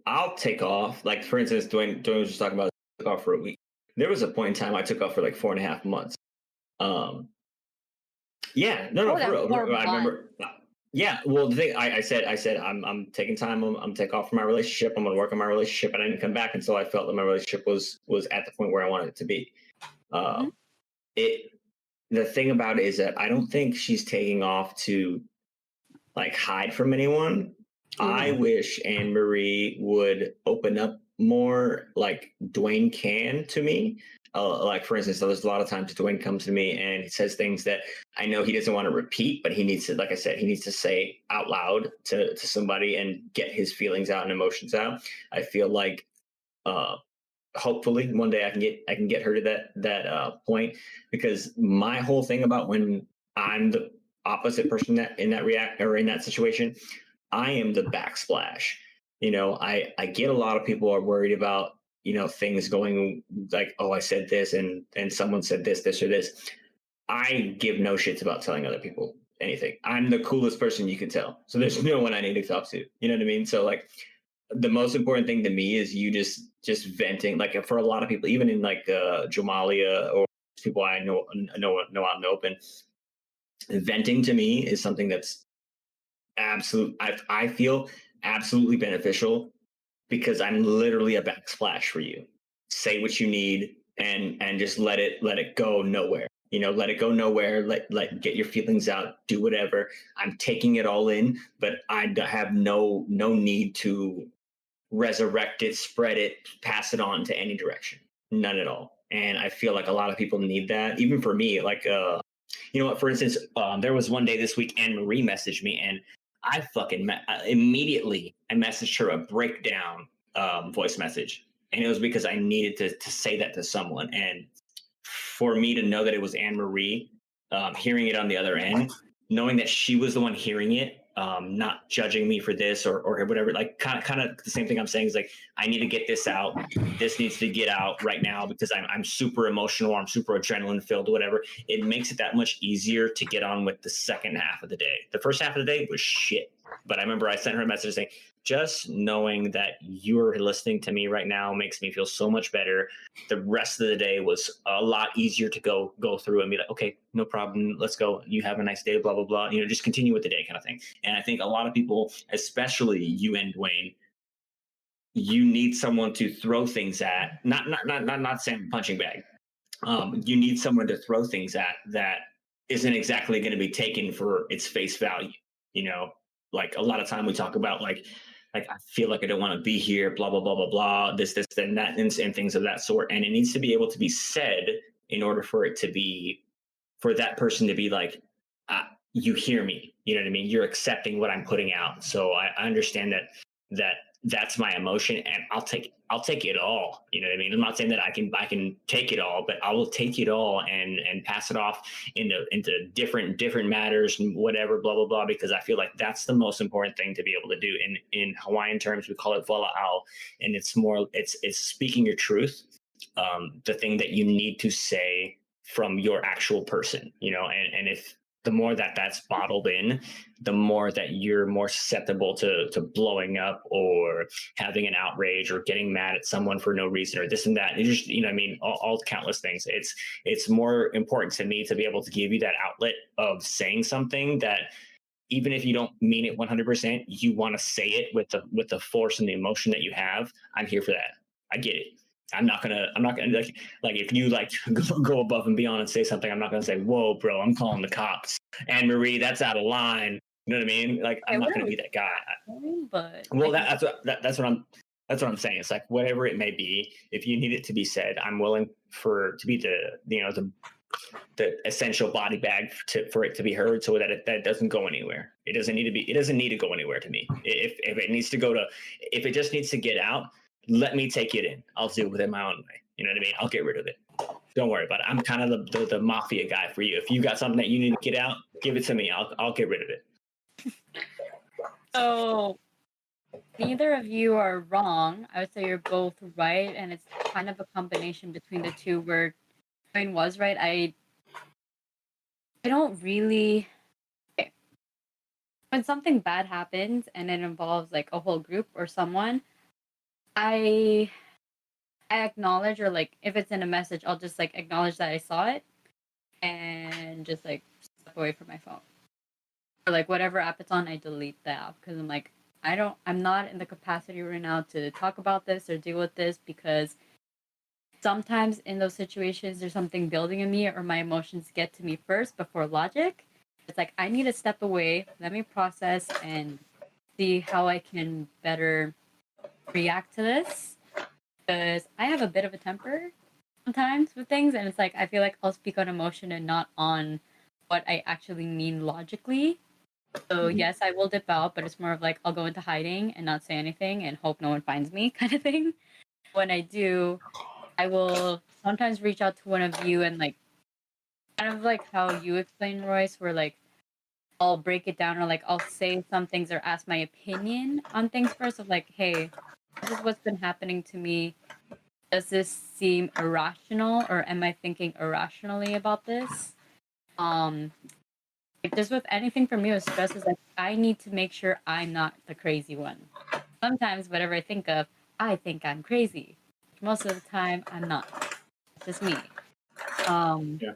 I'll take off. Like for instance, Dwayne was just talking about took off for a week. There was a point in time I took off for like 4.5 months. Yeah, no, for real. I remember. Yeah, well, the thing I said I'm taking time. I'm taking off from my relationship. I'm going to work on my relationship, and I didn't come back until I felt that my relationship was at the point where I wanted it to be. The thing about it is that I don't think she's taking off to like hide from anyone. I wish Anne Marie would open up more, like Dwayne can to me. Like for instance, there's a lot of times Dwayne comes to me and he says things that I know he doesn't want to repeat, but he needs to, like I said, he needs to say out loud to somebody and get his feelings out and emotions out. I feel like hopefully one day I can get her to that point, because my whole thing about when I'm the opposite person that in that react or in that situation, I am the backsplash. You know, I get a lot of people are worried about, you know, things going like, oh, I said this and someone said this or this. I give no shits about telling other people anything. I'm the coolest person you can tell. So there's no one I need to talk to. You know what I mean? So like the most important thing to me is you just venting. Like for a lot of people, even in like Jamalia or people I know out in the open, venting to me is something that's I feel absolutely beneficial, because I'm literally a backsplash for you. Say what you need and just let it go nowhere. You know, let it go nowhere. Let get your feelings out. Do whatever. I'm taking it all in, but I have no need to resurrect it, spread it, pass it on to any direction. None at all. And I feel like a lot of people need that. Even for me, like you know what? For instance, there was one day this week, Anne Marie messaged me, and I fucking immediately I messaged her a breakdown voice message, and it was because I needed to say that to someone. And for me to know that it was Anne Marie, hearing it on the other end, knowing that she was the one hearing it, not judging me for this or whatever. Like kind of the same thing I'm saying is like, I need to get this out. This needs to get out right now because I'm super emotional. I'm super adrenaline filled, whatever. It makes it that much easier to get on with the second half of the day. The first half of the day was shit. But I remember I sent her a message saying, just knowing that you're listening to me right now makes me feel so much better. The rest of the day was a lot easier to go through and be like, okay, no problem. Let's go. You have a nice day, blah, blah, blah. You know, just continue with the day kind of thing. And I think a lot of people, especially you and Dwayne, you need someone to throw things at, not saying punching bag. You need someone to throw things at that isn't exactly going to be taken for its face value. You know, like a lot of time we talk about like I feel like I don't want to be here, blah blah blah blah blah, this and that, and things of that sort. And it needs to be able to be said in order for it to be, for that person to be like, you hear me, you know what I mean? You're accepting what I'm putting out. So I understand that's my emotion, and I'll take it all. You know what I mean? I'm not saying that I can take it all, but I will take it all and pass it off into different matters and whatever, blah blah blah. Because I feel like that's the most important thing to be able to do. In Hawaiian terms, we call it wala'au, and it's speaking your truth, the thing that you need to say from your actual person. You know, and if the more that's bottled in, the more that you're more susceptible to blowing up or having an outrage or getting mad at someone for no reason or this and that. It just, you know what I mean? All countless things. It's more important to me to be able to give you that outlet of saying something that even if you don't mean it 100%, you want to say it with the force and the emotion that you have. I'm here for that. I get it. I'm not gonna like if you like go above and beyond and say something, I'm not gonna say, whoa, bro, I'm calling the cops. Anne Marie, that's out of line. You know what I mean? Like I'm not gonna be that guy. But well, that's what I'm saying. It's like whatever it may be, if you need it to be said, I'm willing to be the essential body bag for it to be heard, so that that doesn't go anywhere. It doesn't need to go anywhere to me. If it needs to go to, if it just needs to get out, let me take it in. I'll do it within my own way. You know what I mean? I'll get rid of it. Don't worry about it. I'm kind of the mafia guy for you. If you got something that you need to get out, give it to me. I'll get rid of it. So neither of you are wrong. I would say you're both right, and it's kind of a combination between the two where Dwayne was right. I don't really, okay. When something bad happens and it involves like a whole group or someone, I acknowledge, or like if it's in a message, I'll just like acknowledge that I saw it and just like step away from my phone. Or like whatever app it's on, I delete the app because I'm like, I'm not in the capacity right now to talk about this or deal with this, because sometimes in those situations there's something building in me or my emotions get to me first before logic. It's like I need to step away, let me process and see how I can better react to this, because I have a bit of a temper sometimes with things, and it's like I feel like I'll speak on emotion and not on what I actually mean logically. So yes, I will dip out, but it's more of like I'll go into hiding and not say anything and hope no one finds me kind of thing. When I do, I will sometimes reach out to one of you and like kind of like how you explain, Royce, where like I'll break it down, or like I'll say some things or ask my opinion on things first, of like, hey, this is what's been happening to me. Does this seem irrational, or am I thinking irrationally about this? Like just with anything from you, with stress is like I need to make sure I'm not the crazy one. Sometimes whatever I think of, I think I'm crazy. Most of the time I'm not. It's just me. Yeah.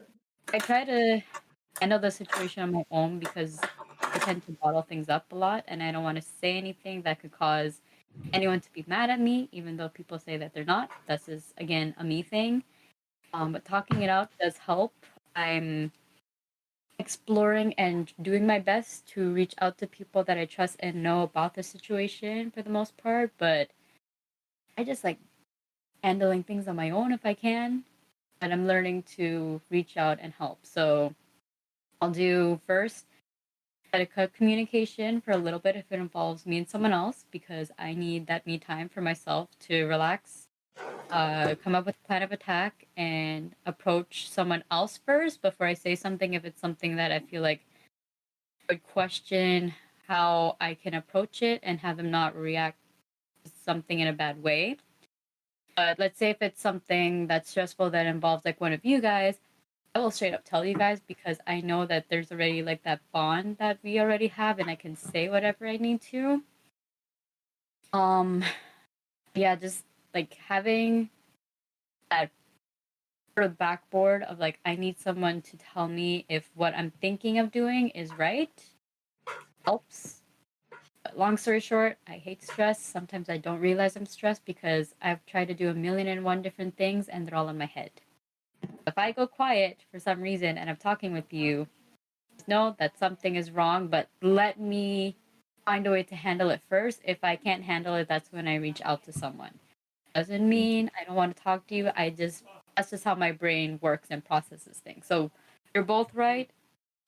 I try to handle the situation on my own because I tend to bottle things up a lot, and I don't want to say anything that could cause anyone to be mad at me, even though people say that they're not. This is again a me thing. But talking it out does help. I'm exploring and doing my best to reach out to people that I trust and know about the situation for the most part, but I just like handling things on my own if I can. But I'm learning to reach out and help. So I'll do first try to cut communication for a little bit if it involves me and someone else, because I need that me time for myself to relax, come up with a plan of attack, and approach someone else first before I say something if it's something that I feel like would question how I can approach it and have them not react to something in a bad way. But let's say if it's something that's stressful that involves like one of you guys, I will straight up tell you guys because I know that there's already like that bond that we already have and I can say whatever I need to. Yeah, just like having that sort of backboard of like I need someone to tell me if what I'm thinking of doing is right helps. But long story short, I hate stress. Sometimes I don't realize I'm stressed because I've tried to do a million and one different things and they're all in my head. If I go quiet for some reason and I'm talking with you, just know that something is wrong, but let me find a way to handle it first. If I can't handle it, that's when I reach out to someone. Doesn't mean I don't want to talk to you. That's just how my brain works and processes things. So you're both right,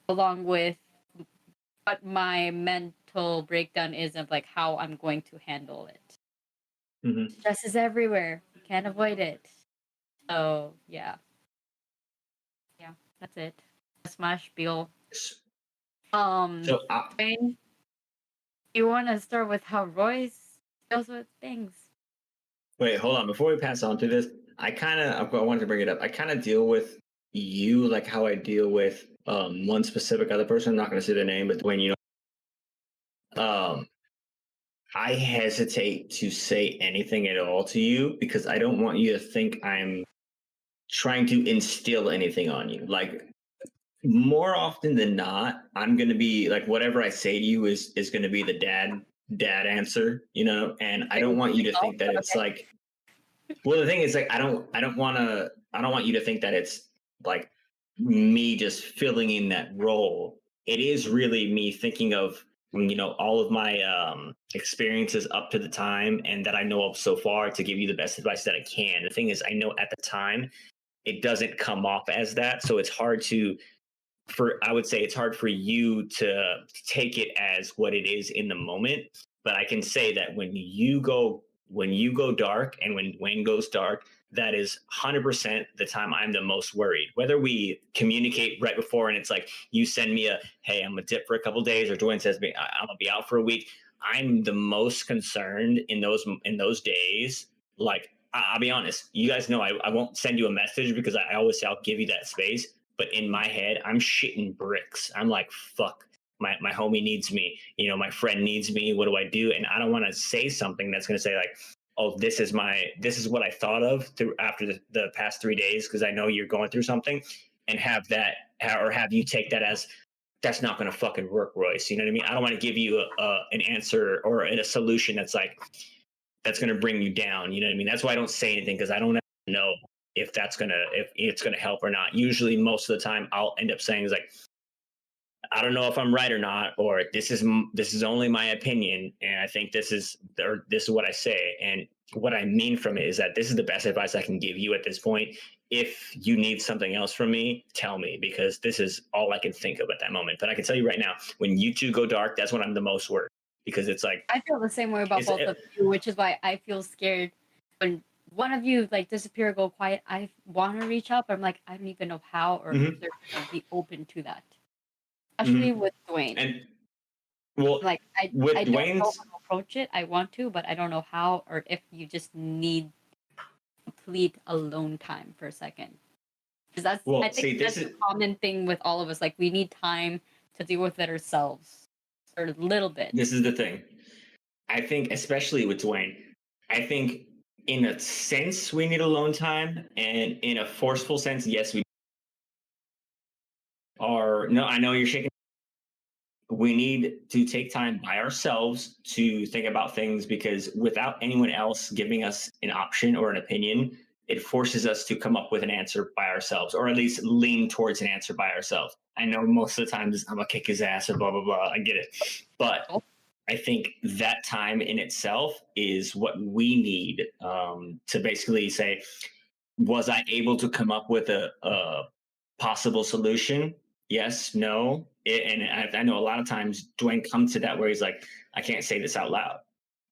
along with what my mental breakdown is of like how I'm going to handle it. Mm-hmm. Stress is everywhere. You can't avoid it. So yeah. That's it. That's my spiel. So Wayne, you want to start with how Royce deals with things? wait, hold on. Before we pass on to this, I wanted to bring it up. I kind of deal with you like how I deal with one specific other person. I'm not going to say their name, but Dwayne, I hesitate to say anything at all to you because I don't want you to think I'm trying to instill anything on you. Like more often than not, I'm going to be like whatever I say to you is going to be the dad answer, and I don't want you to think that it's like, well, the thing is like I don't want you to think that it's like me just filling in that role. It is really me thinking of all of my experiences up to the time and that I know of so far to give you the best advice that I can. The thing is, I know at the time it doesn't come off as that, so it's hard I would say it's hard for you to take it as what it is in the moment. But I can say that when you go dark and when Wayne goes dark, that is 100% the time I'm the most worried. Whether we communicate right before and it's like you send me hey, I'm gonna dip for a couple days, or Dwayne says to me, I'm gonna be out for a week. I'm the most concerned in those days. Like I'll be honest, you guys know I won't send you a message because I always say I'll give you that space. But in my head, I'm shitting bricks. I'm like, fuck, my homie needs me. My friend needs me. What do I do? And I don't want to say something that's going to say like, oh, this is what I thought of after the past 3 days because I know you're going through something, and have you take that as that's not going to fucking work, Royce. You know what I mean? I don't want to give you an answer or a solution that's going to bring you down. You know what I mean? That's why I don't say anything because I don't know if it's gonna help or not. Usually, most of the time, I'll end up saying is like, I don't know if I'm right or not, or this is only my opinion, and I think this is what I say, and what I mean from it is that this is the best advice I can give you at this point. If you need something else from me, tell me, because this is all I can think of at that moment. But I can tell you right now, when you two go dark, that's when I'm the most worried, because it's like I feel the same way about both of you, which is why I feel scared when one of you like disappear or go quiet. I want to reach out, but I'm like, I don't even know how or if they're going to be open to that. Especially with Dwayne. And well, like I don't know how to approach it. I want to, but I don't know how, or if you just need complete alone time for a second. Because I think that's a common thing with all of us. Like we need time to deal with it ourselves, or a little bit. This is the thing. I think, especially with Dwayne, I think in a sense we need alone time, and in a forceful sense, yes, we are. No, I know you're shaking. We need to take time by ourselves to think about things, because without anyone else giving us an option or an opinion, it forces us to come up with an answer by ourselves, or at least lean towards an answer by ourselves. I know most of the times I'm gonna kick his ass or blah blah blah. I get it, but I think that time in itself is what we need to basically say, was I able to come up with a possible solution? Yes, no. And I know a lot of times Dwayne comes to that where he's like, I can't say this out loud.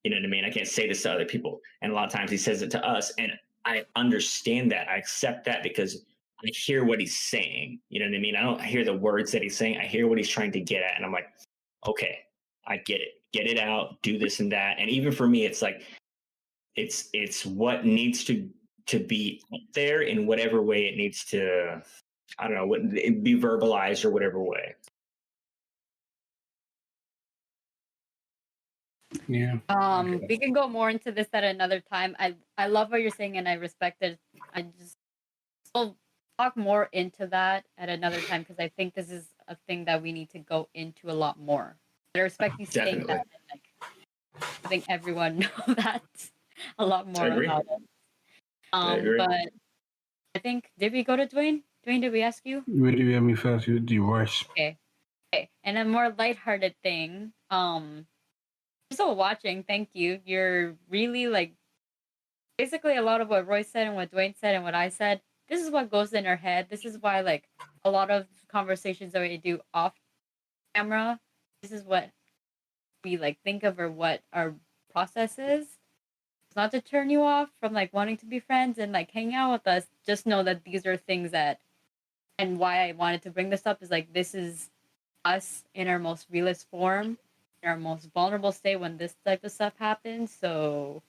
You know what I mean? I can't say this to other people. And a lot of times he says it to us. And I understand that. I accept that because I hear what he's saying. You know what I mean? I don't hear the words that he's saying. I hear what he's trying to get at. And I'm like, okay, I get it. Get it out, do this and that. And even for me, it's like it's what needs to be up there in whatever way it needs to, I don't know, what it be verbalized or whatever way. Yeah. We can go more into this at another time. I love what you're saying and I respect it. I just will talk more into that at another time because I think this is a thing that we need to go into a lot more. I respect you saying that. And, like, I think everyone know that a lot more about it. I agree. But I think, did we go to Dwayne? Dwayne, did we ask you? Where do you have me first? You do Royce. Okay. And a more lighthearted thing. You're still watching. Thank you. You're really like basically a lot of what Roy said and what Dwayne said and what I said. This is what goes in our head. This is why like a lot of conversations that we do off camera. This is what we like think of or what our process is. It's not to turn you off from like wanting to be friends and like hang out with us. Just know that these are things that, and why I wanted to bring this up is like this is us in our most realist form, in our most vulnerable state when this type of stuff happens. So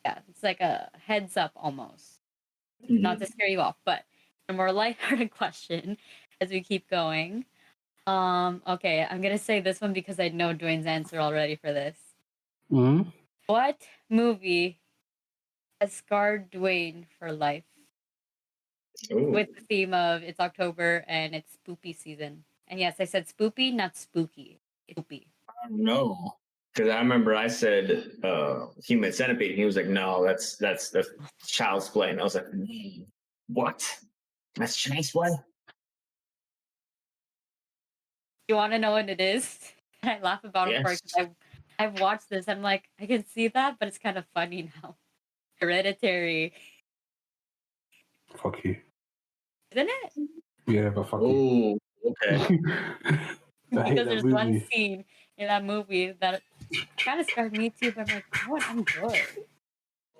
yeah, it's like a heads up almost. Mm-hmm. Not to scare you off, but a more lighthearted question as we keep going. Okay, I'm gonna say this one because I know Dwayne's answer already for this. Mm-hmm. What movie has scarred Dwayne for life? Ooh. With the theme of it's October and it's spoopy season. And yes, I said spoopy, not spooky. It's spoopy. No. Because I remember I said Human Centipede, and he was like, "No, that's child's play." And I was like, "What? That's child's play?" You want to know what it is? I laugh about it because I've watched this. I'm like, I can see that, but it's kind of funny now. Hereditary. Fuck you. Isn't it? Yeah, but fuck you. Oh, okay. Because there's one scene in that movie that kind of scared me too, but I'm like, oh, I'm good.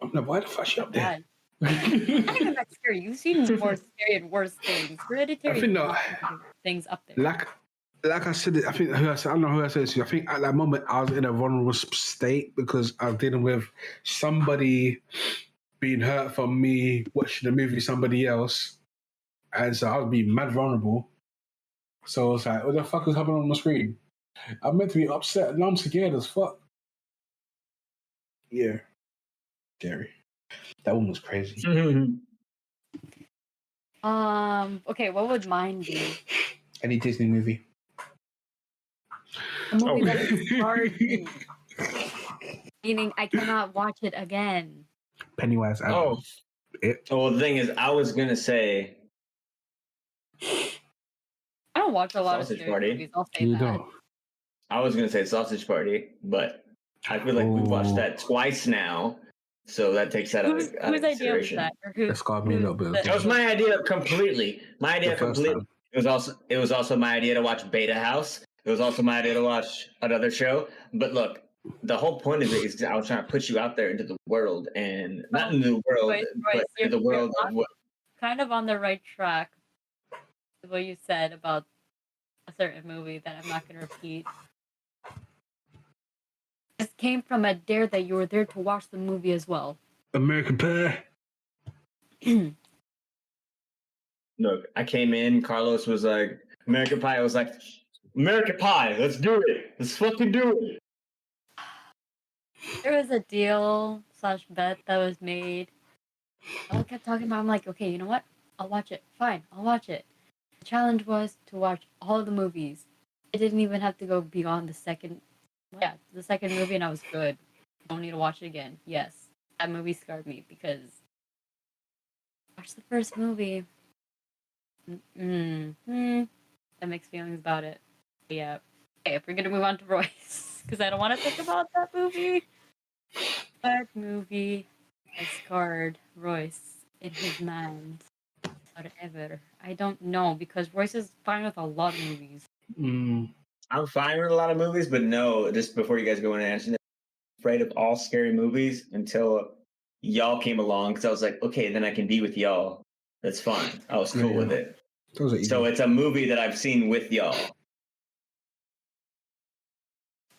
I'm like, why the fuck you up there? I think I'm not scary. You've seen more scary and worse things. Hereditary I think things up there. Like I said, I think I don't know who I said it to. I think at that moment I was in a vulnerable state because I was dealing with somebody being hurt from me watching a movie somebody else, and so I was being mad vulnerable. So I was like, what the fuck is happening on the screen? I'm meant to be upset and I'm scared as fuck. Yeah. Scary. That one was crazy. Okay, what would mine be? Any Disney movie. A movie that is scarred me. Meaning I cannot watch it again. Pennywise. Well, the thing is, I was gonna say I don't watch a lot of Sausage scary Party. movies. I'll say You that. don't. I was gonna say Sausage Party, but I feel like we've watched that twice now, so that takes that out of Whose idea was consideration. that? Or who? That scarred me a little bit. That was my idea completely. My idea The first completely. time. It was also my idea to watch Beta House. It was also my idea to watch another show. But look, the whole point of it is I was trying to put you out there into the world, and not into the world, but into the world of what. Kind of on the right track. What you said about a certain movie that I'm not going to repeat. This came from a dare that you were there to watch the movie as well. American Pie. Look, I came in. Carlos was like, American Pie. I was like, American Pie. Let's do it. Let's fucking do it. There was a deal / bet that was made. I kept talking about. I'm like, okay, you know what? I'll watch it. Fine, I'll watch it. The challenge was to watch all of the movies. I didn't even have to go beyond the second. Yeah, the second movie, and I was good. Don't need to watch it again. Yes, that movie scarred me because watch the first movie. That makes feelings about it. But yeah. Okay, if we're gonna move on to Royce, because I don't want to think about that movie. That movie has scarred Royce in his mind forever. I don't know because Royce is fine with a lot of movies. I'm fine with a lot of movies, but no, just before you guys go in and answer, I'm afraid of all scary movies until y'all came along because I was like, okay, then I can be with y'all. That's fine. I was cool with it. So it's a movie that I've seen with y'all.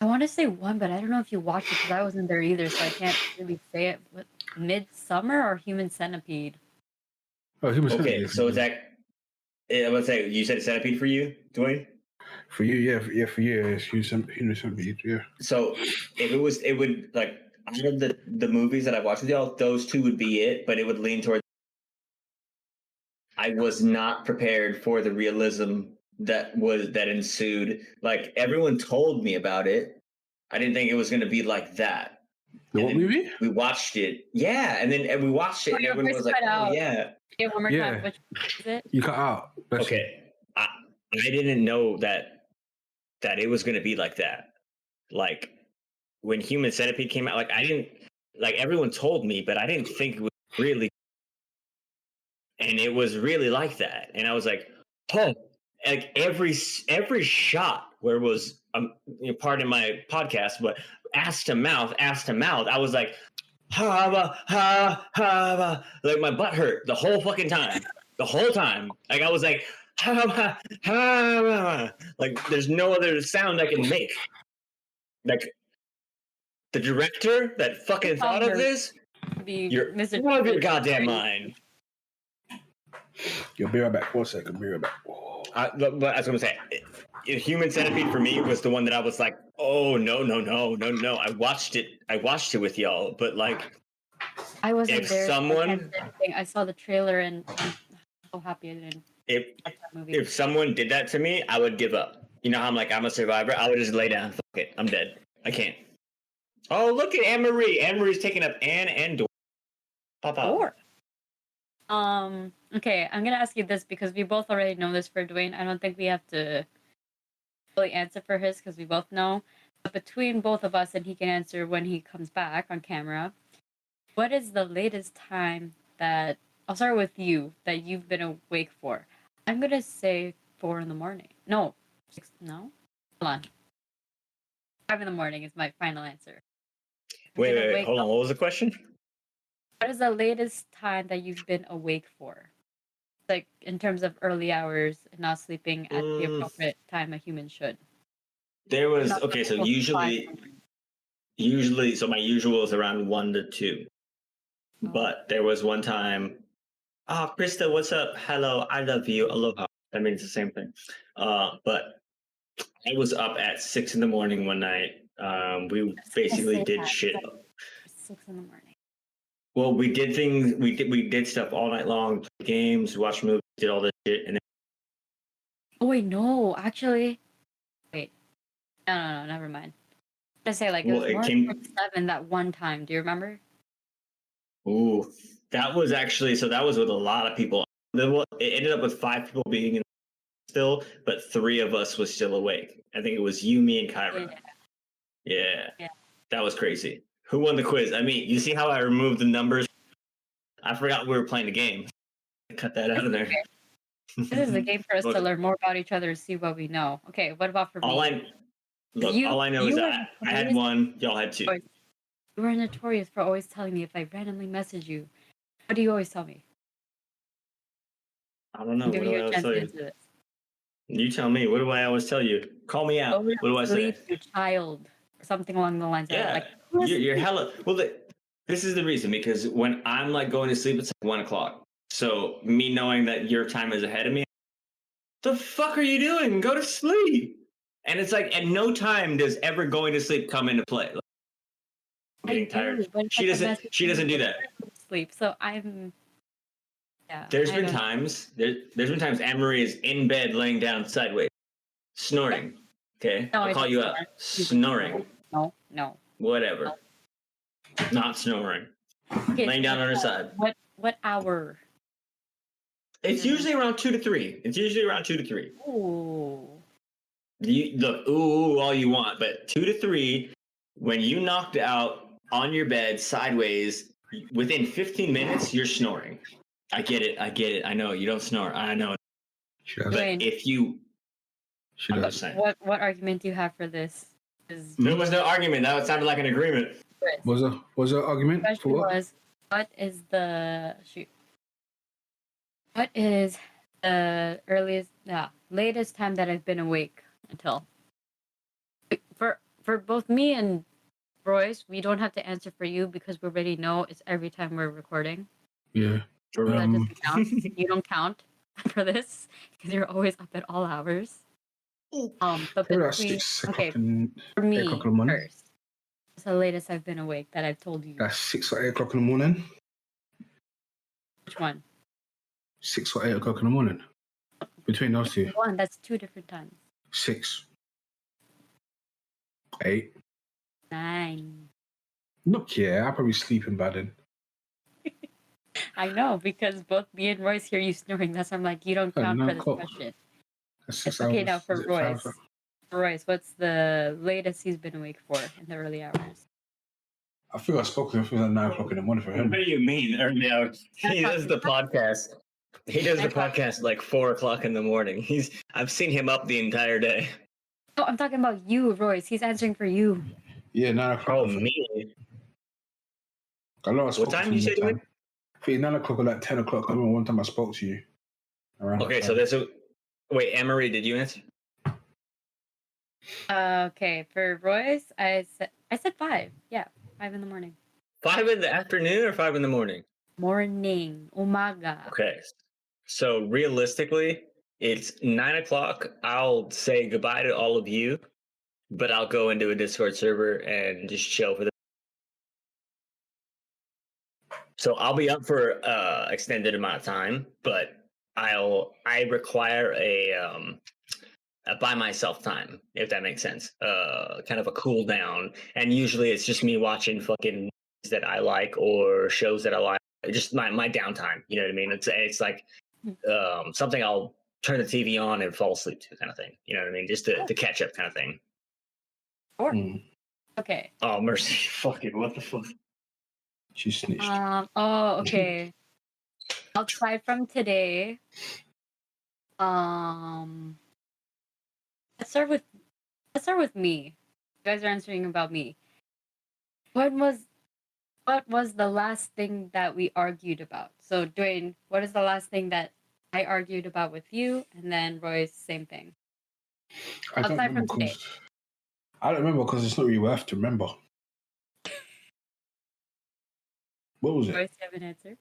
I want want to say one, but I don't know if you watched it because I wasn't there either, so I can't really say it. But Midsummer or Human Centipede? Oh, he was Okay, so is that? I would say you said Centipede for you, Dwayne. for you, yeah, for you, it's Human Centipede, yeah. So if it would like out of the movies that I've watched with y'all, those two would be it, but it would lean towards. I was not prepared for the realism that ensued. Like everyone told me about it. I didn't think it was going to be like that. The what movie? We watched it. Yeah, and we watched it, and everyone was like, "Oh yeah." Yeah, one more Yeah. time. Which is it? You cut out. That's Okay, I didn't know that it was going to be like that. Like when Human Centipede came out, like I didn't like everyone told me, but I didn't think it was really. And it was really like that, and I was like, "Oh!" Like every shot where it was part of my podcast, but ass to mouth, I was like, "Ha ha ha!" Like my butt hurt the whole fucking time, Like I was like, "Ha ha ha!" Like there's no other sound I can make. Like the director that fucking thought of this, you're out of your goddamn mind. You'll be right back. 1 second. Be right back. But I was going to say, Human Centipede for me was the one that I was like, oh no. I watched it with y'all, but like, I wasn't if there. someone, I saw the trailer and I'm so happy I didn't. If someone did that to me, I would give up. You know how I'm a survivor. I would just lay down. Fuck it, I'm dead. I can't. Oh, look at Anne Marie. Anne Marie's taking up Anne and Dor. Papa. Okay, I'm gonna ask you this because we both already know this for Dwayne. I don't think we have to really answer for his because we both know. But between both of us, and he can answer when he comes back on camera. What is the latest time that I'll start with you that you've been awake for? I'm gonna say 4 a.m. No, 6. No, hold on. 5 a.m. is my final answer. Wait, hold on. What was the question? What is the latest time that you've been awake for? Like in terms of early hours and not sleeping at the appropriate time a human should. There was okay, so usually so my usual is around 1 to 2. But there was one time, Krista, what's up? Hello, I love you. Aloha. That means the same thing. But I was up at 6 a.m. one night. We basically did shit. 6 a.m. Well, we did things. We did stuff all night long. Played games, watched movies, did all this shit, and then... Oh wait, no, actually, wait, no, never mind. I say like it was more than 7 that one time. Do you remember? Ooh, that was actually that was with a lot of people. It ended up with 5 people being in still, but 3 of us was still awake. I think it was you, me, and Kyra. Yeah. That was crazy. Who won the quiz? I mean, you see how I removed the numbers? I forgot we were playing the game. Cut that out of there. This is a game for us to learn more about each other and see what we know. Okay, what about for me? All I know is that I had 1, y'all had 2. You were notorious for always telling me if I randomly message you. What do you always tell me? I don't know. What do I always tell you? You tell me. What do I always tell you? Call me out. What do I say? Your child. Or something along the lines of like, you're hella... Well, this is the reason, because when I'm like going to sleep, it's like 1 o'clock. So me knowing that your time is ahead of me, the fuck are you doing? Go to sleep. And it's like at no time does ever going to sleep come into play. Like, I'm getting tired. She doesn't do that. Sleep. So I'm... Yeah, there's been times Anne Marie is in bed laying down sideways, snoring. Okay, no, I'll call you up. Snoring. No. Whatever. No. Not snoring. Okay, laying down on her side. What hour? It's usually around 2 to 3. Ooh. You look all you want, but 2 to 3. When you knocked out on your bed sideways, within 15 minutes, you're snoring. I get it. I know you don't snore. I know. But if you, what argument do you have for this? There was no argument. That sounded like an agreement. Was there argument? The question was, what is the latest time that I've been awake until? For for both me and Royce, we don't have to answer for you because we already know it's every time we're recording. Yeah. So that doesn't count. You don't count for this because you're always up at all hours. But Probably like between 6 okay, o'clock in for 8 me o'clock in the morning. first. It's the latest I've been awake that I've told you. That's 6 or 8 o'clock in the morning. Which one? 6 or 8 o'clock in the morning. Between those two. One. That's 2 different times. 6. 8. 9. Look, yeah, I'll probably sleeping by then. I know because both me and Royce hear you snoring. That's why I'm like, you don't Oh, count 9 for this o'clock. question. That's 6 Okay, hours. now for Is it Royce. 5 hours? For Royce, what's the latest he's been awake for in the early hours? I think I spoke to him. I think it was at 9 o'clock in the morning for him. What do you mean? Early hours? He does the podcast. He does the podcast like 4 o'clock in the morning. I've seen him up the entire day. Oh, I'm talking about you, Royce. He's answering for you. Yeah, 9 o'clock. Oh, I think. me? I know I spoke What time to you you say to me? one time. I think 9 o'clock or like 10 o'clock. I remember one time I spoke to you. Around Okay, that so time. there's a... Wait, Emery, did you answer? Okay, for Royce, I said 5. Yeah, 5 in the morning. 5 in the afternoon or 5 in the morning? Morning, umaga. Okay. So realistically, it's 9 o'clock. I'll say goodbye to all of you, but I'll go into a Discord server and just chill for the... So I'll be up for extended amount of time, but I require a by myself time, if that makes sense. Kind of a cool down, and usually it's just me watching fucking movies that I like or shows that I like. Just my downtime. You know what I mean? It's like something I'll turn the TV on and fall asleep to, kind of thing. You know what I mean? Just to catch up, kind of thing. Sure. Mm. Okay. Oh mercy, fucking what the fuck? She snitched. Okay. Outside from today, let's start with me. You guys are answering about me. What was the last thing that we argued about? So, Dwayne, what is the last thing that I argued about with you? And then Royce, same thing. I don't Outside from remember today. I don't remember because it's not really worth to remember. What was it? Royce, you have an answer?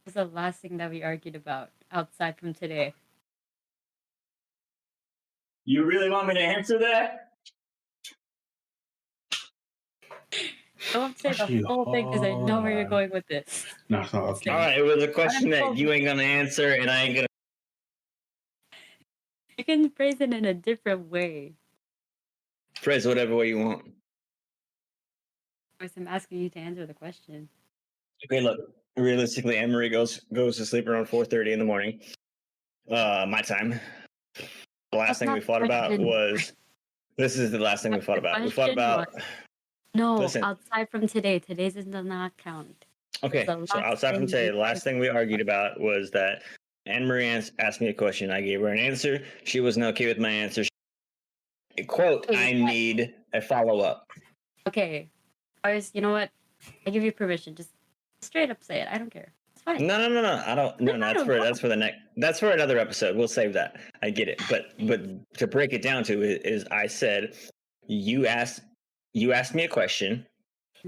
What's the last thing that we argued about outside from today? You really want me to answer that? Don't say Actually, the whole thing because I know where you're going with this. No, it's not okay. All right, it was a question that you ain't gonna answer, and I ain't gonna. You can phrase it in a different way. Phrase whatever way you want. Royce, I'm asking you to answer the question. Okay, look. Realistically, Emery goes to sleep around 4:30 in the morning. My time. The last That's thing we not fought the about question. was. This is the last thing we fought about. We fought question about. No, Listen. outside from today. Today's does not count. Okay, the so last outside from thing today, we the last thing we argued about was that Anne Marie asked me a question. I gave her an answer. She wasn't okay with my answer. Quote, Okay, I you need a follow up. Okay. Royce, you know what? I give you permission. Just straight up say it. I don't care. It's fine. No. I don't. No, that's for the next. That's for another episode. We'll save that. I get it. But to break it down to it is, I said, you asked me a question.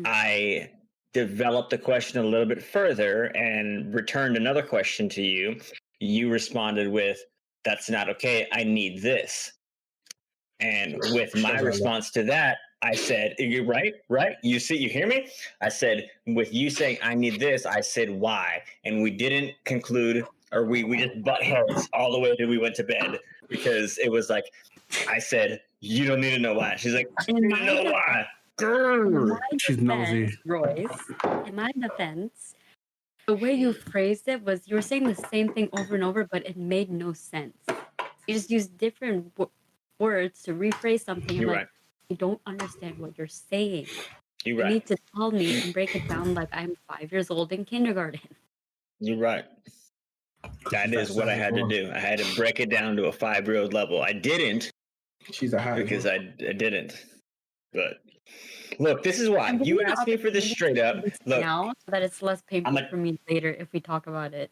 I developed the question a little bit further and returned another question to you. You responded with, "That's not okay. I need this." And with my response to that, I said, "You're right. You hear me?" I said, with you saying, "I need this," I said, "Why?" And we didn't conclude, or we just butt heads all the way till we went to bed, because it was like, I said, "You don't need to know why." She's like, "I need to know why." In my She's defense, nosy. Royce, in my defense, the way you phrased it was you were saying the same thing over and over, but it made no sense. You just used different words to rephrase something. You're I'm right. like, I don't understand what you're saying. You're You right. need to tell me and break it down like I'm 5 years old in kindergarten. You're right. That is what I had to do. I had to break it down to a 5-year-old level. I didn't She's a hat. because I didn't. But look, this is why. I'm giving You you the asked me for this opportunity straight to up. do this Look, now so that it's less painful I'm a- for me later if we talk about it.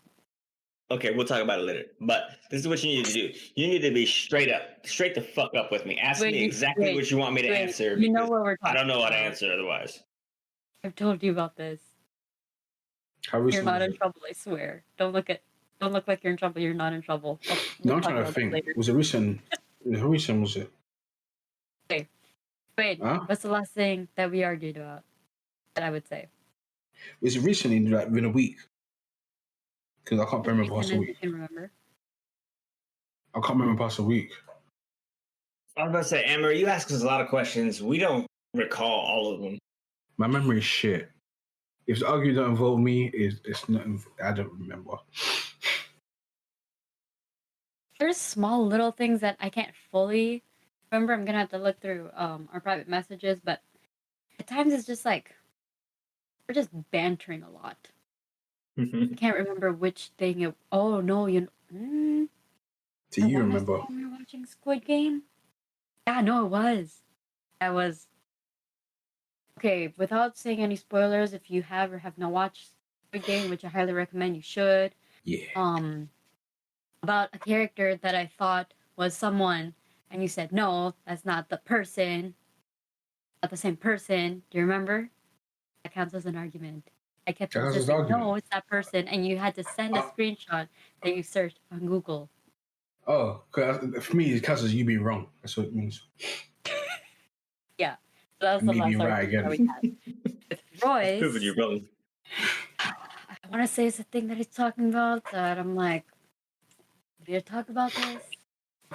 Okay, we'll talk about it later. But this is what you need to do. You need to be straight the fuck up with me. Ask me exactly what you want me to answer. You know Because what we're talking I don't know what to about. answer otherwise. I've told you about this. How You're recent not was in it? trouble, I swear. Don't look like you're in trouble. You're not in trouble. No, We'll I'm talk trying to about this think. later. Was it recent? How recent was it? Okay. Wait, Huh? what's the last thing that we argued about? That I would say. Was it recently, like within a week? Because I can't As remember recent past a as you week. can remember. I can't remember past a week. I was about to say, Amber, you ask us a lot of questions. We don't recall all of them. My memory is shit. If the argument don't involve me, it's not. I don't remember. There's small little things that I can't fully remember. I'm gonna have to look through our private messages, but at times it's just like we're just bantering a lot. I can't remember which thing it. Oh no, Do I you wanna remember? say we were watching Squid Game. Yeah, no, it was. That was okay. Without saying any spoilers, if you have or have not watched Squid Game, which I highly recommend, you should. Yeah. About a character that I thought was someone, and you said no, that's not the person, not the same person. Do you remember? That counts as an argument. I kept That was his insisting, no, argument. it's that person, and you had to send a screenshot that you searched on Google. Oh, 'cause for me, it counts as you being wrong. That's what it means. Yeah, so that was And the me last being right argument that we again. had. With Royce, Proving you wrong. I want to say it's the thing that he's talking about that I'm like, do you talk about this?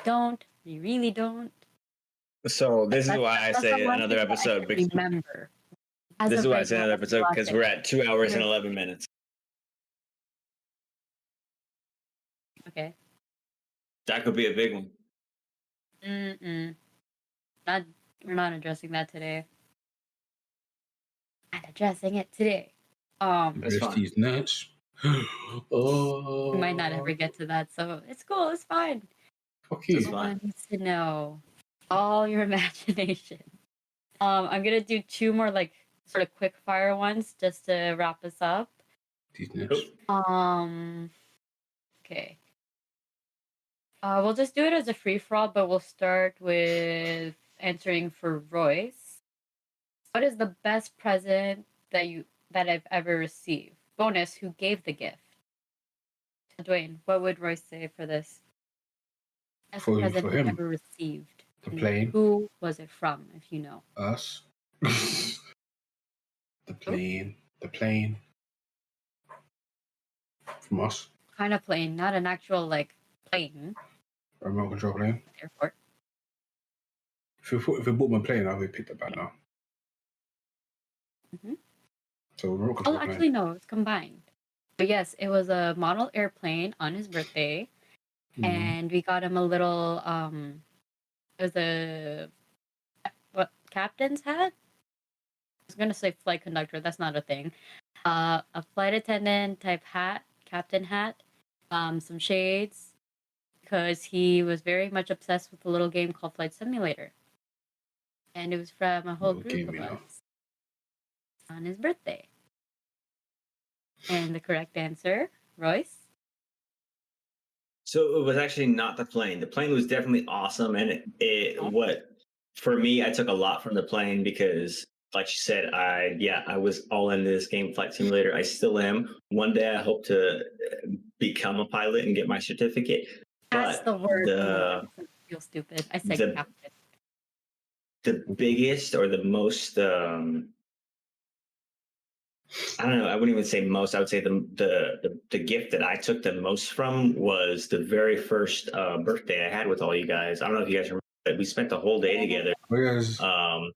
Don't. You really don't. So this is why I That's say the one another thing that I episode. can remember. As This of is why I right say now, another that's the episode last because thing. we're at 2 hours and 11 minutes. Okay. That could be a big one. We're not addressing that today. Not addressing it today. That's fine. These nuts. Oh. We might not ever get to that, so it's cool. It's fine. Fuck That's you. fine. No one needs to know. All your imagination. I'm gonna do two more like sort of quick fire ones just to wrap us up. These nuts. Okay. We'll just do it as a free for all, but we'll start with answering for Royce. What is the best present that I've ever received? Bonus, who gave the gift? Dwayne, what would Royce say for this? Best For present he him. ever received. The And plane. who was it from, if you know? Us. The plane. The plane. From us. Kind of plane, not an actual like plane. Remote control plane. Airport. If we bought my plane, I'll be picked up by now. Mm-hmm. So remote control Oh, plane. actually, no, it's combined. But yes, it was a model airplane on his birthday, and we got him a little. It was a captain's hat. I was gonna say flight conductor. That's not a thing. A flight attendant type hat, captain hat. Some shades, because he was very much obsessed with a little game called Flight Simulator, and it was from a whole Little group game, of you know. us on his birthday. And the correct answer, Royce. So it was actually not the plane. The plane was definitely awesome, and for me, I took a lot from the plane because, like you said, I was all into this game, Flight Simulator. I still am. One day, I hope to become a pilot and get my certificate. That's But the word. the I feel stupid. I said the- captain. the biggest or the most I don't know. I wouldn't even say most. I would say the gift that I took the most from was the very first birthday I had with all you guys. I don't know if you guys remember, but we spent the whole day together. Whereas I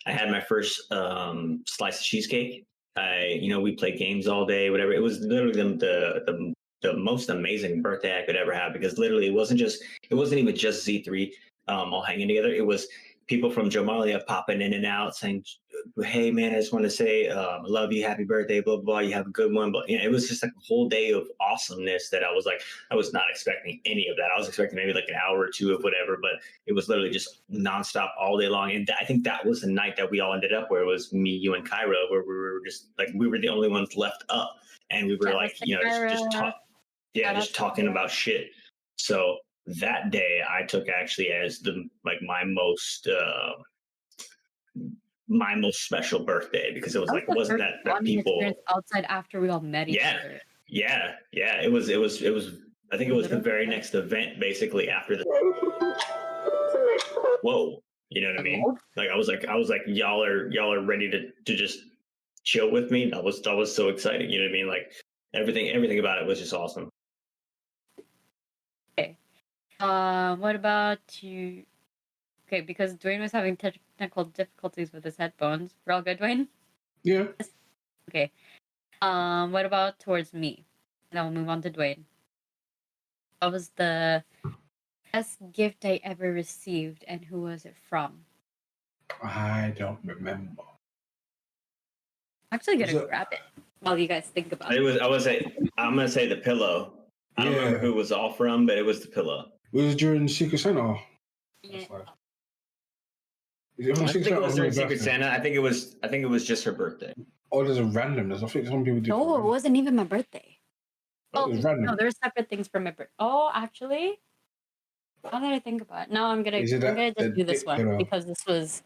had my first slice of cheesecake. We played games all day, whatever. It was literally the most amazing birthday I could ever have because literally it wasn't even just Z3 all hanging together. It was people from Jomalia popping in and out saying, "Hey man, I just want to say I love you, happy birthday, blah blah blah. You have a good one." But it was just like a whole day of awesomeness that I was not expecting any of that. I was expecting maybe like an hour or two of whatever, but it was literally just nonstop all day long. And I think that was the night that we all ended up where it was me, you, and Cairo, where we were just like we were the only ones left up, and we were Shout out like to just Cairo. talk. Yeah, Shout out just to talking her. about shit. So that day I took actually as the like my most special birthday because it was That was like it the wasn't first that bonding experience people. outside after we all met each Yeah, other. yeah. It was. I think it was the Literally. very next event, basically after the. Whoa, you know what I mean? Hello? Like I was like y'all are ready to just chill with me. That was so exciting. You know what I mean? Like everything about it was just awesome. Okay. What about you? Okay, because Dwayne was having technical difficulties with his headphones. We're all good, Dwayne? Yeah. Okay. What about towards me? And then we'll move on to Dwayne. What was the best gift I ever received, and who was it from? I don't remember. I'm actually gonna So- grab it while you guys think about It it. was. I was say. I'm gonna say the pillow. I don't remember Yeah. who it was all from, but it was the pillow. It was during Secret Santa. Yeah. That's why. Is it from I Secret think it Santa was or during your Secret birthday? Santa. I think it was. I think it was just her birthday. Or there's a randomness. I think some people do. No, it wasn't even my birthday. Oh, it was random. No, there's separate things for my birthday. Oh, actually, now that I think about it, no, I'm gonna Is it just the do this dick one pillow? because this was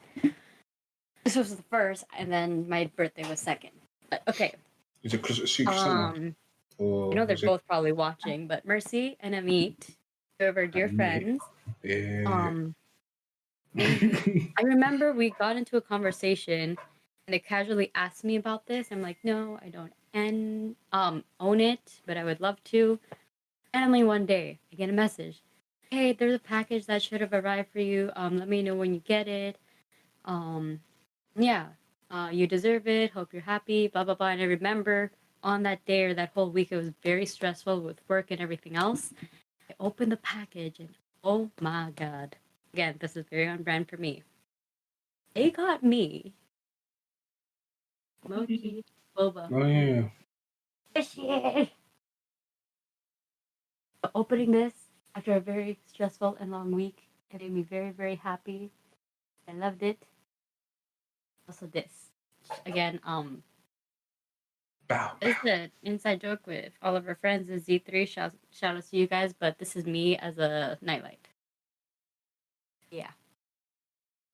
the first, and then my birthday was second. But, okay. Is it Secret Santa? Or I know they're was it? both probably watching, but Mercy and Amit, two of our dear Amit. friends. Yeah. I remember we got into a conversation, and they casually asked me about this. I'm like, no, I don't, own it, but I would love to. Finally, one day, I get a message. Hey, there's a package that should have arrived for you. Let me know when you get it. Yeah, you deserve it. Hope you're happy. Blah blah blah. And I remember on that day or that whole week, it was very stressful with work and everything else. I opened the package and oh my god! Again, this is very on brand for me. They got me mochi boba. Oh yeah. Shit. Opening this after a very stressful and long week, it made me very very happy. I loved it. Also, this again. Bow. It's an inside joke with all of our friends in Z3. Shout outs to you guys, but this is me as a nightlight. Yeah.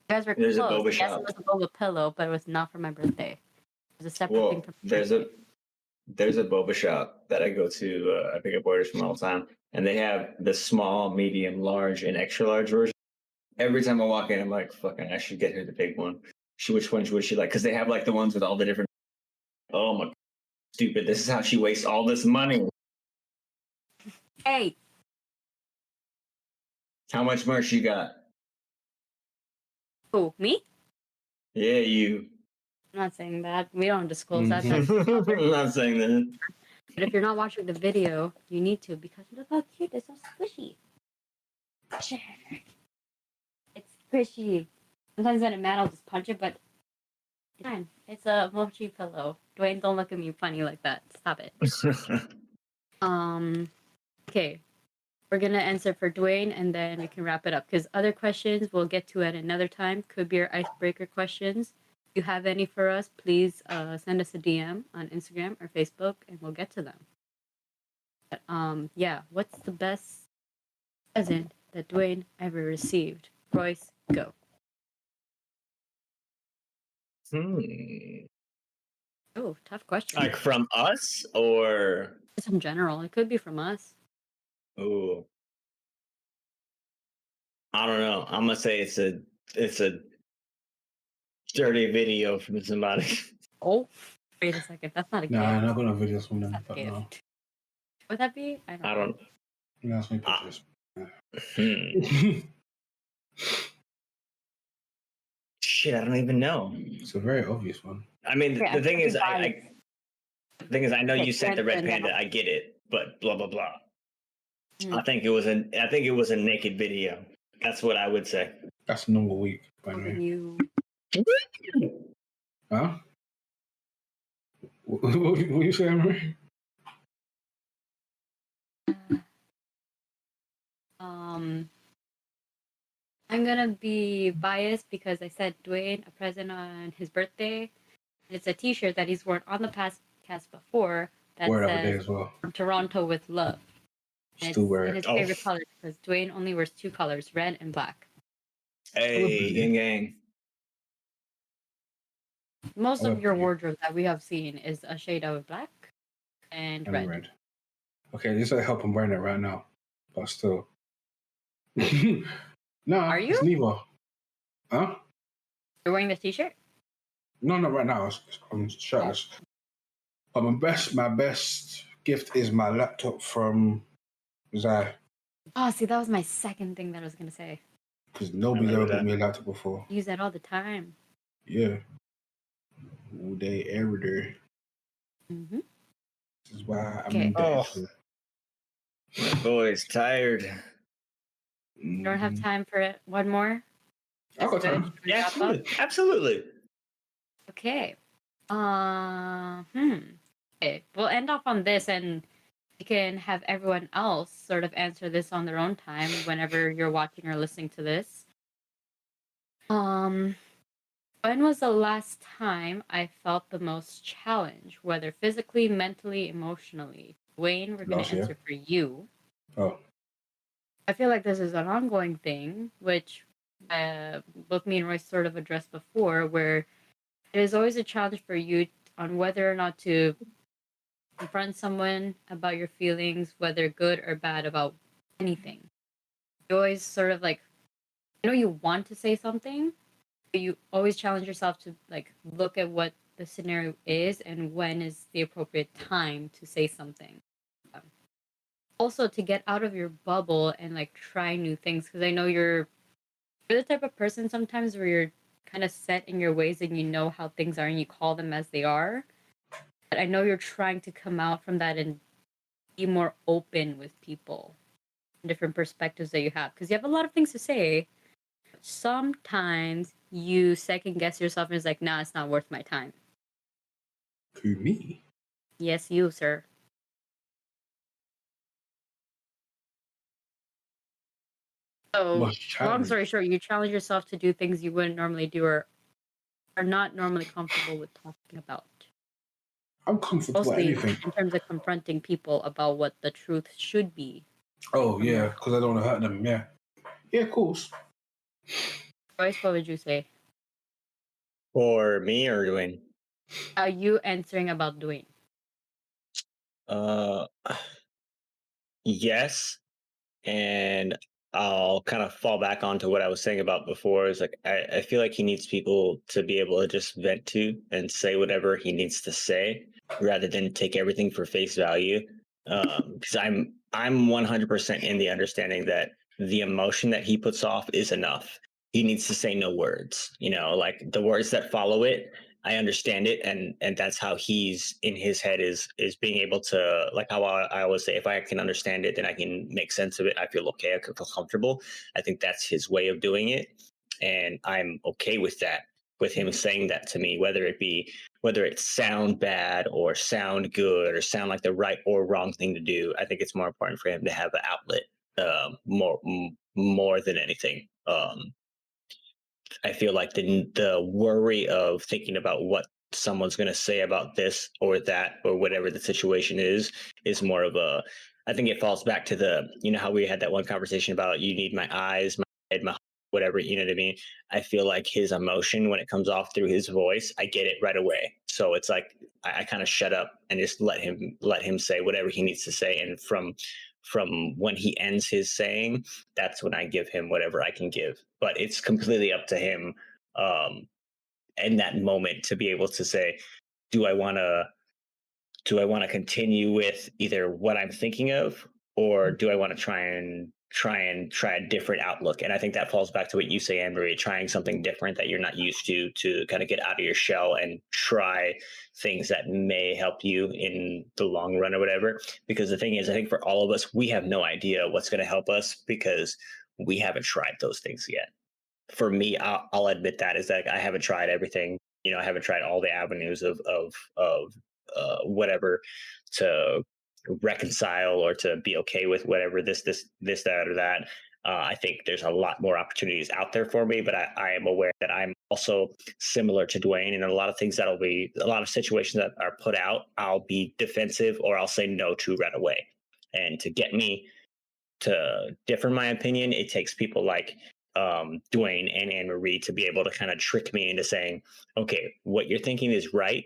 You guys were There's a close. boba Yes, shop. it was a boba pillow, but it was not for my birthday. It was a separate thing Well, from my there's birthday. a boba shop that I go to. I pick up orders from all the time, and they have the small, medium, large, and extra large version. Every time I walk in, I'm like, "Fucking, I should get her the big one." Which one would she like? Because they have like the ones with all the different. Oh my, stupid! This is how she wastes all this money. Hey, How much merch you got? who? Me? Yeah, you. I'm not saying that. We don't disclose that. Mhm. That's I'm not saying that. But if you're not watching the video, you need to because look how cute. It's so squishy. It's squishy. Sometimes when I'm mad, I'll just punch it, but it's fine. It's a mochi pillow. Dwayne, don't look at me funny like that. Stop it. Okay. We're gonna answer for Dwayne and then we can wrap it up. Because other questions we'll get to at another time. Could be our icebreaker questions. If you have any for us, please send us a DM on Instagram or Facebook and we'll get to them. But, yeah, what's the best present that Dwayne ever received? Royce, go. Oh, tough question. Like from us or Just in general, it could be from us. oh, I don't know. I'm gonna say it's a dirty video from somebody. Oh, wait a second. That's not a Nah, I'm gift. not gonna videos from them. That's But a no. gift. Would that be? I don't I know. don't. Yeah, that's my pictures. Shit, I don't even know. It's a very obvious one. I mean, Yeah, the thing is, something the thing is, I know Okay, you sent the red and then panda. I get it, but blah blah blah. Mhm. I think it was a naked video. That's what I would say. That's number week, by the when way. you Huh? What you saying, Marie? I'm gonna be biased because I said Dwayne a present on his birthday. It's a T-shirt that he's worn on the podcast before that Word of the day says as well. "From Toronto with love." Still wear in it. his favorite colors because Dwayne only wears 2 colors, red and black. Hey, gang, gang. Most I of love your blue. wardrobe that we have seen is a shade of black and And red. red. Okay, this will help him wearing it right now. But still. Nah, Are you? it's neither. Huh? You're wearing this t-shirt? No, not right now. I'm shirtless. But my best gift is my laptop from Zai. Oh, see, that was my second thing that I was gonna say. Because nobody's remember ever bought that. me a laptop before. Use that all the time. Yeah. All day, every day. Mm-hmm. This is why I'm Okay. in debt. Oh. My boy's tired. You don't have time for one more? I got Good. time. Yeah, Wrap up? absolutely. Okay. Okay, we'll end off on this, and you can have everyone else sort of answer this on their own time whenever you're watching or listening to this. When was the last time I felt the most challenged, whether physically, mentally, emotionally? Wayne, we're going Last to year. answer for you. Oh, I feel like this is an ongoing thing, which both me and Royce sort of addressed before, where it is always a challenge for you on whether or not to confront someone about your feelings, whether good or bad about anything. You always sort of like, you want to say something, but you always challenge yourself to like look at what the scenario is and when is the appropriate time to say something. Also, to get out of your bubble and like try new things, because I know you're the type of person sometimes where you're kind of set in your ways and you know how things are and you call them as they are. But I know you're trying to come out from that and be more open with people, different perspectives that you have, because you have a lot of things to say. Sometimes you second guess yourself and it's like, nah, it's not worth my time. who, me? Yes, you, sir. So, Most long challenge. story short, you challenge yourself to do things you wouldn't normally do or are not normally comfortable with talking about. I'm comfortable with Mostly anything. in terms of confronting people about what the truth should be. Oh, from yeah, your- because I don't want to hurt them. Yeah. Yeah, of course. Royce, what would you say? For me or Dwayne? Are you answering about Dwayne? Uh, yes. And I'll kind of fall back onto what I was saying about before. Is like I feel like he needs people to be able to just vent to and say whatever he needs to say, rather than take everything for face value. Because I'm 100% in the understanding that the emotion that he puts off is enough. He needs to say no words. Like the words that follow it, I understand it, and that's how he's in his head is being able to, like how I always say, if I can understand it, then I can make sense of it. I feel okay. I can feel comfortable. I think that's his way of doing it, and I'm okay with that. With him saying that to me, whether it sound bad or sound good or sound like the right or wrong thing to do, I think it's more important for him to have an outlet, more than anything. I feel like the worry of thinking about what someone's going to say about this or that or whatever the situation is more of a. I think it falls back to how we had that one conversation about you need my eyes, my head, my whatever. You know what I mean? I feel like his emotion when it comes off through his voice, I get it right away. So it's like I kind of shut up and just let him say whatever he needs to say, and from when he ends his saying, that's when I give him whatever I can give. But it's completely up to him, in that moment, to be able to say, do I want to continue with either what I'm thinking of, or do I want to try a different outlook? And I think that falls back to what you say, Anne Marie, trying something different that you're not used to kind of get out of your shell and try things that may help you in the long run or whatever. Because the thing is, I think for all of us, we have no idea what's going to help us because we haven't tried those things yet. For me, I'll admit that is that I haven't tried everything. I haven't tried all the avenues of whatever to reconcile or to be okay with whatever this that or that. I think there's a lot more opportunities out there for me, but I am aware that I'm also similar to Dwayne, and a lot of things that'll be a lot of situations that are put out, I'll be defensive or I'll say no to right away. And to get me to differ my opinion. It takes people like Dwayne and Anne Marie to be able to kind of trick me into saying, okay, what you're thinking is right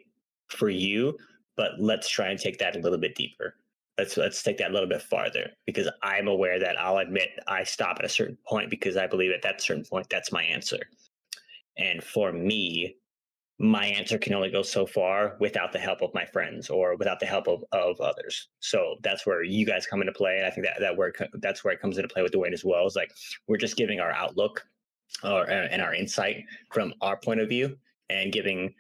for you, but let's try and take that a little bit deeper. Let's take that a little bit farther, because I'm aware that I'll admit I stop at a certain point because I believe at that certain point that's my answer. And for me, my answer can only go so far without the help of my friends or without the help of others. So that's where you guys come into play. And I think that's where it comes into play with Dwayne as well. Is like, we're just giving our outlook and our insight from our point of view, and giving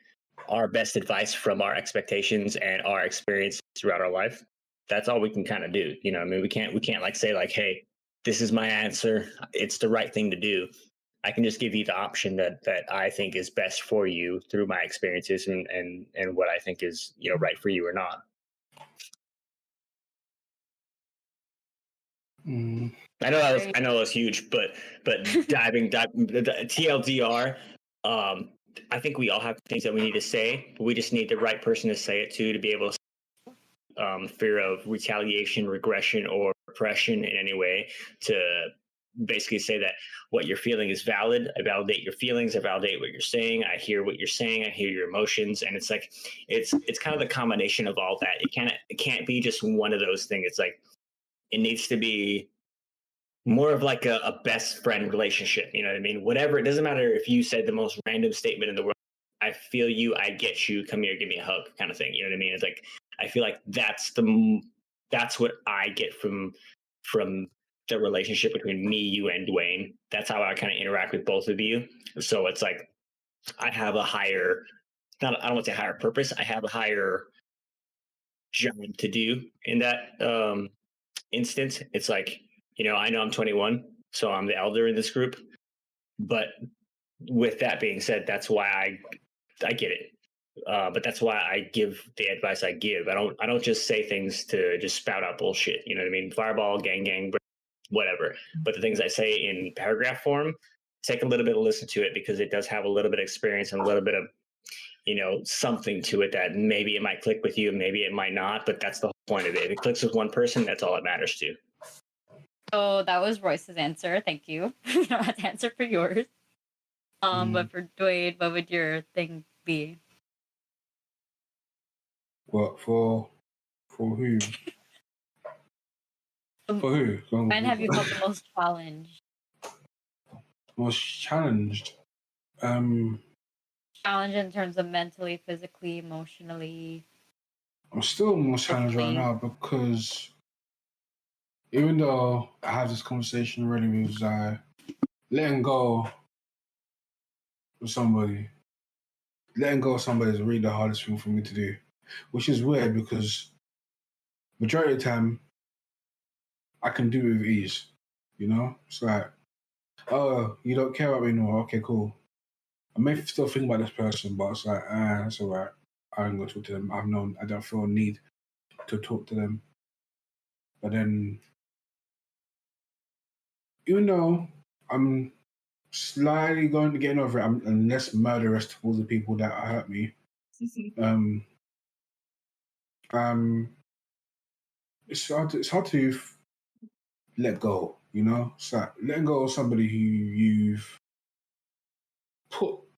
our best advice from our expectations and our experience throughout our life. That's all we can kind of do. You know, I mean, we can't like say like, hey, this is my answer, it's the right thing to do. I can just give you the option that I think is best for you through my experiences and what I think is, you know, right for you or not. I know that was huge, but diving TLDR. I think we all have things that we need to say, but we just need the right person to say it to be able to. Fear of retaliation, regression, or repression in any way, to basically say that what you're feeling is valid. I validate your feelings. I validate what you're saying. I hear what you're saying. I hear your emotions. And it's like, it's kind of the combination of all that. It can't be just one of those things. It's like, it needs to be more of like a best friend relationship. You know what I mean? Whatever. It doesn't matter if you said the most random statement in the world. I feel you. I get you. Come here, give me a hug, kind of thing. You know what I mean? It's like, I feel like that's what I get from the relationship between me, you, and Dwayne. That's how I kind of interact with both of you. So it's like, I have a higher, I don't want to say higher purpose. I have a higher job to do in that instance. It's like, you know I'm 21, so I'm the elder in this group. But with that being said, that's why I get it. But that's why I give the advice I give. I don't just say things to just spout out bullshit. You know what I mean? Fireball, gang, whatever. But the things I say in paragraph form, take a little bit to listen to it, because it does have a little bit of experience and a little bit of, something to it that maybe it might click with you, maybe it might not. But that's the whole point of it. If it clicks with one person, that's all it matters to. So that was Royce's answer. Thank you. You don't have to answer for yours. But for Dwayne, what would your thing be? What for who? For who? When have you felt the most challenged? Most challenged? Challenged in terms of mentally, physically, emotionally. I'm still most challenged right now, because even though I have this conversation already with letting go of somebody. Letting go of somebody is really the hardest thing for me to do, which is weird, because majority of the time I can do it with ease. It's like, oh, you don't care about me anymore. Okay, cool. I may still think about this person, but it's like, that's all right. I ain't gonna talk to them. I don't feel a need to talk to them. But then, even though I'm slightly going to get over it, I'm less murderous towards the people that hurt me. It's hard to let go. It's like letting go of somebody who you've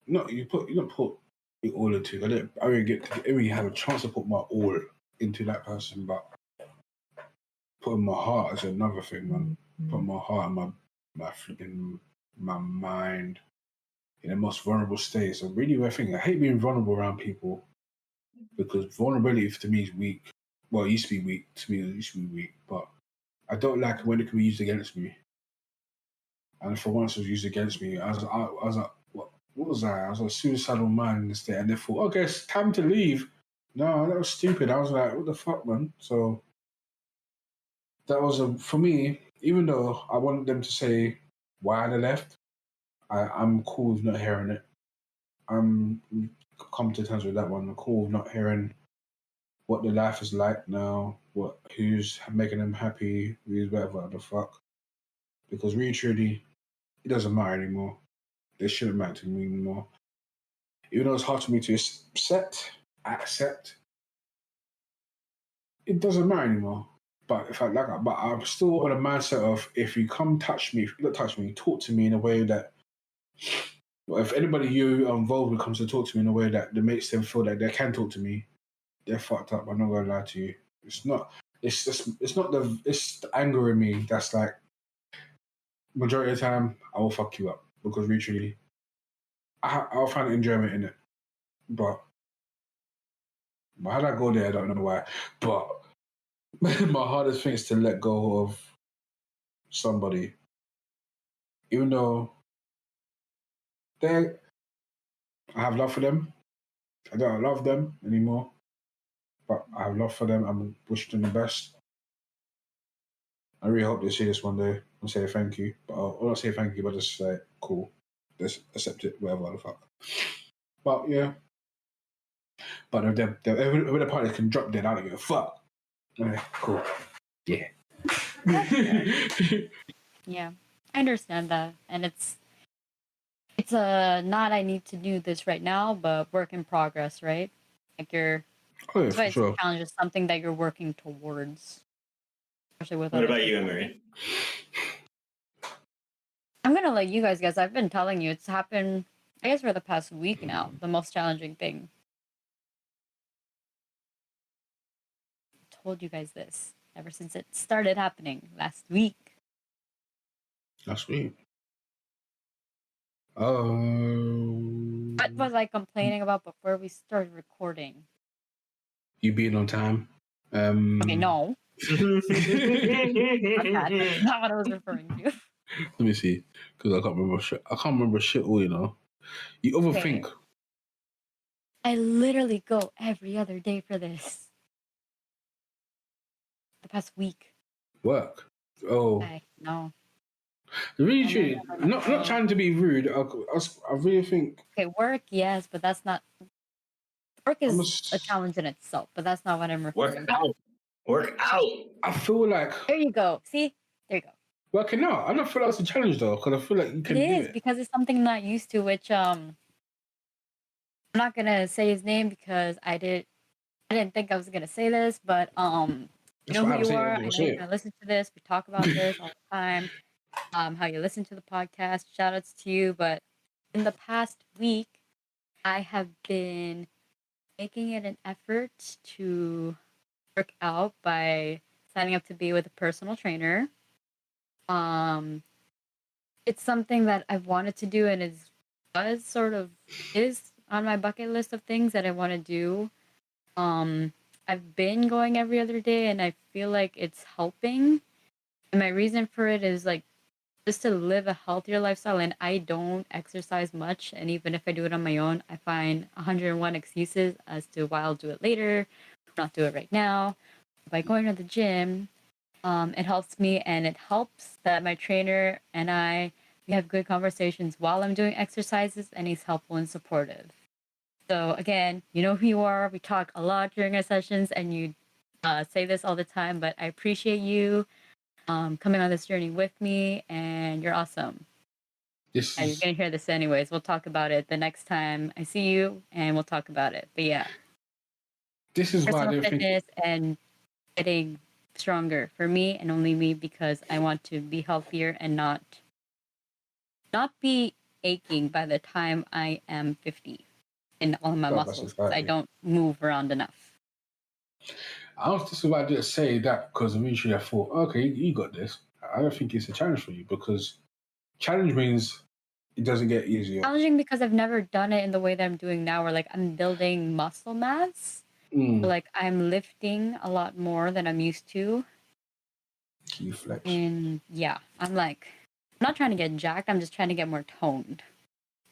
you don't put it all into. I didn't really have a chance to put my all into that person, but putting my heart is another thing, man. Putting my heart and my flipping my mind in the most vulnerable state. So really, I hate being vulnerable around people, because vulnerability to me is weak. Well, it used to be weak. To me, it used to be weak, but I don't like when it can be used against me. And for once it was used against me, I was like, what was I? I was a suicidal man in the state, and they thought, okay, it's time to leave. No, that was stupid. I was like, what the fuck, man? So that was for me, even though I wanted them to say why they left, I'm cool with not hearing it. I'm come to terms with that one. I'm cool with not hearing what their life is like now, who's making them happy, who's whatever the fuck. Because really, truly, it doesn't matter anymore. They shouldn't matter to me anymore. Even though it's hard for me to accept, it doesn't matter anymore. But but I'm still on a mindset of if you come touch me, if you don't touch me, talk to me in a way that, well, if anybody you are involved with comes to talk to me in a way that makes them feel like they can talk to me, they're fucked up. I'm not gonna lie to you. It's not. It's the anger in me that's like majority of the time I will fuck you up because literally I'll find enjoyment in it. But how did I go there? I don't know why. But my hardest thing is to let go of somebody, even though I have love for them. I don't love them anymore, but I have love for them. I'm wishing them the best. I really hope they see this one day and say thank you. But I'll not say thank you, but just say cool. Just accept it, whatever the fuck. But yeah. But if the party can drop dead, I don't give a fuck. Okay, cool. Yeah. Yeah, I understand that, and it's a not I need to do this right now, but work in progress, right? Like Oh yeah, that's why for it's sure. a challenge. It's something that you're working towards, especially with. What other about you, people. Emery? I'm gonna let you guys guess. I've been telling you it's happened. I guess for the past week now. The most challenging thing. I told you guys this ever since it started happening last week. That's sweet. What was I complaining about before we started recording? You being on time. Okay, no. Not that. That's not what I was referring to. Let me see, because I can't remember shit. I can't remember shit all. You know, you overthink. Okay. I literally go every other day for this. The past week. Work. Oh, I know. really? No, True. no. Not trying to be rude. I really think. Okay, work, yes, but that's not. Work I'm is a challenge in itself, but that's not what I'm referring Work to. out. Work out. I feel like There you go. See? There you go. working out. I don't feel like it's a challenge though, because I feel like you It can do is it. because it's something I'm not used to, which I'm not gonna say his name because I didn't think I was gonna say this, but you That's know what who I'm you saying. are. I'm I gonna know say you're it. gonna listen to this. We talk about this all the time. How you listen to the podcast. Shout outs to you. But in the past week, I have been making it an effort to work out by signing up to be with a personal trainer. It's something that I've wanted to do and is on my bucket list of things that I want to do. I've been going every other day and I feel like it's helping. And my reason for it is like just to live a healthier lifestyle, and I don't exercise much, and even if I do it on my own, I find 101 excuses as to why I'll do it later, not do it right now. By going to the gym, it helps me, and it helps that my trainer and we have good conversations while I'm doing exercises, and he's helpful and supportive. So again, you know who you are. We talk a lot during our sessions, and you say this all the time, but I appreciate you coming on this journey with me, and you're awesome. You're gonna hear this anyways. We'll talk about it the next time I see you, and we'll talk about it. But yeah, This is why I personal don't think. fitness and getting stronger for me and only me, because I want to be healthier and not be aching by the time I am 50 in all of my God, that's muscles. 'Cause I exciting. don't move around enough. This is why I didn't say that, because eventually I thought, okay, you got this. I don't think it's a challenge for you, because challenge means it doesn't get easier. Challenging because I've never done it in the way that I'm doing now, where like I'm building muscle mass. Like I'm lifting a lot more than I'm used to. Key flex. And yeah, I'm not trying to get jacked. I'm just trying to get more toned.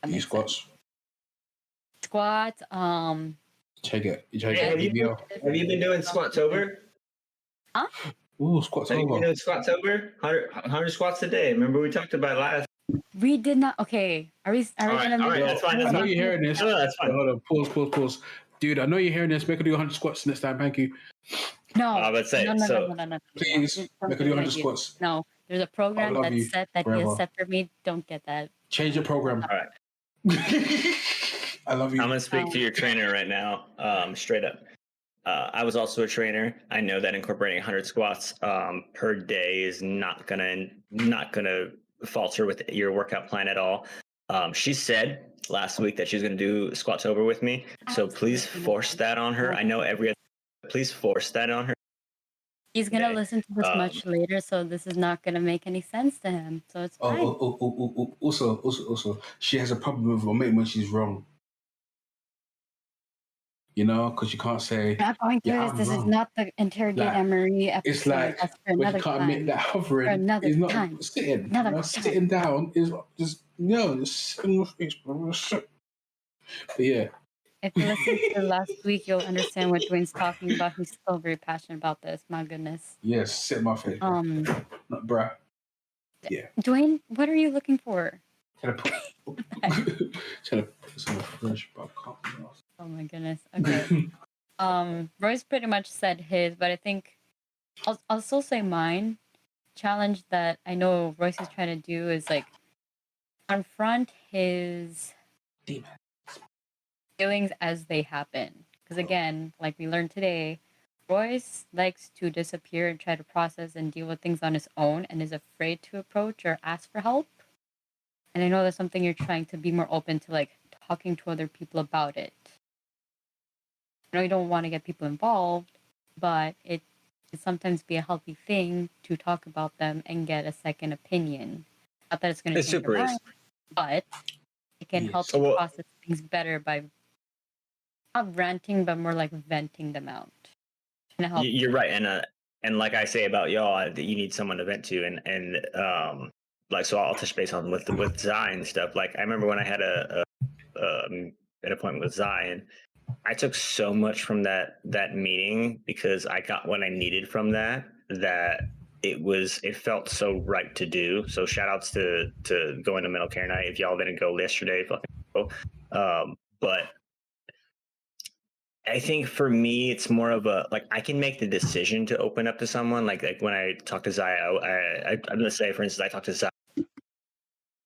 Key squats. Squats. Check it. Hey, have you been doing Squattober? Huh? Ooh, squats Have you been over. doing Squattober? 100 squats a day. Remember we talked about it last. We did not. Okay, are we All right, gonna? that's fine. I know you're hearing this. No, that's fine. Hold on. Pause. Dude, I know you're hearing this. Make her do 100 squats next time. Thank you. No. Let's say no. Please, Don't make her do do 100 that. squats. No, there's a program love you that's set that forever. is set for me. Don't get that. Change your program. All right. I love you. I'm gonna speak to your trainer right now, straight up. I was also a trainer. I know that incorporating 100 squats per day is not gonna falter with your workout plan at all. She said last week that she's gonna do Squattober with me, so please force that on her. I know please force that on her. He's gonna Day. listen to this much later, so this is not gonna make any sense to him. So it's fine. Also, she has a problem with admitting when she's wrong. You know, because you can't say. We're not going through Yeah, this. I'm This wrong. is not the Interrogate Emery episode. It's like That's for when another you can't time. admit that hovering is not sitting. Another time. Sitting down is just sit on your face, bro. But yeah. If you listen to last week, you'll understand what Dwayne's talking about. He's still very passionate about this. My goodness. Yes, sit in my face. Bro. Not bruh. Yeah. Dwayne, what are you looking for? Trying to put some fresh back up. Oh my goodness. Okay. Royce pretty much said his, but I think I'll still say mine. Challenge that I know Royce is trying to do is like confront his feelings as they happen. Because again, like we learned today, Royce likes to disappear and try to process and deal with things on his own and is afraid to approach or ask for help. And I know that's something you're trying to be more open to, like talking to other people about it. I know you don't want to get people involved, but it can sometimes be a healthy thing to talk about them and get a second opinion. Not that it's going to change your mind, but it can help you process things better by not ranting, but more like venting them out. You're right, and like I say about y'all, you need someone to vent to, and like so I'll touch base on with Zion stuff. Like I remember when I had an appointment with Zion, I took so much from that meeting because I got what I needed from that it felt so right to do. So shout outs to going to mental care night. If y'all didn't go yesterday, fucking go. But I think for me, it's more of a, like, I can make the decision to open up to someone. Like when I talk to Zaya, I'm going to say, for instance, I talked to Zaya,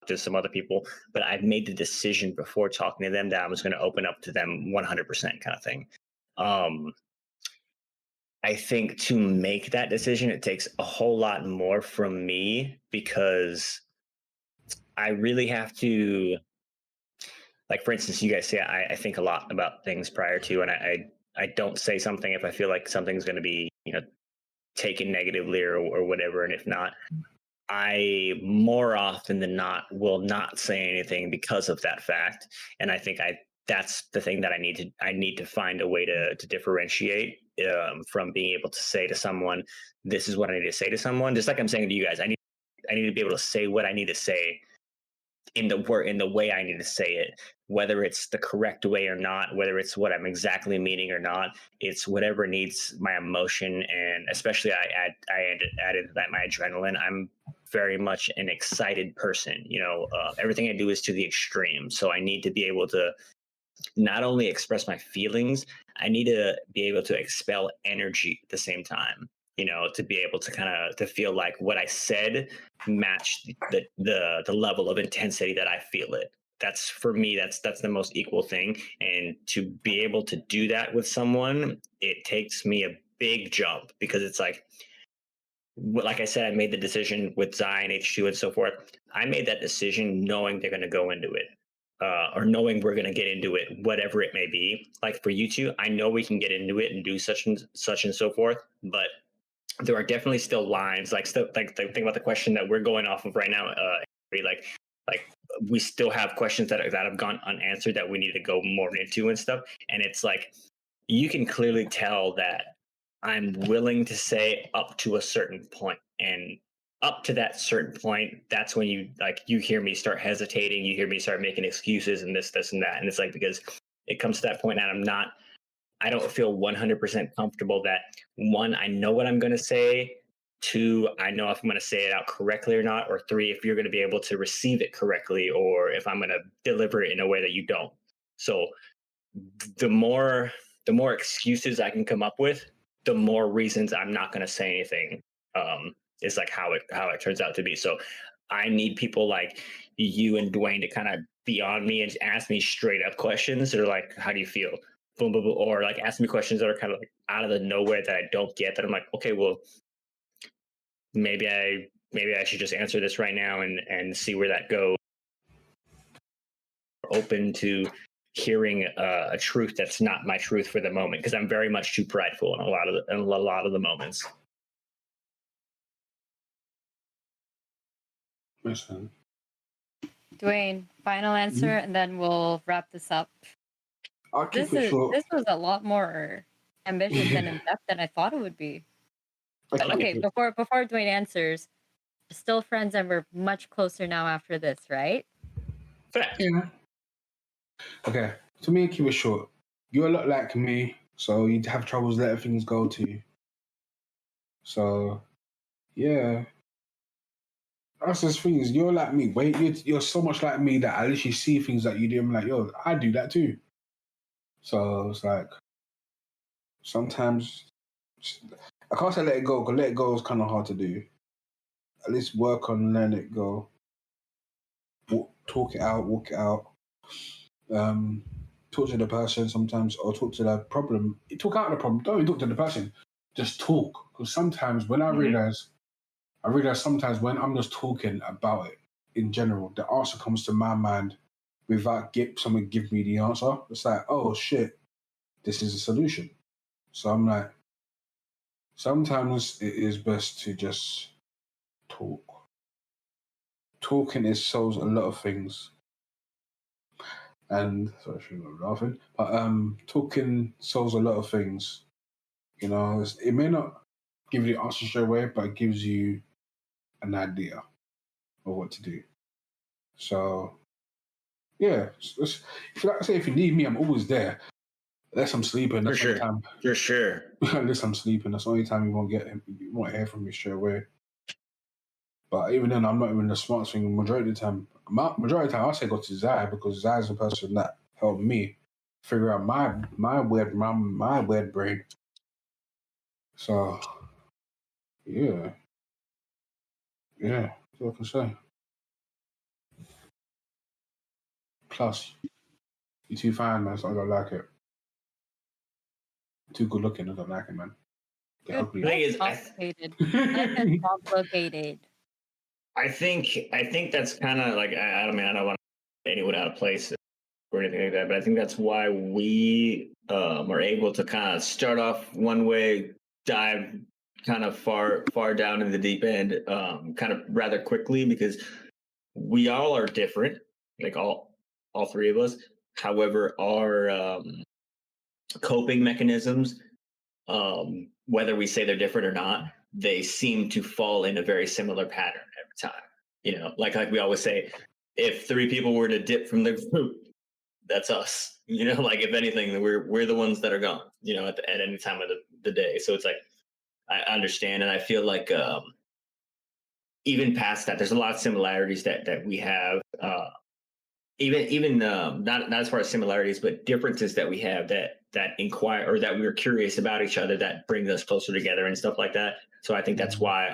to some other people, but I've made the decision before talking to them that I was going to open up to them 100% kind of thing. I think to make that decision, it takes a whole lot more from me because I really have to, like, for instance, you guys say I think a lot about things prior to, and I don't say something if I feel like something's going to be, taken negatively or whatever. And if not, I more often than not will not say anything because of that fact. And I think that's the thing that I need to find a way to differentiate from being able to say to someone, this is what I need to say to someone. Just like I'm saying to you guys, I need to be able to say what I need to say in the way I need to say it, whether it's the correct way or not, whether it's what I'm exactly meaning or not. It's whatever needs my emotion, and especially I added that my adrenaline. I'm very much an excited person. Everything I do is to the extreme, so I need to be able to not only express my feelings, I need to be able to expel energy at the same time. To be able to kind of to feel like what I said matched the level of intensity that I feel it. That's for me, that's the most equal thing. And to be able to do that with someone, it takes me a big jump because it's like I said, I made the decision with Zion, H2, and so forth. I made that decision knowing they're going to go into it. Or knowing we're going to get into it, whatever it may be. Like for you two, I know we can get into it and do such and so forth, but there are definitely still lines, like think about the question that we're going off of right now. Like we still have questions that have gone unanswered that we need to go more into and stuff. And it's like you can clearly tell that I'm willing to say up to a certain point, and up to that certain point, that's when you hear me start hesitating, you hear me start making excuses and this and that. And it's like, because it comes to that point and I don't feel 100% comfortable that, one, I know what I'm going to say, two, I know if I'm going to say it out correctly or not, or three, if you're going to be able to receive it correctly, or if I'm going to deliver it in a way that you don't. So the more excuses I can come up with, the more reasons I'm not going to say anything. Is like how it turns out to be. So I need people like you and Dwayne to kind of be on me and ask me straight up questions. They're like, how do you feel? boom, boom, boom, or like ask me questions that are kind of like out of the nowhere that I don't get. That I'm like, okay, well, maybe I should just answer this right now and see where that goes. Open to hearing a truth that's not my truth for the moment, because I'm very much too prideful in a lot of the moments. Listen. Dwayne, final answer, and then we'll wrap this up. I'll keep it short. This was a lot more ambitious and in depth than I thought it would be. Okay, before Dwayne answers, we're still friends and we're much closer now after this, right? Yeah. Okay, to me, keep it short. You're a lot like me, so you'd have troubles letting things go to you. So, yeah. That's just things. You're like me. Wait, you're so much like me that I literally see things that you do. I'm like, yo, I do that too. So it's like sometimes I can't say let it go, because let it go is kind of hard to do. At least work on letting it go. Talk it out, walk it out. Talk to the person sometimes, or talk to the problem. Talk out the problem. Don't even talk to the person. Just talk. Because sometimes when I realize sometimes when I'm just talking about it in general, the answer comes to my mind without someone give me the answer. It's like, oh shit, this is a solution. So I'm like, sometimes it is best to just talk. Talking solves a lot of things. And sorry, I'm laughing. But talking solves a lot of things. You know, it may not give you the answer straight away, but it gives you an idea of what to do. So, yeah, if you need me, I'm always there. Unless I'm sleeping, that's the time. For sure. Unless I'm sleeping, that's the only time you won't hear from me straight away. But even then, I'm not even the smartest thing. Majority of the time, I say go to Zai, because Zai is the person that helped me figure out my weird brain. So, yeah, that's what I can say. Plus, you're too fine, man. So I don't like it. Too good looking. I don't like it, man. Get ugly. Complicated. Complicated. I think that's kind of like, I don't want to put anyone out of place or anything like that, but I think that's why we are able to kind of start off one way, dive kind of far down in the deep end, kind of rather quickly, because we all are different, like all three of us. However, our coping mechanisms, whether we say they're different or not, they seem to fall in a very similar pattern every time. You know, like we always say, if three people were to dip from the group, that's us. You know, like if anything, we're the ones that are gone. You know, at any time of the day. So it's like, I understand, and I feel like even past that, there's a lot of similarities that we have. Even not as far as similarities, but differences that we have that inquire, or that we're curious about each other, that brings us closer together and stuff like that. So I think that's why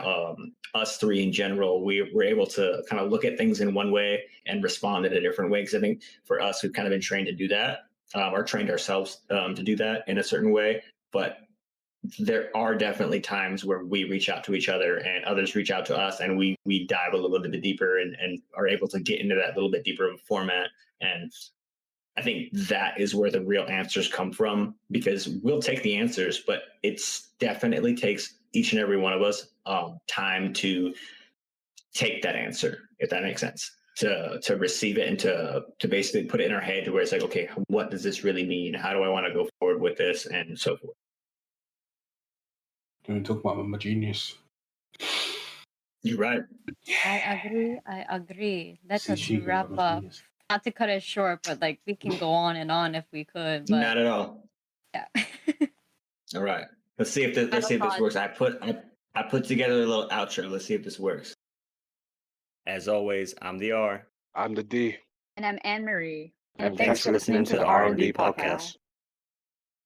us three in general, we're able to kind of look at things in one way and respond in a different way. Because I think for us, we've kind of been trained to do that, or trained ourselves to do that in a certain way. But there are definitely times where we reach out to each other and others reach out to us, and we dive a little bit deeper and are able to get into that little bit deeper of a format. And I think that is where the real answers come from, because we'll take the answers, but it's definitely takes each and every one of us time to take that answer, if that makes sense, to receive it and to basically put it in our head to where it's like, okay, what does this really mean? How do I want to go forward with this? And so forth. Don't talk about my genius. You're right. I agree. Let us wrap up. Not to cut it short, but like we can go on and on if we could. But not at all. Yeah. All right. Let's see if this works. I put together a little outro. Let's see if this works. As always, I'm the R. I'm the D. And I'm Anne Marie. And thanks for listening to the R&D podcast.